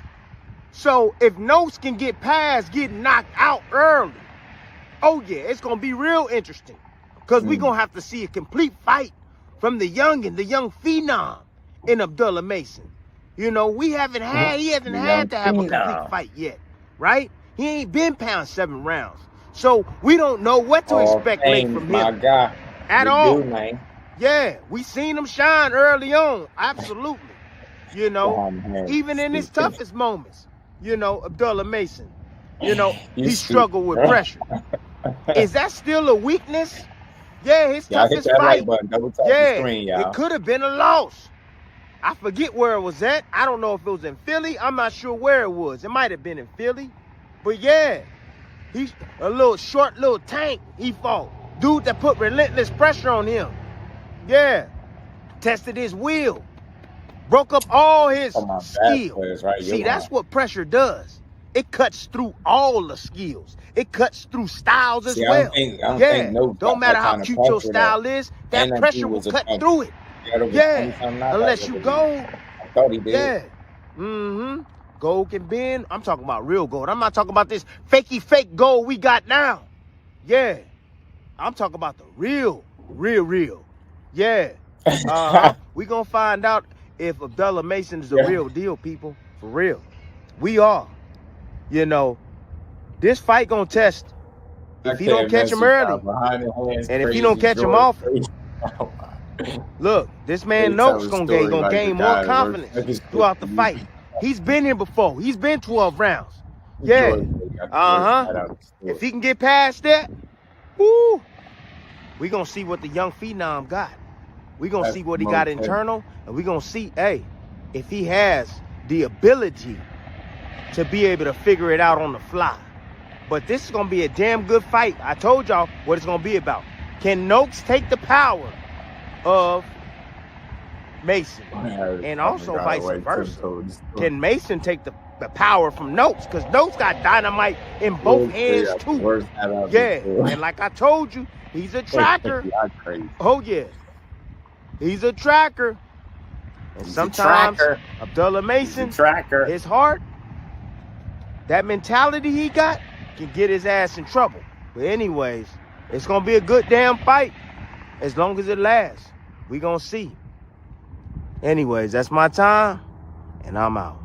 So if Noakes can get past getting knocked out early, oh yeah, it's going to be real interesting. Because we're going to have to see a complete fight from the young phenom in Abdullah Mason. You know, he hasn't had to have a complete fight yet, right? He ain't been pound 7 rounds. So we don't know what to expect late from him. My God. At all. Yeah, we seen him shine early on. Absolutely. You know, even in his toughest moments, you know, Abdullah Mason, you know, he struggled with pressure. Is that still a weakness? Yeah, his toughest fight. It could have been a loss. I forget where it was at. I don't know if it was in Philly. I'm not sure where it was. It might have been in Philly. But yeah, he's a little short little tank he fought. Dude that put relentless pressure on him. Yeah. Tested his will. Broke up all his skills. Right? See, that's what pressure does. It cuts through all the skills. It cuts through styles as well. Don't matter how cute your style is, that pressure will cut through it. Yeah, unless you gold. I thought he did. Yeah. Gold can bend. I'm talking about real gold. I'm not talking about this fakey fake gold we got now. Yeah. I'm talking about the real. Yeah. We gonna find out if Abdullah Mason is the real deal, people. For real. We are. You know, this fight gonna test if he don't catch him early. And if he don't catch him off. Look, this man Noakes gonna gain more confidence throughout the fight. He's been here before. He's been 12 rounds. Yeah. If he can get past that, woo, we gonna see what the young phenom got. We gonna see what he got internal, and we gonna see, hey, if he has the ability to be able to figure it out on the fly. But this is gonna be a damn good fight. I told y'all what it's gonna be about. Can Noakes take the power of Mason? And also vice versa. Can Mason take the power from Noakes? Because Noakes got dynamite in both hands too. Yeah, and like I told you, he's a tracker. Oh yeah, he's a tracker. And sometimes Abdullah Mason, his heart, that mentality he got, can get his ass in trouble. But anyways, it's gonna be a good damn fight as long as it lasts. We gonna see. Anyways, that's my time, and I'm out.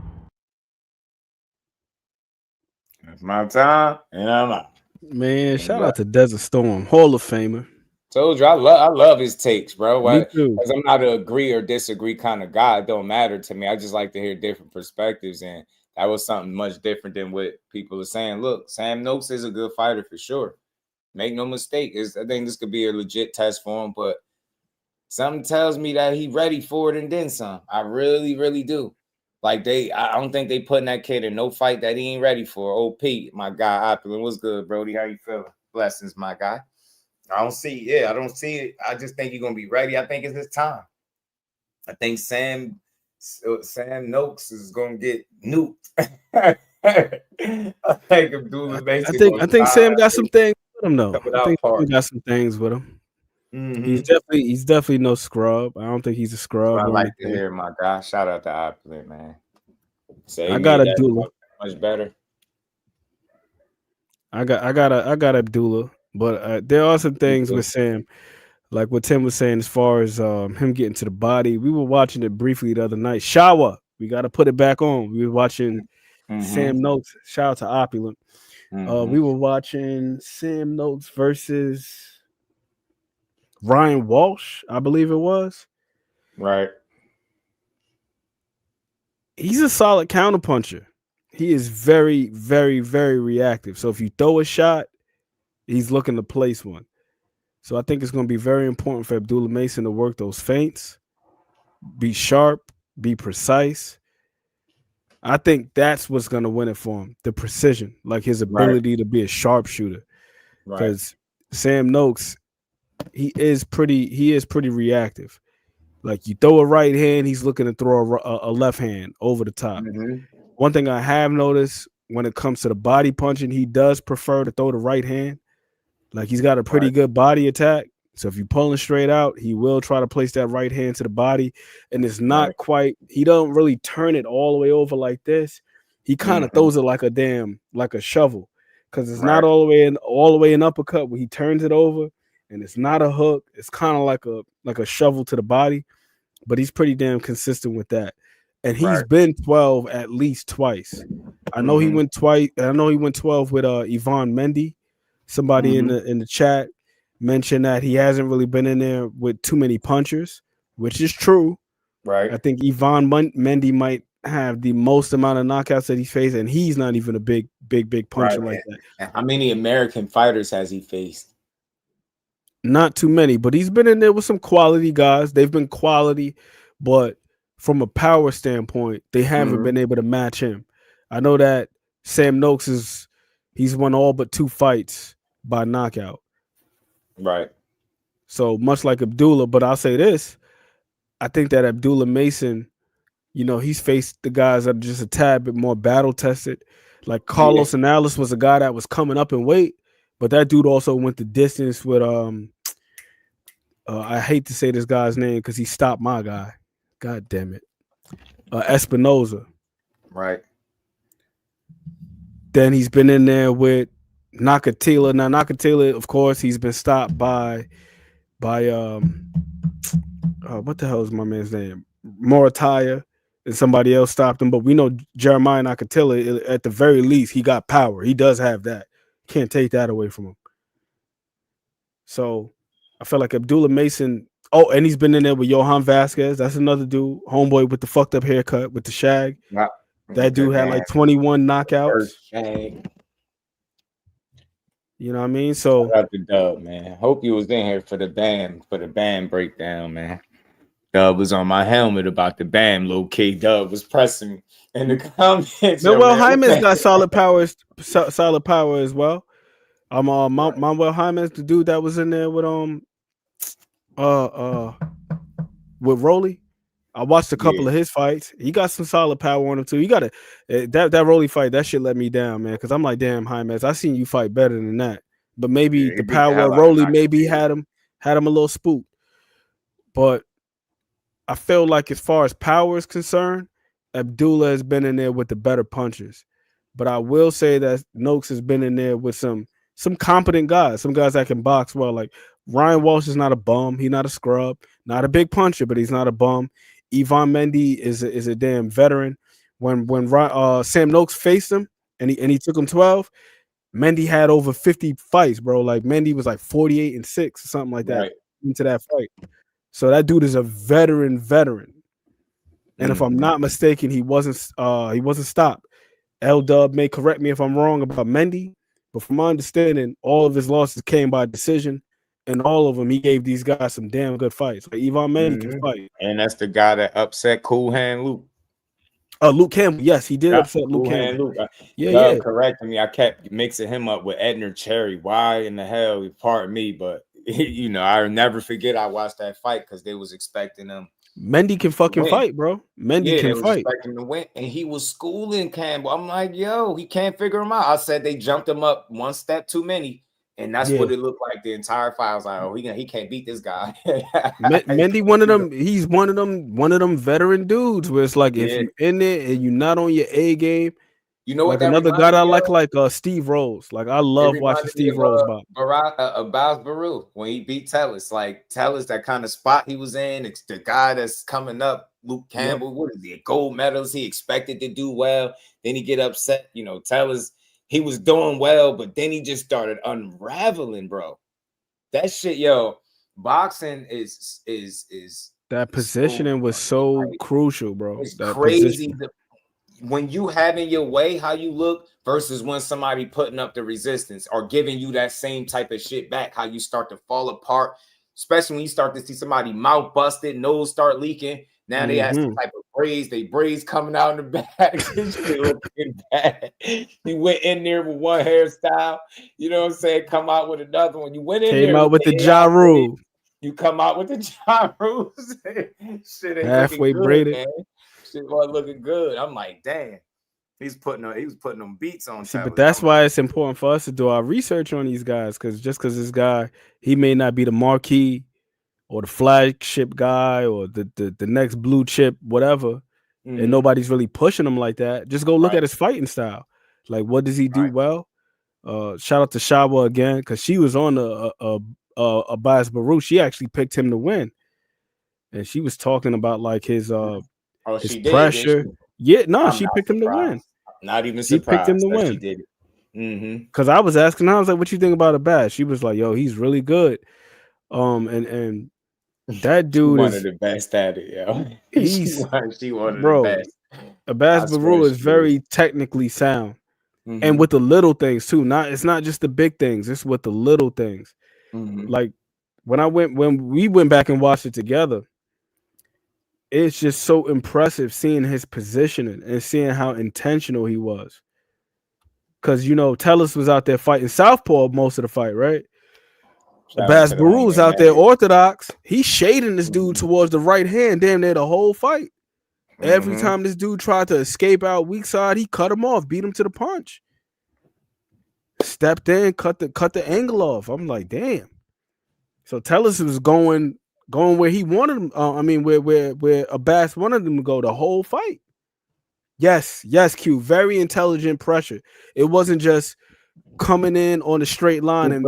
That's my time, and I'm out. Man, shout out to Desert Storm, Hall of Famer. Told you, I love his takes, bro. Me too. Because I'm not an agree or disagree kind of guy. It don't matter to me. I just like to hear different perspectives, and that was something much different than what people are saying. Look, Sam Noakes is a good fighter for sure. Make no mistake. I think this could be a legit test for him, but something tells me that he's ready for it and then some. I really, really do. Like I don't think they putting that kid in no fight that he ain't ready for. OP, my guy, Opulent. What's good, Brody? How you feeling? Blessings, my guy. I don't see it. I just think he's gonna be ready. I think it's his time. I think Sam Noakes is gonna get nuked. I think Abdullah Mason. I think Sam got some things with him though. I think Sam got some things with him. He's definitely no scrub. I don't think he's a scrub. I like to hear, my guy. Shout out to Opulent, man. I got Abdullah. Much better. I got Abdullah, but there are some things with Sam, like what Tim was saying as far as him getting to the body. We were watching it briefly the other night. Shower. We got to put it back on. We were watching Sam Noakes. Shout out to Opulent. We were watching Sam Noakes versus Ryan Walsh, I believe it was. Right. He's a solid counterpuncher. he is very, very, very reactive. So if you throw a shot, he's looking to place one. So I think it's going to be very important for Abdullah Mason to work those feints, be sharp, be precise. I think that's what's going to win it for him, the precision, like his ability to be a sharpshooter. Because Sam Noakes, he is pretty reactive. Like you throw a right hand, he's looking to throw a left hand over the top. One thing I have noticed when it comes to the body punching, he does prefer to throw the right hand. Like he's got a pretty good body attack. So if you're pulling straight out, he will try to place that right hand to the body. And it's not quite, he don't really turn it all the way over like this. He kind of throws it like a shovel. Because it's not all the way in uppercut where he turns it over. And it's not a hook. It's kind of like a shovel to the body. But he's pretty damn consistent with that. And he's been 12 at least twice. I know he went twice. I know he went 12 with Yvonne Mendy. Somebody in the chat mentioned that he hasn't really been in there with too many punchers, which is true. I think Yvonne Mendy might have the most amount of knockouts that he's faced, and he's not even a big puncher like that. And how many American fighters has he faced? Not too many, but he's been in there with some quality guys. They've been quality, but from a power standpoint, they haven't been able to match him. I know that Sam Noakes he's won all but 2 fights by knockout. So much like Abdullah, but I'll say this. I think that Abdullah Mason, he's faced the guys that are just a tad bit more battle tested. Like Carlos Anales was a guy that was coming up in weight, but that dude also went the distance with I hate to say this guy's name because he stopped my guy. God damn it. Espinoza. Then he's been in there with Nakatila. Now Nakatila, of course, he's been stopped by what the hell is my man's name? Morataya, and somebody else stopped him. But we know Jeremiah Nakatila, at the very least, he got power. He does have that. Can't take that away from him. So I feel like Abdullah Mason. Oh, and he's been in there with Johan Vasquez. That's another dude, homeboy with the fucked up haircut with the shag. That dude had like 21 knockouts. You know what I mean? So shout out to Dub, man. Hope you was in here for the band breakdown, man. Dub was on my helmet about the band. Low key, Dub was pressing in the comments. Manuel Jaime's got solid power as well. Manuel Jaime's the dude that was in there with Rolly. I watched a couple of his fights. He got some solid power on him too. You got that Rolly fight. That shit let me down, man. Because I'm like, damn, Jaime, I seen you fight better than that. But maybe the power of Rolly maybe had him a little spooked. But I feel like as far as power is concerned, Abdullah has been in there with the better punchers. But I will say that Noakes has been in there with some competent guys, some guys that can box well. Like Ryan Walsh is not a bum. He's not a scrub. Not a big puncher, but he's not a bum. Yvonne Mendy is a damn veteran. When Sam Noakes faced him and he took him 12, Mendy had over 50 fights, bro. Like Mendy was like 48-6 or something like that into that fight. So that dude is a veteran. And if I'm not mistaken, he wasn't stopped. L-Dub may correct me if I'm wrong about Mendy, but from my understanding, all of his losses came by decision. And all of them, he gave these guys some damn good fights. Like Yvonne Mendy can fight. And that's the guy that upset Cool Hand Luke. Luke Campbell. Yes, he did upset Luke Campbell. Yeah. Correcting me. I kept mixing him up with Edner Cherry. Why in the hell? Pardon me, but I'll never forget I watched that fight because they was expecting him. Mendy can fucking fight, bro. Mendy can fight. Expecting to win, and he was schooling Campbell. I'm like, yo, he can't figure him out. I said they jumped him up one step too many. And that's what it looked like the entire fight. I was like, oh, he can't beat this guy. Mendy, he's one of them veteran dudes where it's like if you're in there and you're not on your A game, you know what? Like another guy I like Steve Rose. Like I love watching Steve Rose box. Abbas Baru when he beat Tellis. Like Tellis, that kind of spot he was in. It's the guy that's coming up, Luke Campbell. What is he? Gold medals. He expected to do well. Then he get upset. Tellis. He was doing well, but then he just started unraveling, bro. That shit, boxing is that positioning was so crucial, bro. It's that crazy. when you having your way, how you look versus when somebody putting up the resistance or giving you that same type of shit back, how you start to fall apart, especially when you start to see somebody mouth busted, nose start leaking. Now they have some type of braids coming out in the back. Shit looking bad. You went in there with one hairstyle, you know what I'm saying? Come out with another one. You went in Came there out with the Ja Rule. You come out with the Ja Rules. Shit ain't Halfway looking good, braided. man. Shit wasn't looking good. I'm like, damn. He was putting them beats on. See, but that's why it's important for us to do our research on these guys, because just because this guy, he may not be the marquee or the flagship guy or the next blue chip, whatever, and nobody's really pushing him like that. Just go look at his fighting style. Like, what does he do well? Shout out to Shawa again, because she was on Abbas Baruch. She actually picked him to win, and she was talking about like his his pressure. She picked him to win. Not even she surprised. Picked him to win. She did it. Because I was asking her, I was like, "What you think about Abbas?" She was like, "Yo, he's really good." And that dude one is of the best at it, yo. He's she one of bro. the best. Abbas Baruch is very technically sound, and with the little things too. It's not just the big things; it's with the little things. Like when we went back and watched it together, it's just so impressive seeing his positioning and seeing how intentional he was. Because Tellus was out there fighting southpaw most of the fight, right? Abbas Baruch was out there orthodox. He's shading this dude towards the right hand damn near the whole fight. Every time this dude tried to escape out weak side, he cut him off, beat him to the punch. Stepped in, cut the angle off. I'm like, damn. So Tellus was going where he wanted him. Where Abbas wanted him to go the whole fight. Yes, Q. Very intelligent pressure. It wasn't just coming in on a straight line, and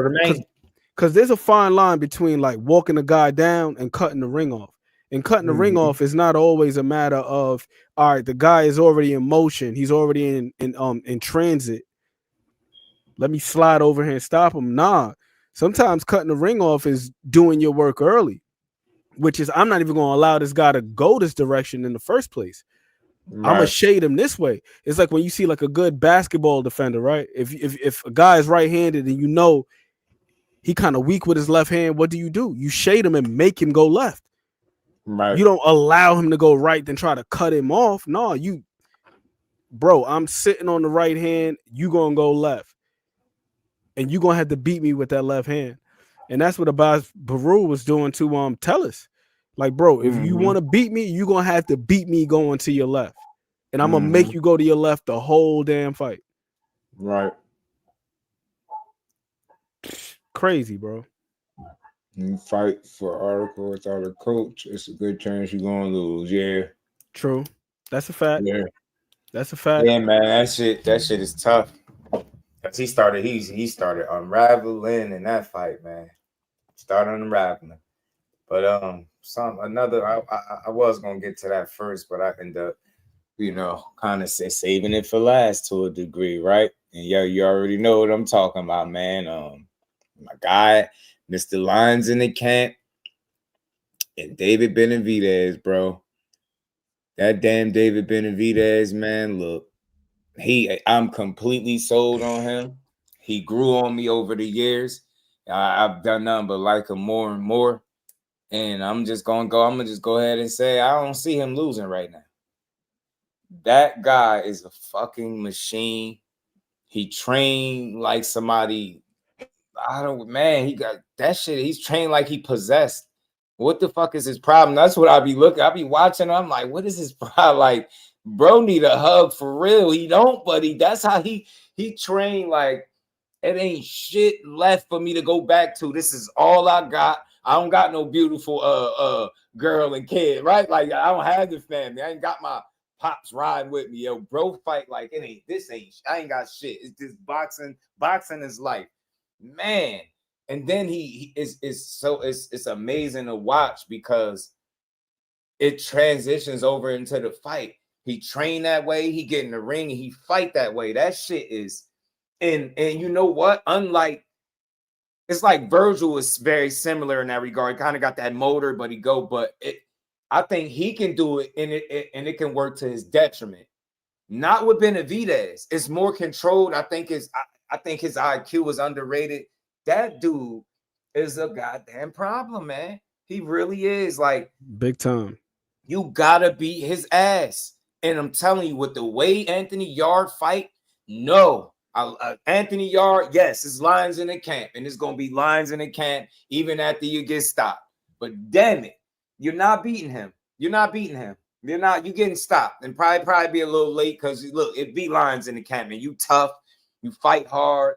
because there's a fine line between like walking a guy down and cutting the ring off. And cutting the ring off is not always a matter of, all right, the guy is already in motion. He's already in transit. Let me slide over here and stop him. Nah. Sometimes cutting the ring off is doing your work early, which is I'm not even going to allow this guy to go this direction in the first place. I'm going to shade him this way. It's like when you see like a good basketball defender, right? If a guy is right-handed and he kind of weak with his left hand, what do? You shade him and make him go left. Right. You don't allow him to go right, then try to cut him off. No, bro, I'm sitting on the right hand. You gonna go left, and you gonna have to beat me with that left hand. And that's what Abbas Baruch was doing to Tellus. Like, bro, if you want to beat me, you gonna have to beat me going to your left, and I'm gonna make you go to your left the whole damn fight. Right. Crazy, bro. You fight for article without a coach, it's a good chance you're gonna lose. Yeah. True. That's a fact. Yeah. That's a fact. Yeah, man. That shit is tough. Cause he started unraveling in that fight, man. Started unraveling. But I was gonna get to that first, but I ended up, kind of saving it for last to a degree, right? And you already know what I'm talking about, man. My guy, Mr. Lions in the camp, and David Benavidez, bro. That damn David Benavidez, man. Look, I'm completely sold on him. He grew on me over the years. I've done nothing but like him more and more. And I'm just gonna go ahead and say I don't see him losing right now. That guy is a fucking machine. He trained like somebody. He got that shit. He's trained like he possessed. What the fuck is his problem? That's what I be looking. I be watching. I'm like, what is his problem? Like, bro, need a hug for real. He don't, buddy. That's how he trained. Like, it ain't shit left for me to go back to. This is all I got. I don't got no beautiful girl and kid, right? Like, I don't have the family. I ain't got my pops riding with me. Yo, bro, fight like it ain't. I ain't got shit. It's just boxing. Boxing is life. Man, and then it's amazing to watch because it transitions over into the fight. He trained that way, he get in the ring, and he fight that way. That shit is, and you know what? Unlike, it's like Virgil is very similar in that regard. Kind of got that motor, but I think he can do it, and it can work to his detriment. Not with Benavidez. It's more controlled. I think his IQ is underrated. That dude is a goddamn problem, man. He really is. Like, big time. You gotta beat his ass. And I'm telling you, with the way Anthony Yarde fight, no. Anthony Yarde, yes, it's lines in the camp, and it's gonna be lines in the camp even after you get stopped. But damn it, you're not beating him. You're not beating him. You're getting stopped, and probably be a little late because look, it be lines in the camp, and you tough, you fight hard.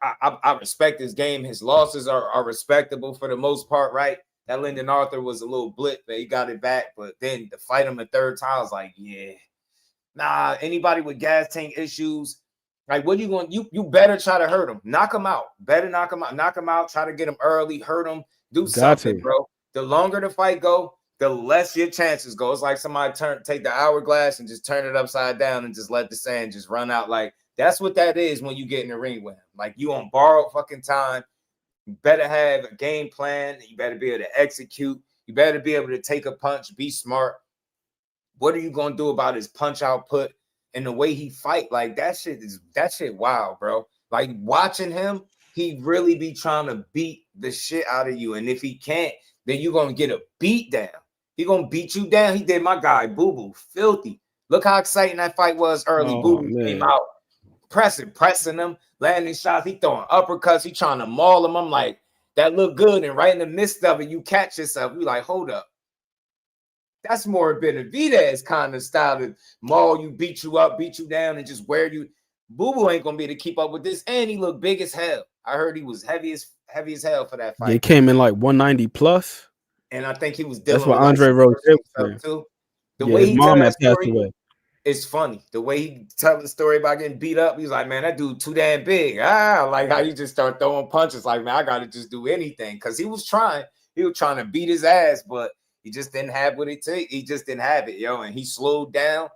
I respect his game. His losses are respectable for the most part, right? That Lyndon Arthur was a little blip, but he got it back. But then to fight him a third time, I was like, yeah, nah. Anybody with gas tank issues, like, what are you going? You better try to hurt him, knock him out. Better knock him out. Try to get him early, hurt him, do something, bro. The longer the fight go, the less your chances go. It's like somebody take the hourglass and just turn it upside down and just let the sand just run out. Like, that's what that is when you get in the ring with him. Like, you on borrowed fucking time. You better have a game plan. You better be able to execute. You better be able to take a punch, be smart. What are you going to do about his punch output and the way he fight? Like, that shit wild, bro. Like, watching him, he really be trying to beat the shit out of you. And if he can't, then you're going to get a beat down. He going to beat you down. He did my guy, Boo-Boo, filthy. Look how exciting that fight was early. Boo-Boo came out. Pressing him, landing shots. He throwing uppercuts. He trying to maul him. I'm like, that look good. And right in the midst of it, you catch yourself. You like, hold up. That's more Benavidez kind of style to maul you, beat you up, beat you down, and just wear you. Boo-Boo ain't gonna be able to keep up with this. And he looked big as hell. I heard he was heavy as hell for that fight. They came in like 190 plus. And I think he was dealing That's what with Andre Rose did too. The way he mom tell had that story, passed away. It's funny. The way he tell the story about getting beat up, he's like, man, that dude too damn big. Like how you just start throwing punches. Like, man, I gotta just do anything. Cause he was trying to beat his ass, but he just didn't have what it takes. He just didn't have it, yo. And he slowed down.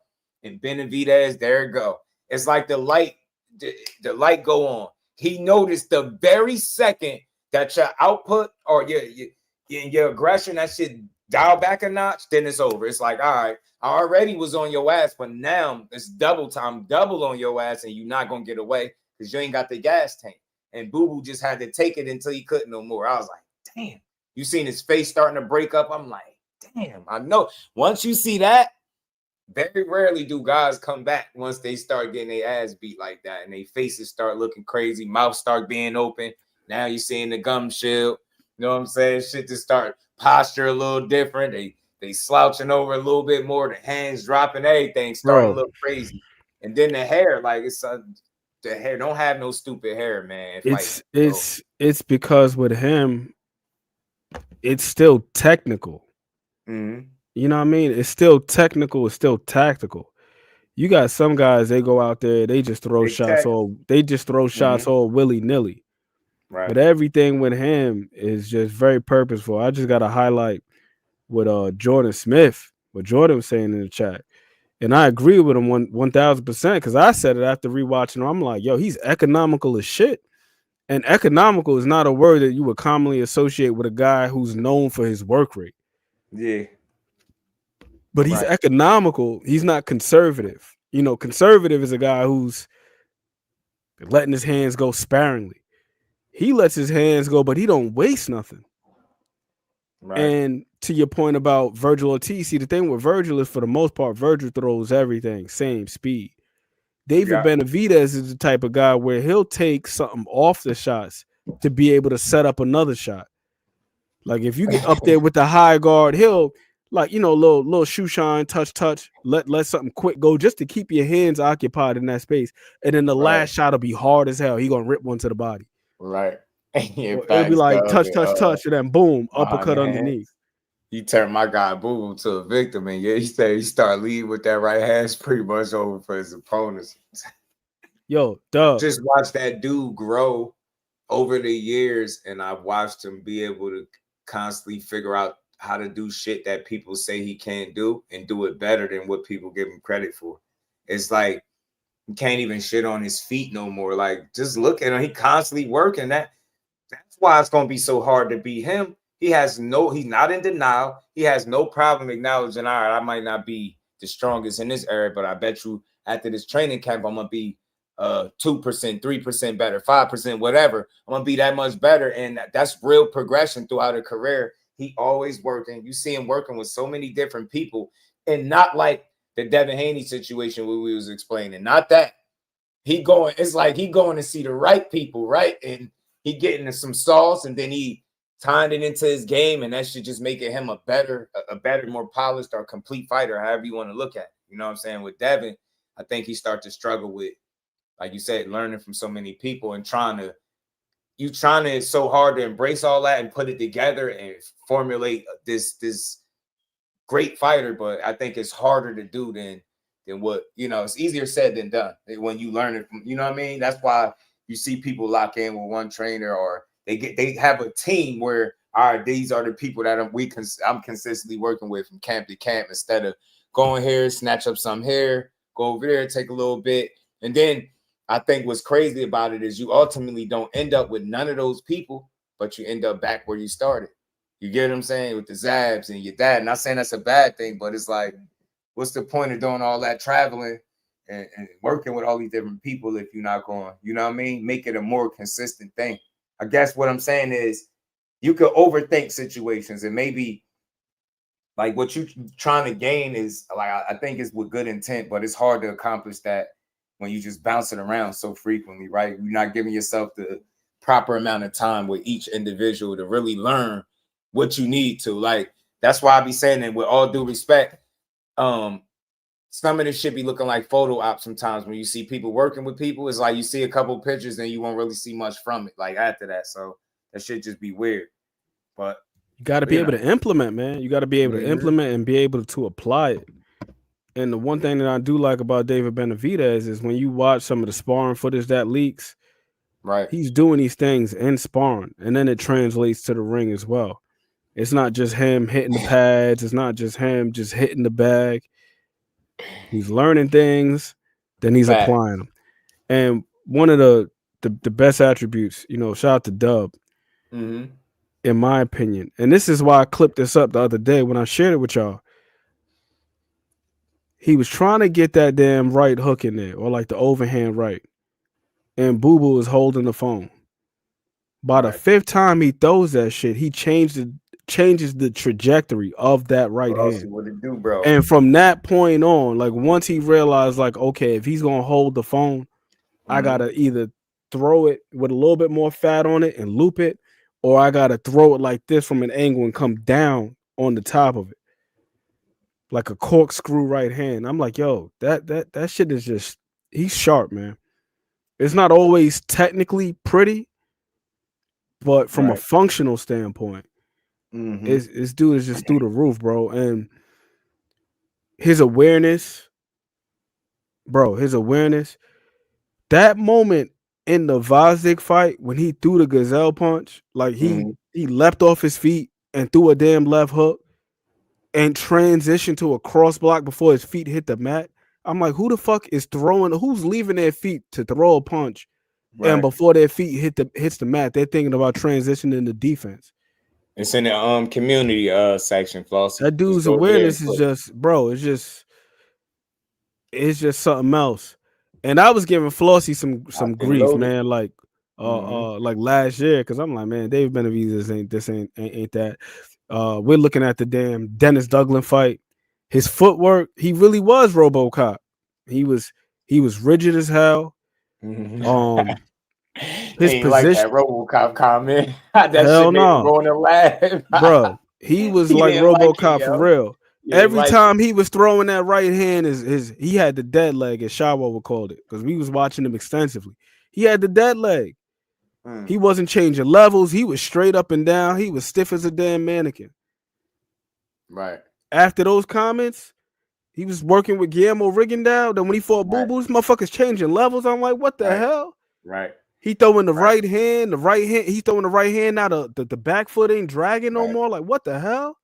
And Benavidez, there it go. It's like the light go on. He noticed the very second that your output or your aggression, that shit dial back a notch, then it's over. It's like, all right, I already was on your ass, but now it's double time, double on your ass, and you're not gonna get away because you ain't got the gas tank. And Boo-Boo just had to take it until he couldn't no more. I was like, damn. You seen his face starting to break up. I'm like, damn, I know. Once you see that, very rarely do guys come back once they start getting their ass beat like that and their faces start looking crazy, mouth start being open. Now you're seeing the gum shield. You know what I'm saying? Shit just start posture a little different. They slouching over a little bit more. The hands dropping, everything starting to look crazy. And then the hair, like it's the hair. Don't have no stupid hair, man. It's because with him, it's still technical. Mm-hmm. You know what I mean? It's still technical. It's still tactical. You got some guys, they go out there, they just throw shots all willy nilly. Right. But everything with him is just very purposeful. I just got to highlight what Jordan Smith, what Jordan was saying in the chat. And I agree with him 1,000% because I said it after rewatching him. I'm like, yo, he's economical as shit. And economical is not a word that you would commonly associate with a guy who's known for his work rate. Yeah. But he's economical. He's not conservative. You know, conservative is a guy who's letting his hands go sparingly. He lets his hands go, but he don't waste nothing. Right. And to your point about Virgil Ortiz, see, the thing with Virgil is for the most part, Virgil throws everything, same speed. David Benavidez is the type of guy where he'll take something off the shots to be able to set up another shot. Like if you get up there with the high guard, he'll like, you know, little shoe shine, touch, let something quick go just to keep your hands occupied in that space. And then the last shot will be hard as hell. He gonna rip one to the body. Right. It'll be like touch, and then boom, uppercut underneath. You turn my guy Boo-Boo to a victim, and he start leading with that right hand. It's pretty much over for his opponents. Yo, Doug. Just watch that dude grow over the years, and I've watched him be able to constantly figure out how to do shit that people say he can't do and do it better than what people give him credit for. It's like he can't even shit on his feet no more. Like, just look at him. He constantly working. That's why it's going to be so hard to beat him. He's not in denial. He has no problem acknowledging, all right, I might not be the strongest in this area, but I bet you after this training camp, I'm gonna be 2%, 3% better, 5%, whatever. I'm gonna be that much better. And that's real progression throughout a career. He always working. You see him working with so many different people, and not like the Devin Haney situation where we was explaining. Not that it's like he going to see the right people, right? And he getting into some sauce, and then he tying it into his game, and that should just make him a better, more polished or complete fighter, however you want to look at it. You know what I'm saying? With Devin, I think he started to struggle with, like you said, learning from so many people and trying to it's so hard to embrace all that and put it together and formulate this great fighter. But I think it's harder to do than what, it's easier said than done when you learn it from, you know what I mean? That's why you see people lock in with one trainer, or they have a team where, all right, these are the people that I'm consistently working with from camp to camp, instead of going here, snatch up some here, go over there, take a little bit. And then I think what's crazy about it is you ultimately don't end up with none of those people, but you end up back where you started. You get what I'm saying? With the Zabs and your dad. Not saying that's a bad thing, but it's like, what's the point of doing all that traveling and working with all these different people if you're not going, you know what I mean? Make it a more consistent thing. I guess what I'm saying is you could overthink situations, and maybe like what you're trying to gain is like, I think it's with good intent, but it's hard to accomplish that when you just bounce it around so frequently, right? You're not giving yourself the proper amount of time with each individual to really learn what you need to. Like, that's why I be saying that with all due respect, some of this shit be looking like photo ops sometimes when you see people working with people. It's like you see a couple pictures and you won't really see much from it, like after that. So that shit just be weird. But you got to be able to implement, man. You got to be able to implement and be able to apply it. And the one thing that I do like about David Benavidez is when you watch some of the sparring footage that leaks, right? He's doing these things in sparring, and then it translates to the ring as well. It's not just him hitting the pads. It's not just him just hitting the bag. He's learning things, then he's applying them. And one of the best attributes, shout out to Dub, in my opinion. And this is why I clipped this up the other day when I shared it with y'all. He was trying to get that damn right hook in there, or like the overhand right. And Boo Boo is holding the phone. By the fifth time he throws that shit, he changes the trajectory of that right hand. What it do, bro? And from that point on, like once he realized, like, okay, if he's gonna hold the phone, I gotta either throw it with a little bit more fat on it and loop it, or I gotta throw it like this from an angle and come down on the top of it. Like a corkscrew right hand. I'm like, yo, that shit is just, he's sharp, man. It's not always technically pretty, but from a functional standpoint, this dude is just through the roof, bro. And his awareness, that moment in the Vazik fight when he threw the gazelle punch, like he leapt off his feet and threw a damn left hook and transitioned to a cross block before his feet hit the mat. I'm like, who's leaving their feet to throw a punch, and before their feet hits the mat, they're thinking about transitioning to defense. It's in the community section, Flossy. That dude's awareness is just, bro, it's just something else. And I was giving Flossy some grief, man, like last year, because I'm like, man, David Benavidez ain't that. We're looking at the damn Dennis Douglas fight. His footwork, he really was RoboCop. He was rigid as hell. His position, like that RoboCop comment. That hell no, going to laugh, bro. He was like RoboCop for real. Every time he was throwing that right hand, he had the dead leg, as Shawa would call it, because we was watching him extensively. He had the dead leg. He wasn't changing levels. He was straight up and down. He was stiff as a damn mannequin. Right. After those comments, he was working with Guillermo Rigondeaux. Then when he fought Boo Boo, this motherfucker's changing levels. I'm like, what the hell? Right. He throwing the right hand, he's throwing the right hand now. The back foot ain't dragging no more. Like, what the hell?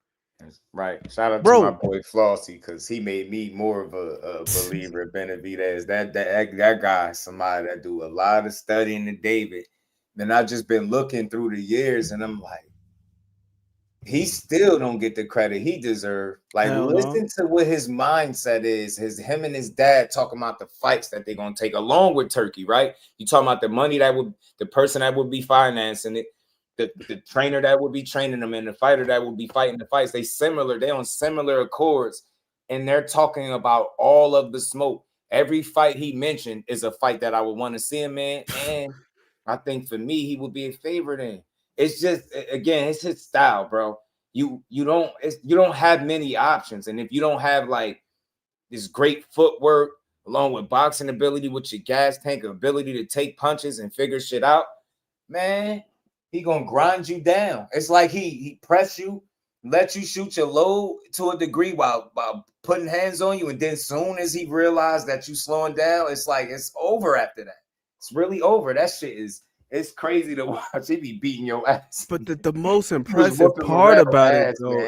Right. Shout out to my boy Flossy, because he made me more of a believer of Benavidez. That guy, somebody that do a lot of studying to David. Then I've just been looking through the years, and I'm like, he still don't get the credit he deserves. Like, listen to what his mindset is. Him and his dad talking about the fights that they're gonna take along with Turkey, right? You talking about the money the person that would be financing it, the trainer that would be training them, and the fighter that would be fighting the fights. They on similar accords, and they're talking about all of the smoke. Every fight he mentioned is a fight that I would want to see him in, and I think for me, he would be a favorite in. It's just, again, it's his style, bro. You don't have many options, and if you don't have like this great footwork along with boxing ability, with your gas tank ability to take punches and figure shit out, man, he gonna grind you down. It's like he press you, let you shoot your load to a degree while putting hands on you, and then soon as he realized that you slowing down, it's like it's over after that. It's really over. That shit is. It's crazy to watch. He be beating your ass. But the most impressive part about it, though,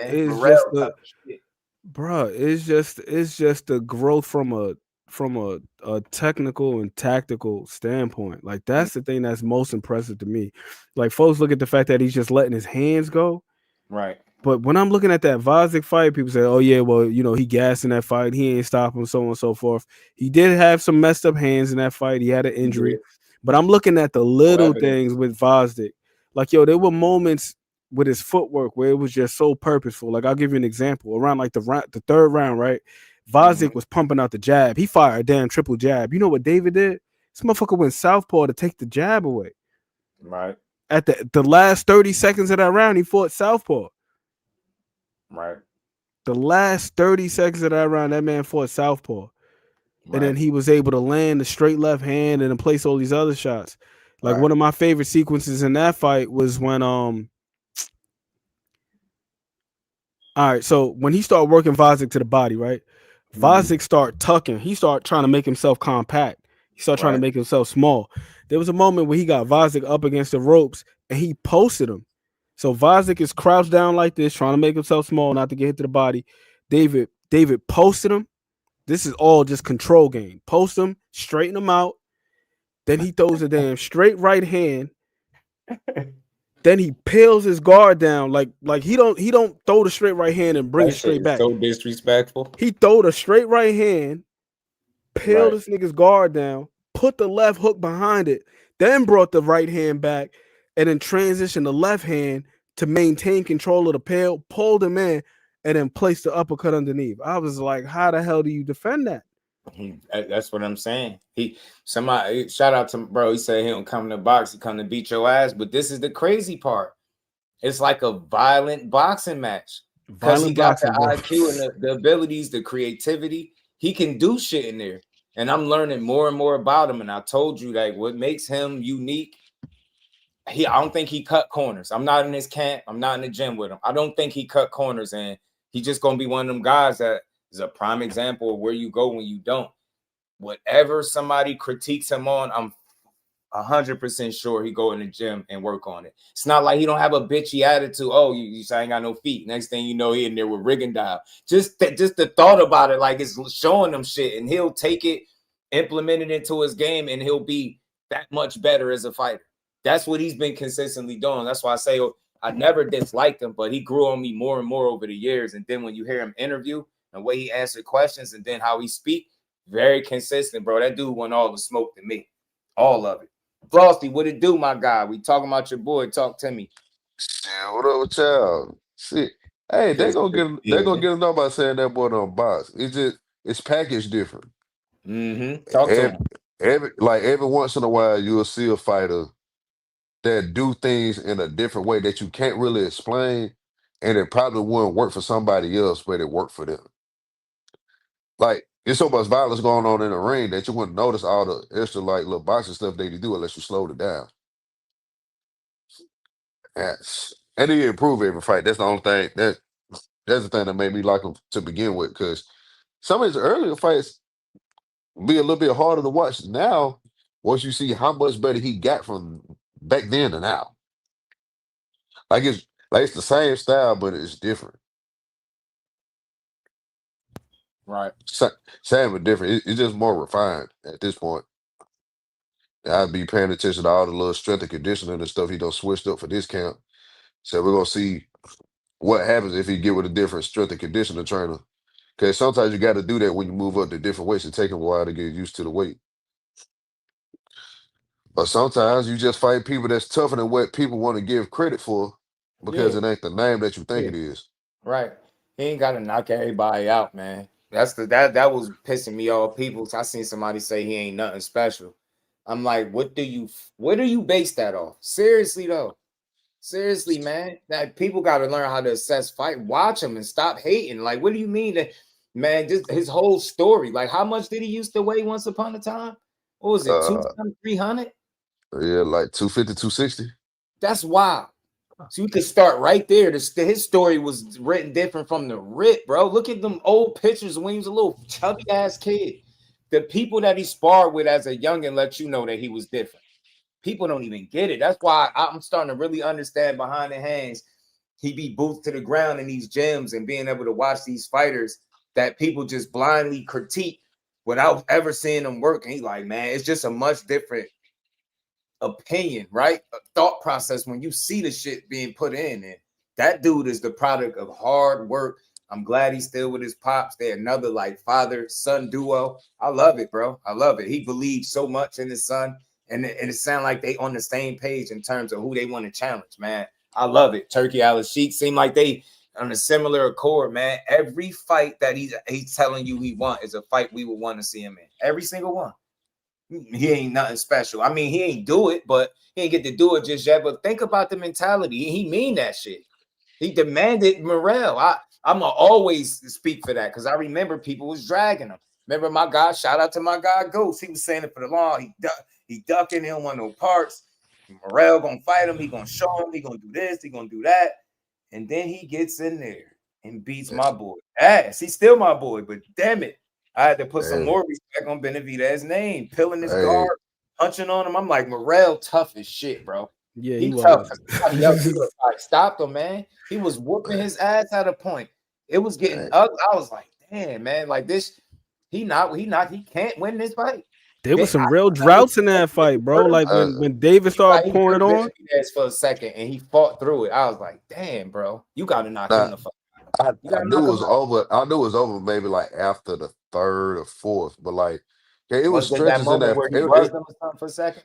is just it's just the growth from a technical and tactical standpoint. Like, that's the thing that's most impressive to me. Like, folks look at the fact that he's just letting his hands go. Right. But when I'm looking at that Vozick fight, people say, oh, yeah, well, he gassed in that fight. He ain't stopping, so on and so forth. He did have some messed up hands in that fight. He had an injury. But I'm looking at the little things with Vozick. Like, there were moments with his footwork where it was just so purposeful. Like, I'll give you an example. Around like the third round, right? Vozick was pumping out the jab. He fired a damn triple jab. You know what David did? This motherfucker went southpaw to take the jab away. Right. At the last 30 seconds of that round, he fought southpaw. Right. The last 30 seconds of that round, that man fought southpaw. And then he was able to land the straight left hand and then place all these other shots. Like, one of my favorite sequences in that fight was when all right, so when he started working Vozick to the body, right? Vozick started tucking. He started trying to make himself compact. He started trying to make himself small. There was a moment where he got Vozick up against the ropes and he posted him. So Vozick is crouched down like this, trying to make himself small, not to get hit to the body. David posted him. This is all just control game. Post him, straighten him out. Then he throws a damn straight right hand. Then he peels his guard down like he don't throw the straight right hand and bring it straight back. So disrespectful. He throw the straight right hand, peel this nigga's guard down, put the left hook behind it, then brought the right hand back, and then transitioned the left hand to maintain control of the peel, pulled him in, and then placed the uppercut underneath. I was like, how the hell do you defend that? That's what I'm saying. Somebody shout out to bro. He said he don't come to box, he come to beat your ass. But this is the crazy part. It's like a violent boxing match because he got the IQ and the abilities, the creativity. He can do shit in there, and I'm learning more and more about him. And I told you that what makes him unique. I don't think he cut corners. I'm not in his camp. I'm not in the gym with him. I don't think he cut corners, and he's just gonna be one of them guys that is a prime example of where you go when you don't. Whatever somebody critiques him on, I'm 100% sure he go in the gym and work on it. It's not like he don't have a bitchy attitude. Oh, you say I ain't got no feet. Next thing you know, he in there with Rigondeaux. Just the thought about it, like it's showing him shit, and he'll take it, implement it into his game, and he'll be that much better as a fighter. That's what he's been consistently doing. That's why I say I never disliked him, but he grew on me more and more over the years. And then when you hear him interview, the way he answered questions and then how he speak, very consistent, bro. That dude won all the smoke to me. All of it. Frosty, what it do, my guy? We talking about your boy. Talk to me. Yeah, what up with y'all? See, hey, they gonna get enough by saying that boy don't box. It's packaged different. Talk to him. Every once in a while, you'll see a fighter that do things in a different way that you can't really explain, and it probably wouldn't work for somebody else, but it worked for them. Like, there's so much violence going on in the ring that you wouldn't notice all the extra little boxing stuff they do unless you slowed it down. Yes. And he improved every fight. That's the only thing that's the thing that made me like him to begin with, because some of his earlier fights be a little bit harder to watch now once you see how much better he got from back then to now. It's the same style, but it's different. Right. Same but different. It's just more refined at this point. I'd be paying attention to all the little strength and conditioning and stuff he done switched up for this camp. So we're gonna see what happens if he get with a different strength and conditioning trainer. Because sometimes you got to do that when you move up to different weights. It takes a while to get used to the weight. But sometimes you just fight people that's tougher than what people want to give credit for because Yeah. it ain't the name that you think Yeah. it is. Right. He ain't got to knock everybody out, man. That was pissing me off. I seen somebody say he ain't nothing special. I'm like, what do you base that off? Seriously though. Seriously, man. That people got to learn how to assess fight. Watch him and stop hating. Like, what do you mean that, man? Just his whole story. Like, how much did he used to weigh once upon a time? What was it? 300? Yeah, like 250, 260. That's wild. So you could start right there. His story was written different from the rip, bro. Look at them old pictures when he was a little chubby ass kid. The people that he sparred with as a youngin' let you know that he was different. People don't even get it. That's why I'm starting to really understand behind the hands. He be boots to the ground in these gyms and being able to watch these fighters that people just blindly critique without ever seeing them work. And he's like, man, it's just a much different opinion, right? A thought process when you see the shit being put in. And that dude is the product of hard work. I'm glad he's still with his pops. They're another like father-son duo. I love it, bro. I love it. He believes so much in his son. And it sounds like they on the same page in terms of who they want to challenge, man. I love it. Turkey Alice Sheik seem like they on a similar accord, man. Every fight that he's telling you he want is a fight we would want to see him in. Every single one. He ain't nothing special. I mean, he ain't do it, but he ain't get to do it just yet. But think about the mentality. He mean that shit. He demanded morale. I'm gonna always speak for that because I remember people was dragging him. Remember my guy, shout out to my guy Ghost. He was saying it for the law. He ducking, he don't want no parts. Morale gonna fight him, he gonna show him, he gonna do this, he gonna do that. And then he gets in there and beats my boy ass. He's still my boy, but damn it. I had to put some more respect on Benavidez's name, pilling his guard, punching on him. I'm like, Morel tough as shit, bro. Yeah, he tough. Somebody else stopped him, man. He was whooping his ass at a point. It was getting ugly. I was like, damn, man, like this. He can't win this fight. There was some real droughts in that fight, bro. Like when David started pouring it on for a second and he fought through it. I was like, damn, bro, you got to knock him the fuck. I knew it was over. I knew it was over maybe like after the third or fourth, but like it was stretches in that. Where he buzzed him or something for a second.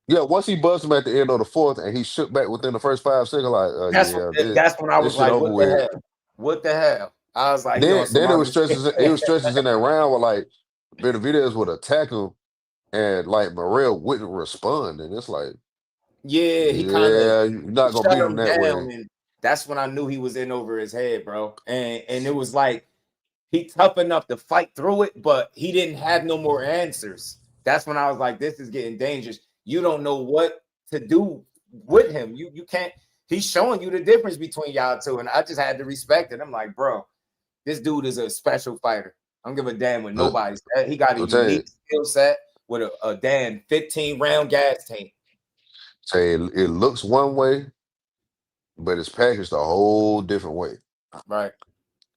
Yeah, once he buzzed him at the end of the fourth, and he shook back within the first 5 seconds, like that's when I was like, what the hell? What the hell? I was like, then it was stretches. It was stretches in that round where like Benavidez would attack him, and like Morel wouldn't respond, and it's like, he kind of you're not gonna beat him that way. And that's when I knew he was in over his head, bro. And it was like he tough enough to fight through it, but he didn't have no more answers. That's when I was like, this is getting dangerous. You don't know what to do with him. You can't. He's showing you the difference between y'all two, and I just had to respect it. I'm like, bro, this dude is a special fighter. I don't give a damn what nobody said. He got a unique skill set with a damn 15-round gas tank. Say it looks one way, but it's packaged a whole different way. Right.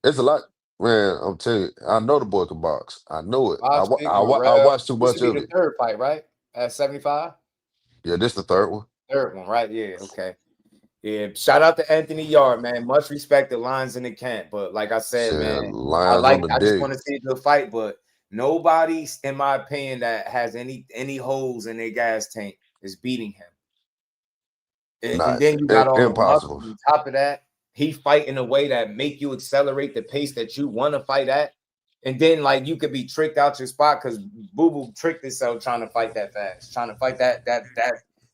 It's a lot, man. I'm telling you, I know the boy can box. I know it. I watched too much of it. The third fight, right? At 75. Yeah, this the third one. Third one, right? Yeah. Okay. Yeah. Shout out to Anthony Yarde, man. Much respect to Lions in the camp, but like I said, man, I just want to see the fight, but nobody, in my opinion, that has any holes in their gas tank is beating him. And then you got all impossible. On top of that, he fight in a way that make you accelerate the pace that you want to fight at. And then like you could be tricked out your spot because Boo Boo tricked himself trying to fight that fast, trying to fight that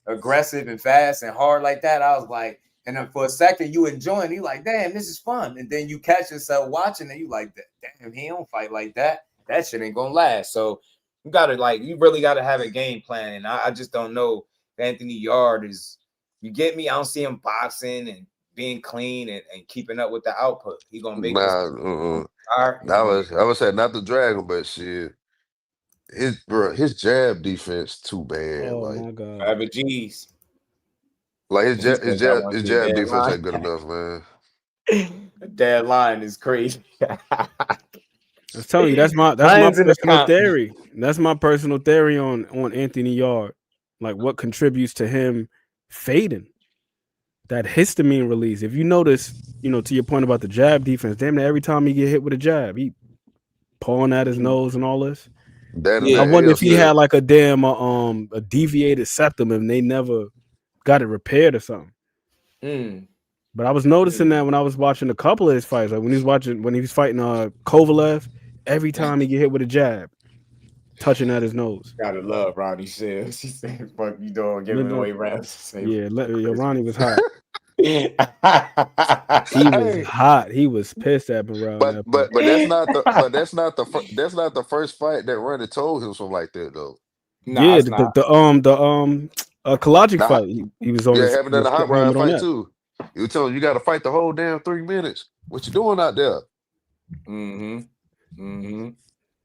aggressive and fast and hard like that. I was like, and then for a second you enjoying, you like, damn, this is fun. And then you catch yourself watching and you like, damn, he don't fight like that. That shit ain't gonna last. So you really gotta have a game plan. And I just don't know if Anthony Yarde is. You get me? I don't see him boxing and being clean and keeping up with the output. He gonna make I would say not the dragon, but shit. His jab defense too bad. Oh my god. G's. Like his jab defense ain't good enough, man. That line is crazy. I was telling you, that's my personal theory. That's my personal theory on Anthony Yarde. Like what contributes to him fading. that histamine release. If you notice, to your point about the jab defense, damn near every time he get hit with a jab, he pawing at his nose and all this. I wonder if he had like a damn a deviated septum and they never got it repaired or something. But I was noticing that when I was watching a couple of his fights, like when he was fighting Kovalev, every time he get hit with a jab, touching at his nose. Gotta love Ronnie Shields. He said, "Fuck you doing, giving away reps." Yeah, Ronnie was hot. He was hot. He was pissed at me around but that's not the first fight that Ronnie told him something like that though. Yeah, the Kalajic fight. He was on. Yeah, having that hot rod fight too. You tell him you got to fight the whole damn 3 minutes. What you doing out there?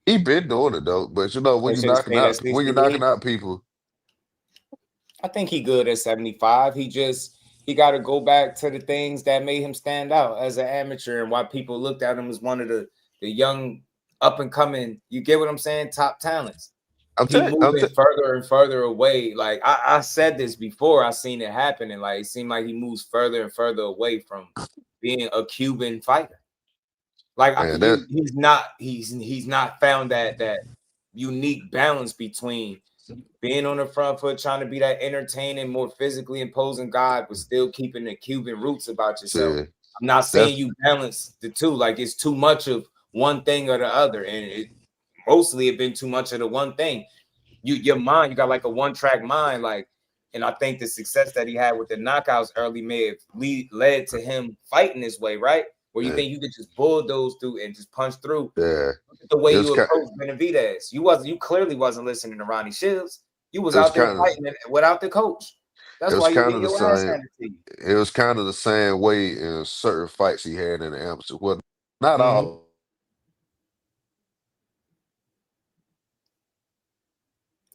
He been doing it though, but when you're knocking out people. I think he good at 75. He got to go back to the things that made him stand out as an amateur and why people looked at him as one of the young up and coming. You get what I'm saying? Top talents. Moving further and further away. Like I said this before, I seen it happen, and like it seemed like he moves further and further away from being a Cuban fighter. Like he's not found that unique balance between being on the front foot, trying to be that entertaining, more physically imposing guy, but still keeping the Cuban roots about yourself. Yeah. I'm not saying you balance the two, like it's too much of one thing or the other, and mostly it been too much of the one thing. Your mind, you got like a one-track mind, like, and I think the success that he had with the knockouts early may have led to him fighting this way, right? Where you think you could just bulldoze through and just punch through. Yeah. The way you approach Benavidez. You clearly wasn't listening to Ronnie Shields. You was out there fighting without the coach. That's why you get your ass handed to you. It was kind of the same way in certain fights he had in the amateur. Well, not all.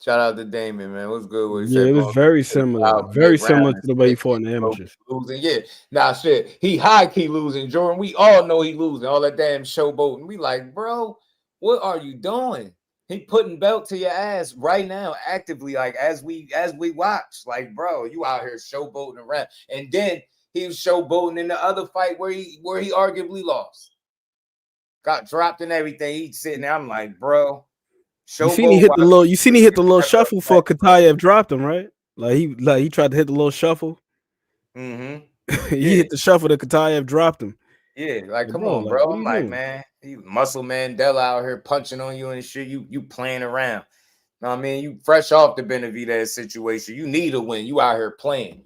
Shout out to Damon, man. What's good with it was very similar. Very similar to the way he fought in the amateurs. Losing, yeah. Nah, shit. He high key losing, Jordan. We all know he losing. All that damn showboating. We like, bro, what are you doing? He putting belt to your ass right now, actively, like as we watch. Like, bro, you out here showboating around. And then he was showboating in the other fight where he arguably lost. Got dropped and everything. He's sitting there. I'm like, bro. You seen he hit the little shuffle for Katayev dropped him, right? Like he tried to hit the little shuffle. He hit the shuffle that Katayev dropped him. Yeah, like come on, bro. I'm like, man, Muscle Mandela out here punching on you and shit. You playing around. Know what I mean? You fresh off the Benavidez situation. You need a win. You out here playing.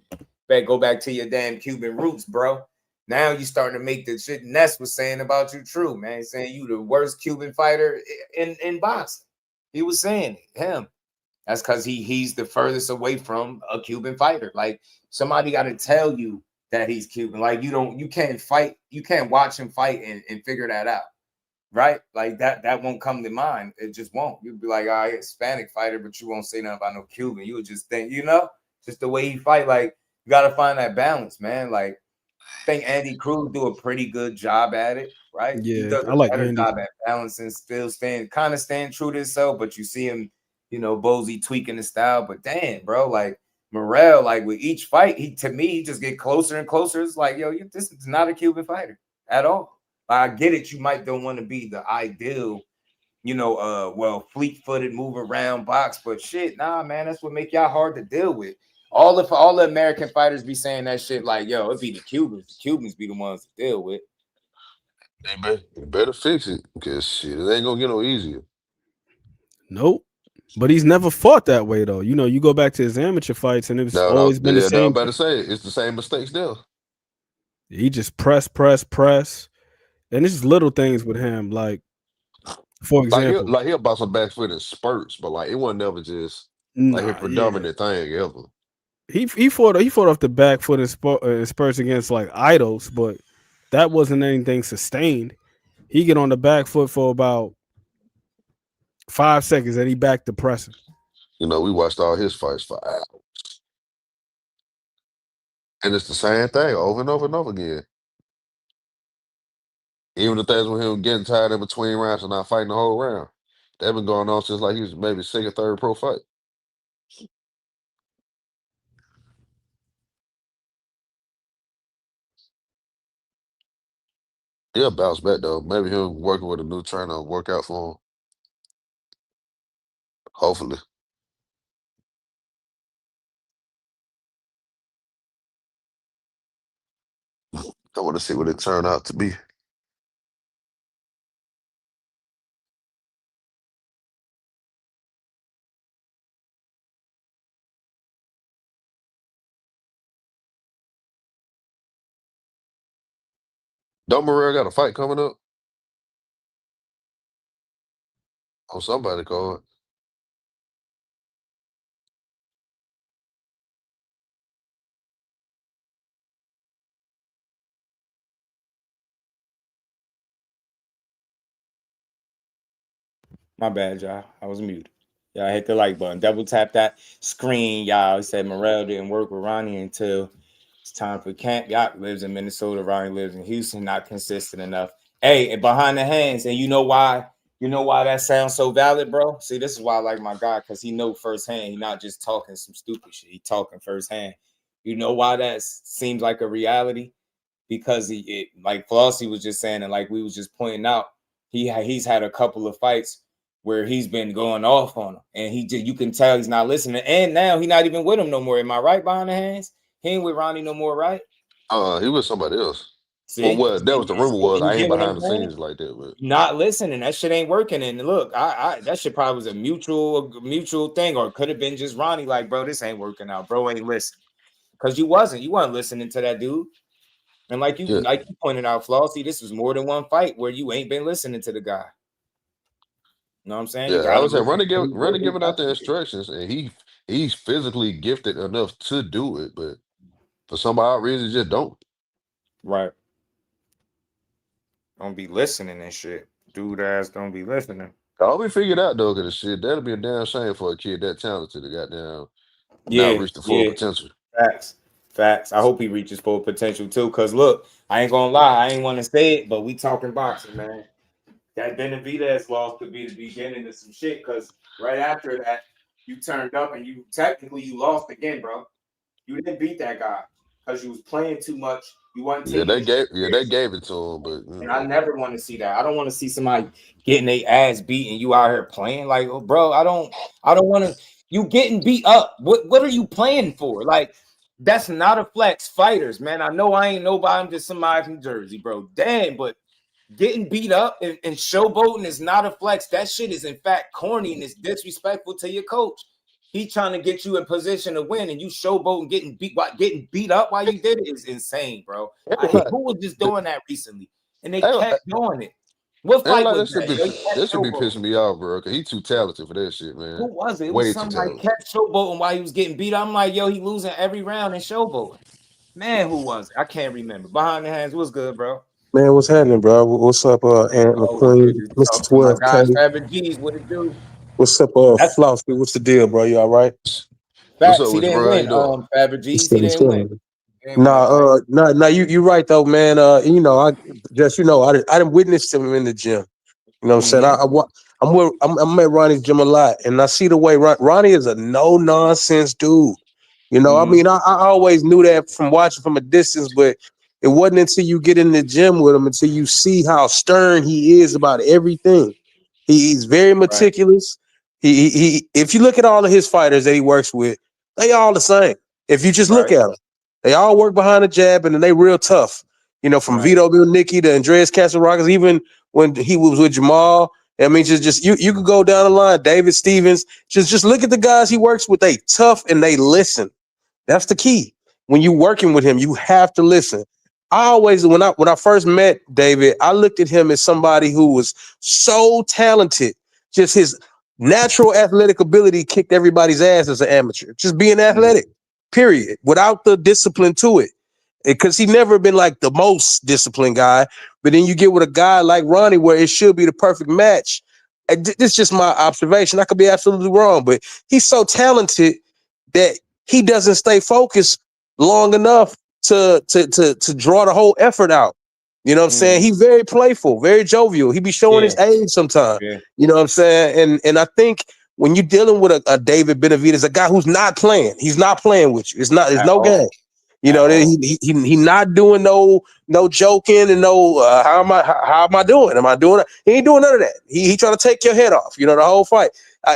Better go back to your damn Cuban roots, bro. Now you starting to make the shit Ness was saying about you true, man. Saying you the worst Cuban fighter in boxing. He was saying it, him. That's because he's the furthest away from a Cuban fighter. Like somebody got to tell you that he's Cuban. Like you can't fight, you can't watch him fight and figure that out. Right? Like that won't come to mind. It just won't. You'd be like, all right, Hispanic fighter, but you won't say nothing about no Cuban. You would just think, just the way he fight. Like you got to find that balance, man. Like I think Andy Cruz do a pretty good job at it. Right? Yeah, he does a better job at balancing, still staying true to himself, but you see him, Bozy tweaking the style. But damn, bro, like Morrell, like with each fight, he just get closer and closer. It's like, this is not a Cuban fighter at all. I get it, you might don't want to be the ideal, fleet-footed, move around box, but shit, nah, man, that's what make y'all hard to deal with. All the American fighters be saying that shit like, it be the Cubans. The Cubans be the ones to deal with. They better fix it because shit, it ain't gonna get no easier. Nope. But he's never fought that way though. You go back to his amateur fights and it's always been the same. I'm about to say it's the same mistakes there. He just press. And it's just little things with him. Like, for example. Like he'll bounce some back foot in spurts, but like it wasn't never just like his predominant thing ever. He fought off the back foot in spurts against like idols, but that wasn't anything sustained. He get on the back foot for about 5 seconds and he back to pressing. We watched all his fights for hours. And it's the same thing over and over and over again. Even the things with him getting tired in between rounds and not fighting the whole round. They've been going on since like he was maybe second, third pro fight. He'll bounce back though. Maybe he'll working with a new trainer work out for him. Hopefully. I want to see what it turned out to be. Don't Morrell got a fight coming up on somebody card. My bad, y'all. I was muted. Y'all hit the like button. Double tap that screen, y'all. He said Morrell didn't work with Ronnie until it's time for camp. Yacht lives in Minnesota. Ronnie lives in Houston. Not consistent enough. Hey, and behind the hands, and you know why? You know why that sounds so valid, bro? See, this is why I like my guy, because he know firsthand. He not just talking some stupid shit. He talking firsthand. You know why that seems like a reality? Because like Flossie was just saying, and like we was just pointing out, he's had a couple of fights where he's been going off on him, and you can tell he's not listening. And now he's not even with him no more. Am I right, behind the hands? He ain't with Ronnie no more, right? He was somebody else. See, well, that was the rumor was. I ain't behind the scenes like that, but not listening. That shit ain't working. And look, I that shit probably was a mutual thing, or it could have been just Ronnie. Like, bro, this ain't working out. Bro, ain't listening because you weren't listening to that dude. And like you pointed out, Flossie, this was more than one fight where you ain't been listening to the guy. You know what I'm saying? yeah, I was saying Ronnie giving out the instructions, and he's physically gifted enough to do it, but for some odd reason, just don't. Right. Don't be listening and shit. Dude ass don't be listening. I'll be figured out though, because shit, that'll be a damn shame for a kid that talented to goddamn not reach the full potential. Facts. I hope he reaches full potential too. Cause look, I ain't gonna lie, I ain't want to say it, but we talking boxing, man. That Benavidez loss could be the beginning of some shit. Cause right after that, you turned up and you lost again, bro. You didn't beat that guy because you was playing too much. You wasn't taking they gave it to him, but and I never want to see that. I don't want to see somebody getting their ass beat and you out here playing. Like, oh, bro, I don't want to. You getting beat up. What are you playing for? Like, that's not a flex. Fighters, man. I know I ain't nobody. I'm just somebody from Jersey, bro. Damn, but getting beat up and showboating is not a flex. That shit is in fact corny and it's disrespectful to your coach. He trying to get you in position to win, and you showboating getting beat up while you did it is insane, bro. Who was just doing that recently? And they kept doing it. What fight was that? This should be pissing me off, bro, because he's too talented for that shit, man. Who was it? It was somebody kept showboating while he was getting beat up. I'm like, yo, he losing every round in showboating. Man, who was it? I can't remember. Behind the hands, what's good, bro? Man, what's happening, bro? What's up, Aunt McQueen, Mr. 12K? What it do? What's up, Flossie? What's the deal, bro? You all right? Facts, he didn't win. Faber G's, he didn't win. Nah, you right though, man. I didn't witness him in the gym. You know what I'm saying? I'm at Ronnie's gym a lot, and I see the way Ronnie is a no nonsense dude. You know, I mean, I always knew that from watching from a distance, but it wasn't until you get in the gym with him until you see how stern he is about everything. He's very meticulous. He if you look at all of his fighters that he works with, they all the same. If you just look at them, they all work behind the jab and they real tough. You know, from Vito Milnicki to Andreas Casarocas, even when he was with Jamal. I mean, just you could go down the line. David Stevens, just look at the guys he works with. They tough and they listen. That's the key. When you working with him, you have to listen. I always, when I first met David, I looked at him as somebody who was so talented. Just his natural athletic ability kicked everybody's ass as an amateur. Just being athletic, period, without the discipline to it. Because he never been like the most disciplined guy. But then you get with a guy like Ronnie where it should be the perfect match. This is just my observation. I could be absolutely wrong, but he's so talented that he doesn't stay focused long enough to draw the whole effort out. You know what I'm saying? He's very playful, very jovial. He be showing his age sometimes. You know what I'm saying? And I think when you're dealing with a David Benavidez, a guy who's not playing, he's not playing with you. There's no game. You know, he not doing no joking and no how am I doing? Am I doing it? He ain't doing none of that. He trying to take your head off. You know, the whole fight.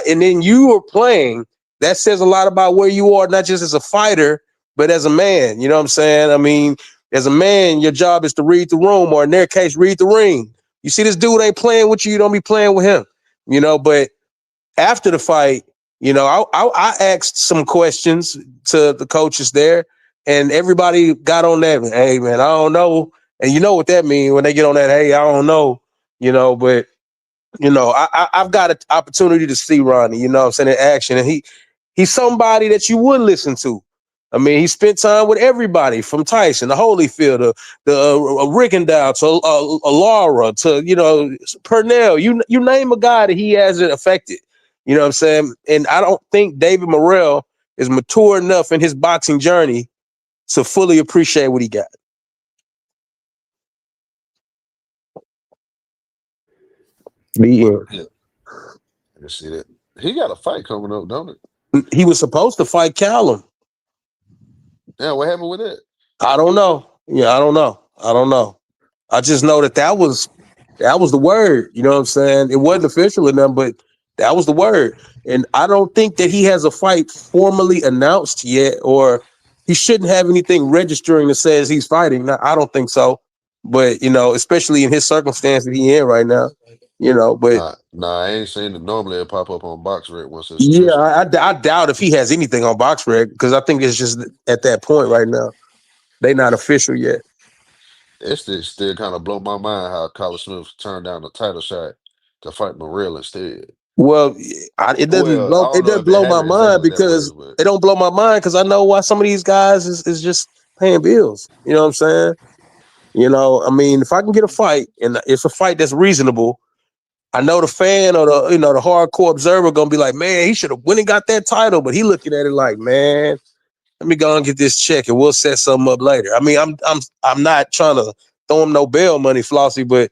And then you were playing. That says a lot about where you are, not just as a fighter, but as a man. You know what I'm saying? I mean, as a man, your job is to read the room, or in their case, read the ring. You see this dude ain't playing with you, you don't be playing with him. You know, but after the fight, you know, I asked some questions to the coaches there, and everybody got on that. Hey, man, I don't know. And you know what that means when they get on that, hey, I don't know, you know, but, you know, I've got an opportunity to see Ronnie, you know what I'm saying, in action. And he's somebody that you would listen to. I mean, he spent time with everybody from Tyson, the Holyfield, the Rickendow, to Laura, to, you know, Purnell. You name a guy that he hasn't affected. You know what I'm saying? And I don't think David Morrell is mature enough in his boxing journey to fully appreciate what he got. Yeah. I see that. He got a fight coming up, don't it? He was supposed to fight Callum. Yeah, what happened with that? I don't know. Yeah, I don't know. I just know that was the word. You know what I'm saying? It wasn't official enough, but that was the word. And I don't think that he has a fight formally announced yet, or he shouldn't have anything registering that says he's fighting. No, I don't think so. But, you know, especially in his circumstance that he's in right now, you know, but Nah, I ain't seen it. Normally it pop up on BoxRec once it's yeah, official. I doubt if he has anything on BoxRec, because I think it's just at that point right now. They not official yet. It's still kind of blow my mind how Khalil Smith turned down the title shot to fight Morrell instead. Well, it doesn't blow my mind, because it don't blow my mind because I know why some of these guys is just paying bills. You know what I'm saying? You know, I mean, if I can get a fight and it's a fight that's reasonable, I know the fan or the the hardcore observer gonna be like, man, he should have went and got that title, but he looking at it like, man, let me go and get this check and we'll set something up later. I mean, I'm not trying to throw him no bail money, Flossie, but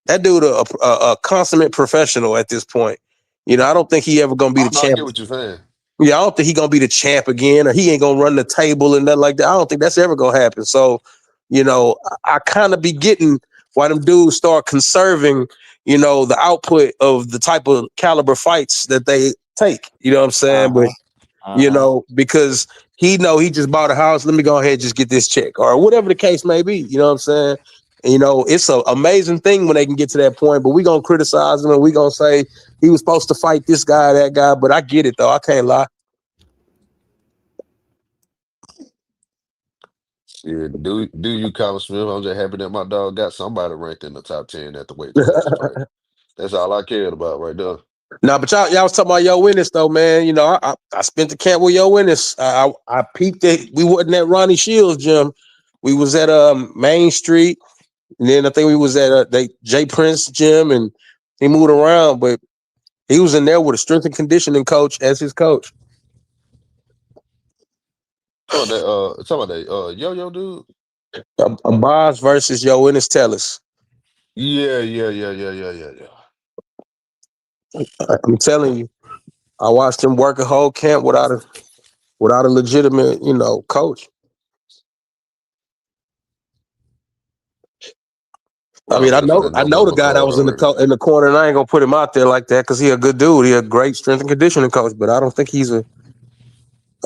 that dude a consummate professional at this point. You know, I don't think he ever gonna be the champ. I get what you're saying. Yeah, I don't think he gonna be the champ again, or he ain't gonna run the table and nothing like that. I don't think that's ever gonna happen. So, you know, I kind of be getting why them dudes start conserving, you know, the output of the type of caliber fights that they take. You know what I'm saying? But you know, because he just bought a house. Let me go ahead and just get this check, or whatever the case may be. You know what I'm saying? And, you know, it's an amazing thing when they can get to that point, but we gonna criticize him and we gonna say he was supposed to fight this guy, that guy. But I get it though. I can't lie. Yeah, do you, Khalil Smith? I'm just happy that my dog got somebody ranked in the top 10 at the weight class to fight. That's all I cared about right there. Nah, but y'all was talking about Yo Witness though, man. You know, I spent the camp with Yo Witness. I peeped it. We wasn't at Ronnie Shields' gym. We was at Main Street, and then I think we was at Jay Prince gym, and he moved around, but he was in there with a strength and conditioning coach as his coach. Oh, that talking about that Yo dude. A Boss versus Yo Witness Tellus. Yeah. I'm telling you, I watched him work a whole camp without a legitimate, you know, coach. I mean, I know the guy that was in the corner, and I ain't gonna put him out there like that because he a good dude. He a great strength and conditioning coach, but I don't think he's a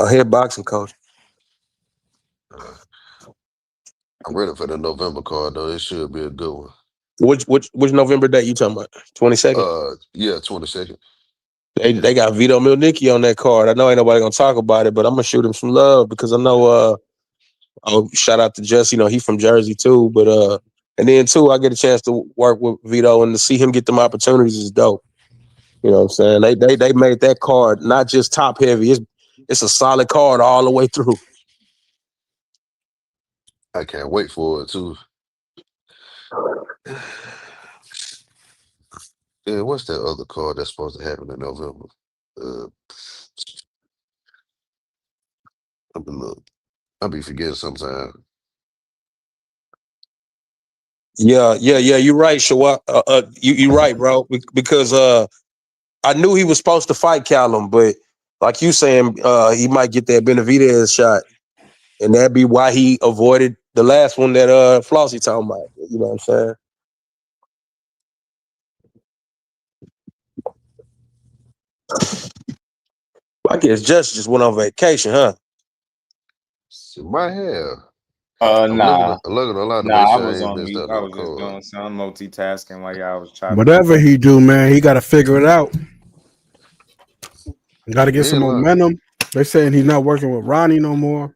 head boxing coach. I'm ready for the November card though. It should be a good one. Which November date you talking about? 22nd? Yeah, 22nd. They got Vito Milnicki on that card. I know ain't nobody gonna talk about it, but I'm gonna shoot him some love because I know shout out to Jesse, you know, he from Jersey too. But and then too, I get a chance to work with Vito and to see him get them opportunities is dope. You know what I'm saying? They made that card not just top heavy, it's a solid card all the way through. I can't wait for it too. Yeah, what's that other card that's supposed to happen in November? I'll be forgetting sometimes. Yeah. You're right, Shawak. You're right, bro. Because I knew he was supposed to fight Callum, but like you saying, he might get that Benavidez shot. And that'd be why he avoided the last one that Flossie talking about. You know what I'm saying? I guess just went on vacation, huh? Might have. Nah. Looking a lot to Nah, make I sure I was ain't on missed mute. out I no was just call. doing some multitasking while y'all was chopping. Whatever he do, man, he got to figure it out. Got to get some momentum. They're saying he's not working with Ronnie no more.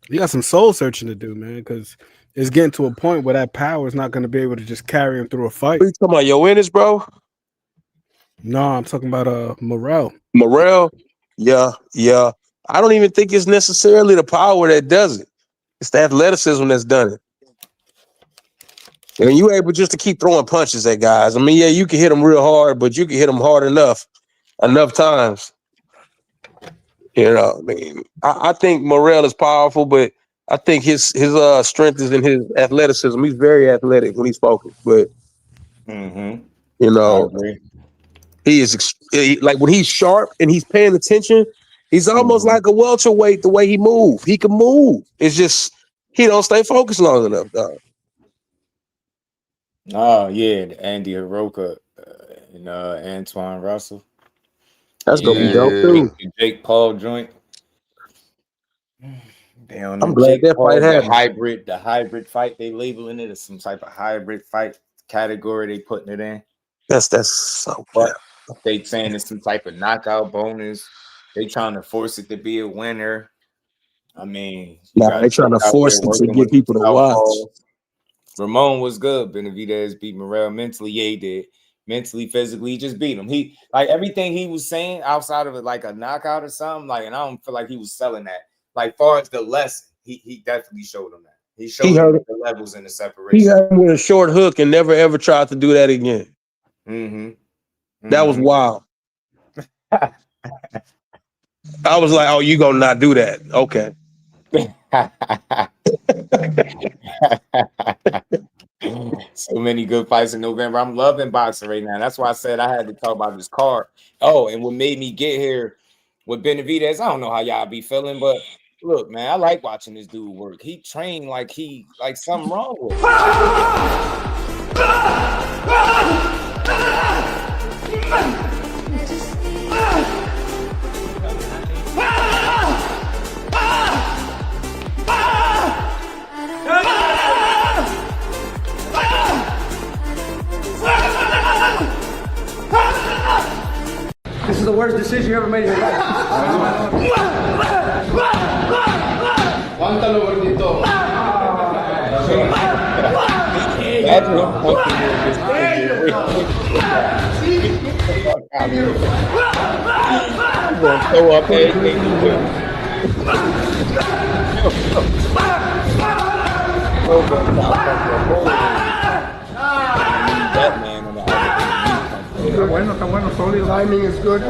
You got some soul searching to do, man, because it's getting to a point where that power is not going to be able to just carry him through a fight. What you talking about, your winners, bro? No, I'm talking about Morrell. Morrell? Yeah. I don't even think it's necessarily the power that does it. It's the athleticism that's done it. And you able just to keep throwing punches at guys. I mean, yeah, you can hit them real hard, but you can hit them hard enough times. You know, I mean, I think Morrell is powerful, but I think his strength is in his athleticism. He's very athletic when he's focused, but you know, I agree. he is like when he's sharp and he's paying attention. He's almost like a welterweight. The way he move, he can move. It's just he don't stay focused long enough, dog. Oh yeah, Andy Hiroka and Antoine Russell. That's gonna be dope too. Jake Paul joint. I'm glad that fight happened. The hybrid fight they labeling it as some type of hybrid fight category they putting it in. That's so. But they saying it's some type of knockout bonus. They trying to force it to be a winner. I mean, they trying to force it to get people to watch. Ramon was good. Benavidez beat Morrell mentally. Yeah, he did. Mentally, physically, he just beat him. He like everything he was saying outside of it, like a knockout or something. Like, and I don't feel like he was selling that. Like, far as the lesson, he definitely showed him that. He showed him the levels and the separation. He got him with a short hook and never ever tried to do that again. That was wild. I was like, "Oh, you gonna not do that?" Okay. So many good fights in November. I'm loving boxing right now. That's why I said I had to talk about this card. Oh, and what made me get here with Benavidez, I don't know how y'all be feeling, but look, man, I like watching this dude work. He trained like something wrong with him. This is the worst decision you ever made in your life. Cuéntalo, gordito. Throw up everything you do. That man on the Está bueno, solid. Timing is good.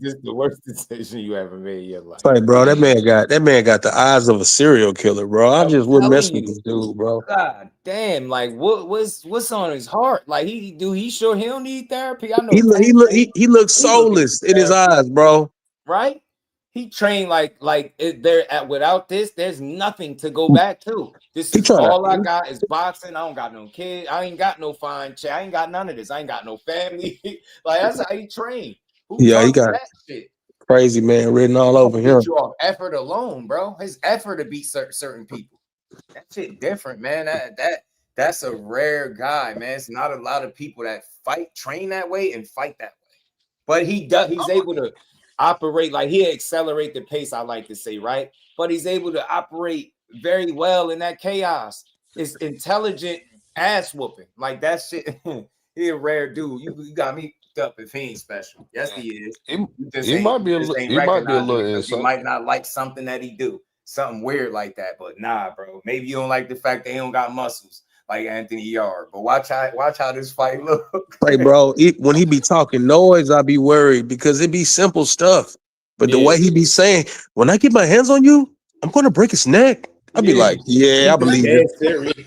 This is the worst decision you ever made in your life. Like, bro, that man got the eyes of a serial killer, bro. I just wouldn't mess with this dude, bro. God damn, like what's on his heart? Like he sure he don't need therapy. I know he looks soulless in his eyes, bro. Right? He trained without this, there's nothing to go back to. This is all I got is boxing. I don't got no kids. I ain't got no fine chick. I ain't got none of this. I ain't got no family. Like that's how he trained. He got that shit. Crazy man written all over him. You off effort alone, bro. His effort to beat certain people. That shit different, man. That's a rare guy, man. It's not a lot of people that train that way and fight that way. But he's able to operate like he accelerate the pace, I like to say, right? But he's able to operate very well in that chaos. It's intelligent ass whooping. Like that shit. He a rare dude. You got me up if he ain't special. Yes, he is. He might be a little inside. You might not like something that he do, something weird like that. But nah, bro. Maybe you don't like the fact that he don't got muscles like Anthony Yarde. But watch how this fight look. Hey, bro, when he be talking noise, I be worried because it be simple stuff. But the way he be saying, when I get my hands on you, I'm gonna break his neck. I'd be like, yeah, I believe him.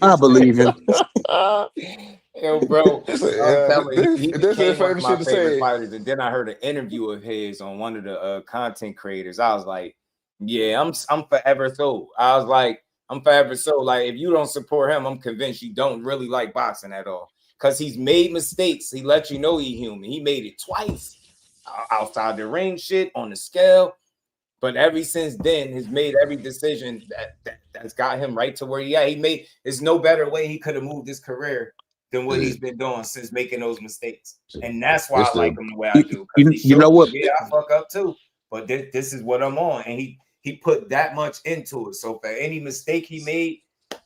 I believe him. Yo, bro, This, I'm telling you, he this their became one of favorite my shit to favorite say. fighters. And then I heard an interview of his on one of the content creators. I was like, yeah, I'm forever sold. I was like, I'm forever sold. Like, if you don't support him, I'm convinced you don't really like boxing at all. Because he's made mistakes. He let you know he's human. He made it twice outside the ring shit on the scale. But ever since then, has made every decision that's got him right to where he at. He made there's no better way he could have moved his career than what he's been doing since making those mistakes. And that's why It's I like the him the way I do. Because he You showed know what? me, yeah, I fuck up too. But this is what I'm on. And he put that much into it. So for any mistake he made,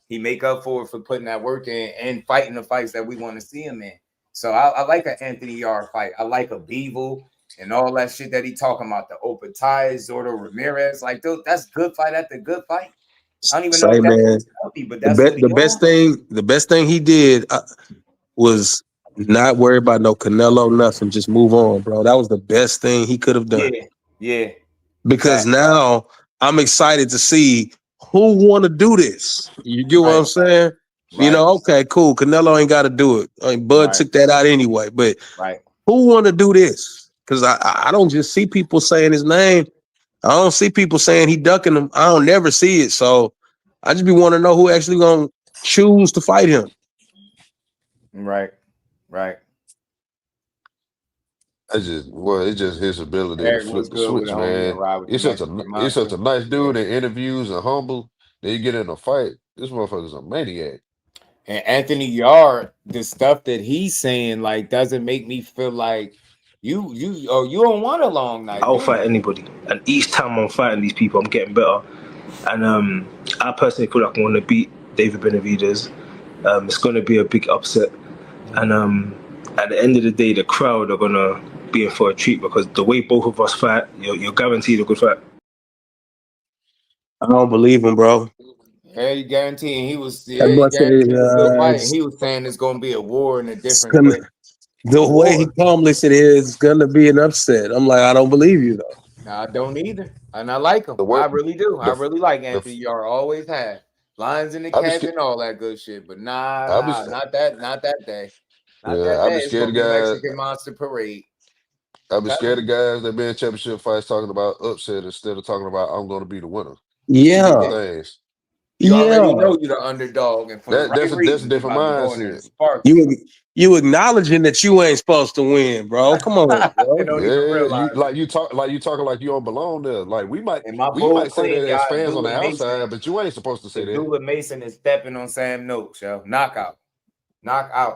he make up for it for putting that work in and fighting the fights that we want to see him in. So I like an Anthony Yarde fight. I like a Bevel and all that shit that he talking about, the open ties, Zordo Ramirez. Like, dude, that's good fight after good fight. I don't even know Say, if that's man, what's healthy, but that's what he on. the best thing he did was not worry about no Canelo, nothing. Just move on, bro. That was the best thing he could have done. Yeah. Because now I'm excited to see who want to do this. You get what I'm saying? You know, okay, cool. Canelo ain't got to do it. I mean, Bud took that out anyway. But who want to do this? Because I don't just see people saying his name. I don't see people saying he ducking him. I don't never see it. So I just be want to know who actually gonna choose to fight him. Right. It's just his ability to Eric, flip what's the good with switch, a homie man. and ride with the He's Mexican such monster? a nice dude in interviews and humble. Then you get in a fight, this motherfucker's a maniac. And Anthony Yarde, the stuff that he's saying, like, doesn't make me feel like you don't want a long night. I'll fight anybody, and each time I'm fighting these people, I'm getting better. And I personally feel like I want to beat David Benavidez. It's going to be a big upset, and at the end of the day, the crowd are going to be in for a treat because the way both of us fight, you're guaranteed a good fight. I don't believe him, bro. Yeah, you guaranteeing he was That boy said, guaranteed a good fight. And he was saying it's gonna be a war in a different way. The way he calmly said it's gonna be an upset. I'm like, I don't believe you though. No, I don't either. And I like him. I really do. I really like Anthony Yarde. Always have. Lions in the cage and all that good shit. But not that day. Not that day. It's gonna be Mexican Monster Parade. I've been scared of guys that be in championship fights talking about upset instead of talking about I'm gonna be the winner. Yeah. You already know you're the underdog, and for the right that's reasons, a different mindset. You acknowledging that you ain't supposed to win, bro. Come on, bro. You talking like you don't belong there. Like we might say that as fans Abdullah on the Mason, outside, but you ain't supposed to say that. Abdullah Mason is stepping on Sam Noakes, yo. Knockout.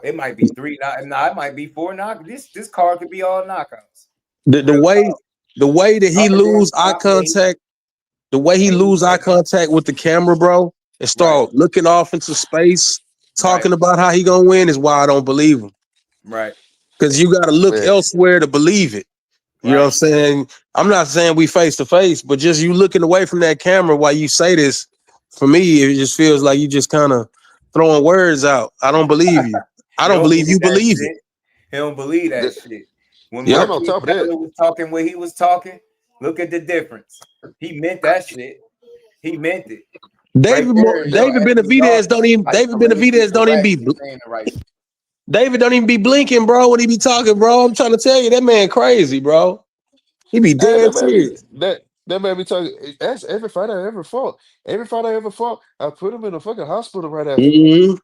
It might be 3. It might be 4 knockouts. This card could be all knockouts. The way that he lose eye contact, with the camera, bro, and start looking off into space, talking about how he gonna win is why I don't believe him. Right. Because you gotta look elsewhere to believe it. You know what I'm saying? I'm not saying we face to face, but just you looking away from that camera while you say this, for me, it just feels like you just kind of throwing words out. I don't believe you. I don't believe you believe it. He don't believe that shit. When on top of that, was talking where he was talking, look at the difference. He meant that shit. He meant it. David Benavidez don't even be blinking, bro, when he be talking, bro. I'm trying to tell you, that man crazy, bro. He be dead serious. That made me talk. That's every fight I ever fought. Every fight I ever fought, I put him in a fucking hospital right after. Mm-hmm.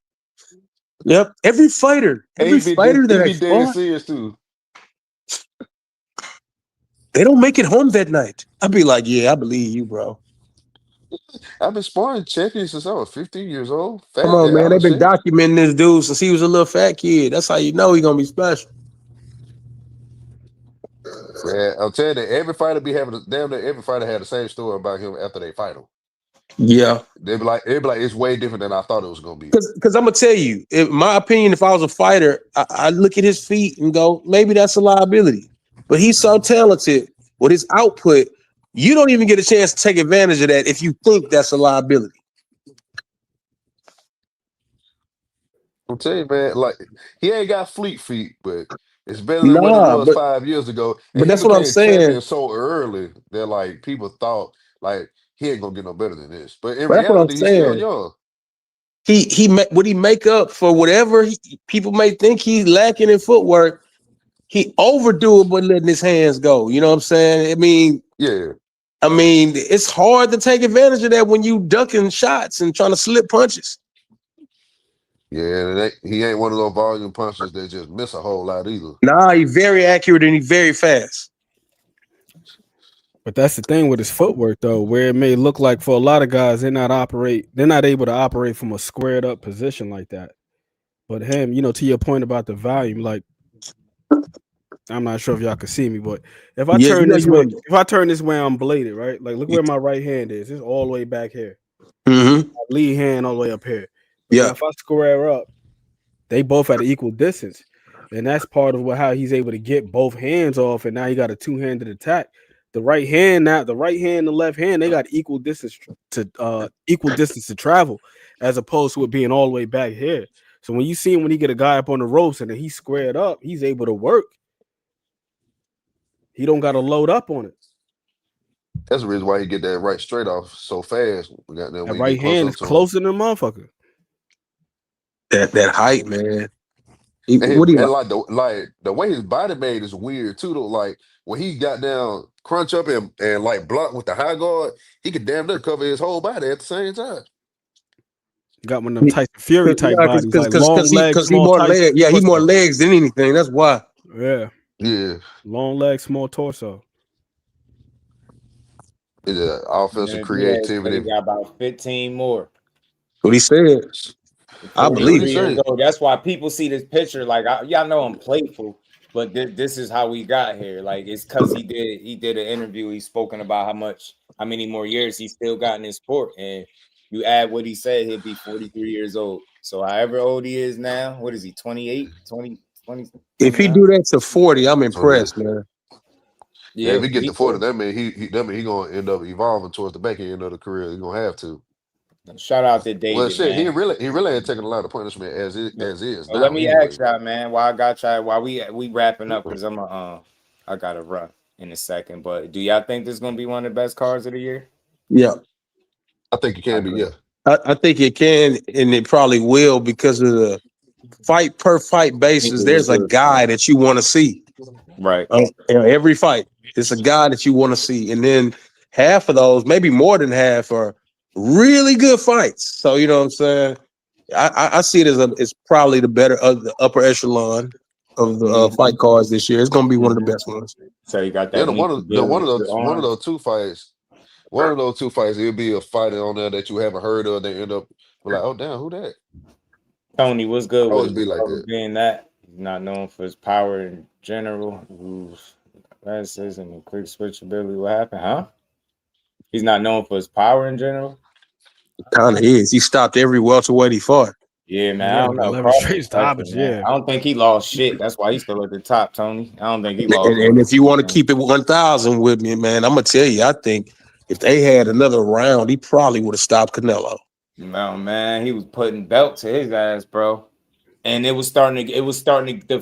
Yep. Every fighter that I fought, serious too. They don't make it home that night. I'd be like, yeah, I believe you, bro. I've been sparring champions since I was 15 years old. Come on, man. They've been documenting this dude since he was a little fat kid. That's how you know he's gonna be special. Man, I'm telling you, every fighter be having damn near every fighter had the same story about him after they fight him. Yeah. They'd be like, it's way different than I thought it was gonna be. Because I'm gonna tell you, in my opinion, if I was a fighter, I look at his feet and go, maybe that's a liability. But he's so talented with his output, you don't even get a chance to take advantage of that if you think that's a liability. I'm telling you, man, like he ain't got fleet feet, but it's better than what it was 5 years ago. And but that's what I'm saying. So early that like people thought like he ain't gonna get no better than this. But in That's what I'm reality, he's still saying. young. would he make up for whatever people may think he's lacking in footwork? He overdo it by letting his hands go. You know what I'm saying? I mean, it's hard to take advantage of that when you ducking shots and trying to slip punches. Yeah, he ain't one of those volume punchers that just miss a whole lot either. Nah, he's very accurate and he's very fast. But that's the thing with his footwork, though, where it may look like for a lot of guys, they're not able to operate from a squared up position like that. But him, to your point about the volume, like, I'm not sure if y'all can see me, but if I turn this way, I'm bladed, right? Like, look where my right hand is. It's all the way back here. Mm-hmm. Lead hand all the way up here. But if I square up, they both at an equal distance. And that's part of how he's able to get both hands off, and now he got a two-handed attack. The right hand, and the left hand, they got equal distance to travel, as opposed to it being all the way back here. So when you see him, when he get a guy up on the ropes and then he's squared up, he's able to work. He don't got to load up on it. That's the reason why he get that right straight off so fast. That right hand is closer than motherfucker. That height, man. The way his body made is weird too. Though, like when he got down, crunch up and like block with the high guard, he could damn near cover his whole body at the same time. Got one of them Tyson Fury type bodies, like long legs, he more legs. Yeah, he more legs than anything. That's why. Yeah. Long legs, small torso. It's offensive creativity. He got about 15 more. What he said. I believe it. That's why people see this picture. Like, y'all know I'm playful, but this is how we got here. Like, it's because he did an interview. He's spoken about how many more years he still got in his sport. And you add what he said, he'll be 43 years old. So however old he is now, what is he, 28, 20? If he do that to 40, I'm impressed, man. Yeah, if he get to 40, that mean he gonna end up evolving towards the back end of the career. He's gonna have to. Shout out to David. Well, shit, man. he really ain't taking a lot of punishment as is. Well, let me ask y'all, man. While I got y'all, while we wrapping up, because I gotta run in a second. But do y'all think this is gonna be one of the best cards of the year? Yeah, I think it can be. Yeah, I think it can, and it probably will because of the fight per fight basis. There's a guy that you want to see, right? Every fight, it's a guy that you want to see, and then half of those, maybe more than half, are really good fights. So you know what I'm saying. I see it as it's probably the better of the upper echelon of the fight cards this year. It's going to be one of the best ones. So you got that. One of those two fights. One of those two fights, it'll be a fighter on there that you haven't heard of. They end up like, oh damn, who that? Tony, what's good? Always be like that. Being that he's not known for his power in general. That says in the quick switchability. What happened, huh? He's not known for his power in general. Kind of is. He stopped every welterweight he fought. Yeah, man. I don't know. I don't think he lost shit. That's why he's still at the top, Tony. I don't think he lost. And if you want to keep it 1,000 with me, man, I'm gonna tell you. I think if they had another round, he probably would have stopped Canelo. No, man, he was putting belt to his ass, bro. And the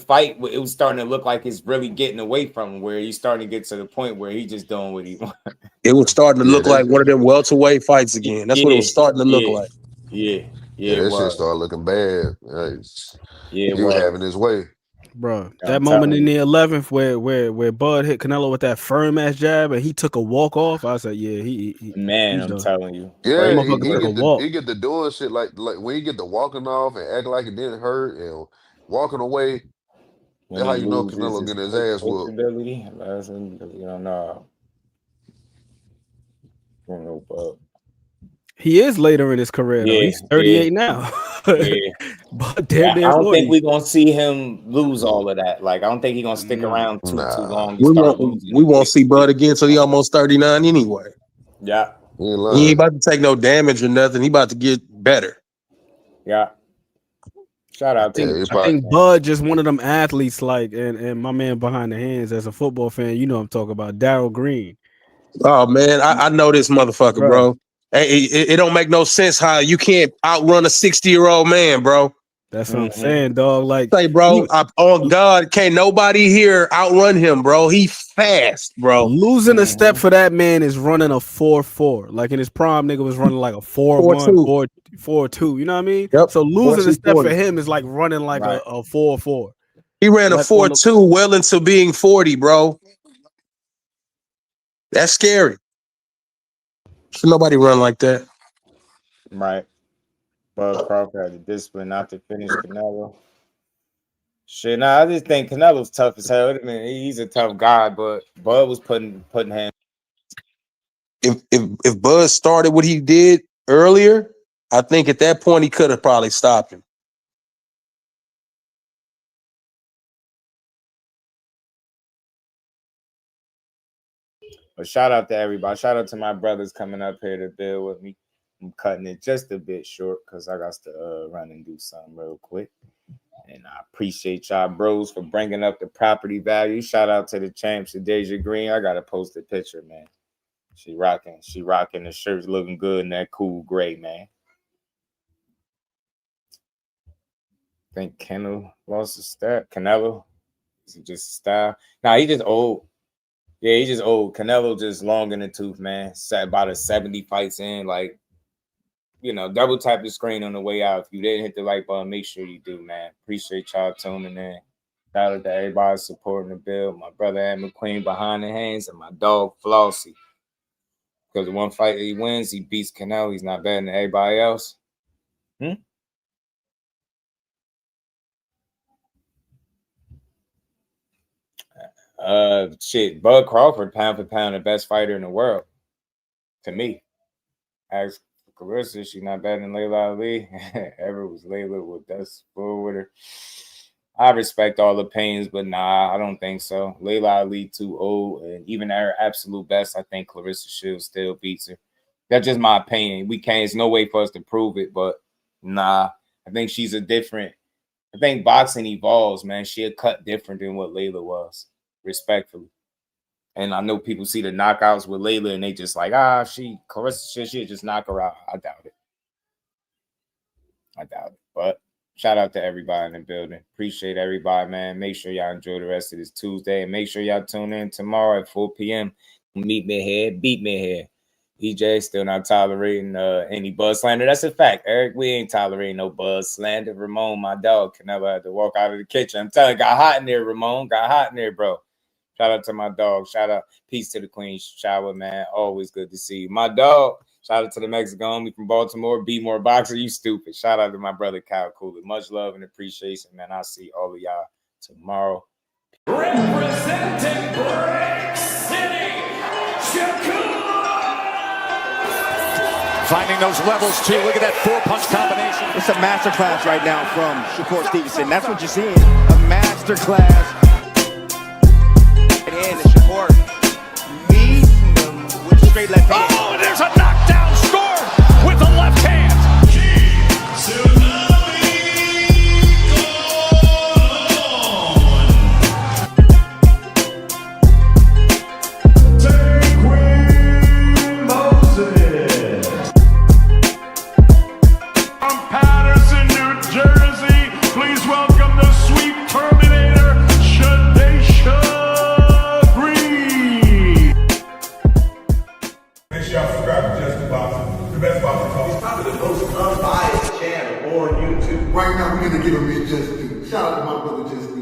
fight. It was starting to look like it's really getting away from him, where he's starting to get to the point where he's just doing what he wants. It was starting to look like one of them welterweight fights again. That's what it was starting to look like. Yeah, that shit started looking bad. He was having his way, bro. That moment in the 11th where Bud hit Canelo with that firm ass jab and he took a walk off. I said, yeah, I'm telling you, yeah, he get the doing shit like when he get the walking off and acting like it didn't hurt and walking away. That's how you know Canelo getting his ass whooped. You don't know. He is later in his career. Though. He's 38 now. But I don't think we're gonna see him lose all of that. Like I don't think he's gonna stick around too long. We won't see Bud again until he almost 39 anyway. Yeah. He ain't about to take no damage or nothing. He about to get better. Yeah. Shout out to I think Bud just one of them athletes like and my man behind the hands as a football fan, you know I'm talking about Darryl Green. Oh man, I know this motherfucker, bro. It don't make no sense how you can't outrun a 60-year-old man, bro. That's what I'm saying, dog. Like, say, bro, on God, can't nobody here outrun him, bro. He fast, bro. Losing a step for that man is running a 4.4. Like in his prime, nigga was running like a 4.1, 4.2. You know what I mean? Yep. So losing a step 40. for him is like running like a 4.4. He ran a 4.2 well into being 40, bro. That's scary. Should nobody run like that. Right. Bud Crawford had the discipline not to finish Canelo. Shit, nah, I just think Canelo's tough as hell. I mean, he's a tough guy, but Bud was putting him. If Bud started what he did earlier, I think at that point he could have probably stopped him. But shout out to everybody. Shout out to my brothers coming up here to build with me. I'm cutting it just a bit short because I got to run and do something real quick. And I appreciate y'all bros for bringing up the property value. Shout out to the champ, Shadasia Green. I got to post a picture, man. She rocking the shirts, looking good in that cool gray, man. I think Canelo lost his step. Canelo? Is it just style? Nah, he just old. Yeah, he just old. Canelo just long in the tooth, man. Sat about 70 fights in. Like, you know, double tap the screen on the way out. If you didn't hit the like button, make sure you do, man. Appreciate y'all tuning in. Shout out to everybody supporting the build. My brother Ed McQueen behind the hands and my dog Flossie. Because the one fight that he wins, he beats Canelo. He's not better than everybody else. Shit, Bud Crawford, pound for pound, the best fighter in the world. To me. Ask Clarissa, she's not better than Layla Ali. Ever was Layla with us full with her. I respect all the opinions, but nah, I don't think so. Layla Ali too old, and even at her absolute best, I think Clarissa Shields still beats her. That's just my opinion. We can't. There's no way for us to prove it, but nah, I think she's a different. I think boxing evolves, man. She'll cut different than what Layla was, respectfully. And I know people see the knockouts with Layla and they just like, Clarissa, she'll just knock her out. I doubt it. But shout out to everybody in the building. Appreciate everybody, man. Make sure y'all enjoy the rest of this Tuesday. And make sure y'all tune in tomorrow at 4 p.m. Meet me here, beat me here. EJ still not tolerating any buzz slander. That's a fact, Eric. We ain't tolerating no buzz slander. Ramon, my dog, can never have to walk out of the kitchen. I'm telling you, got hot in there, Ramon. Got hot in there, bro. Shout out to my dog. Shout out. Peace to the Queen Shower, man. Always good to see you. My dog. Shout out to the Mexican homie from Baltimore. Be more boxer. You stupid. Shout out to my brother, Kyle Cooler. Much love and appreciation, man. I'll see all of y'all tomorrow. Representing Brick City, finding those levels, too. Look at that four-punch combination. It's a masterclass right now from Shakur Stevenson. That's what you're seeing. A masterclass. And Shakur meeting them with straight left hand. Oh, there's a knockdown scored with the left hand. From Patterson, New Jersey, please welcome the sweet Terminator, Shadasia Green. Make sure y'all subscribe to Jusdueboxing, the best boxing talk. He's probably the most unbiased channel on YouTube. Right now, we're going to give him his just due. Shout out to my brother, Just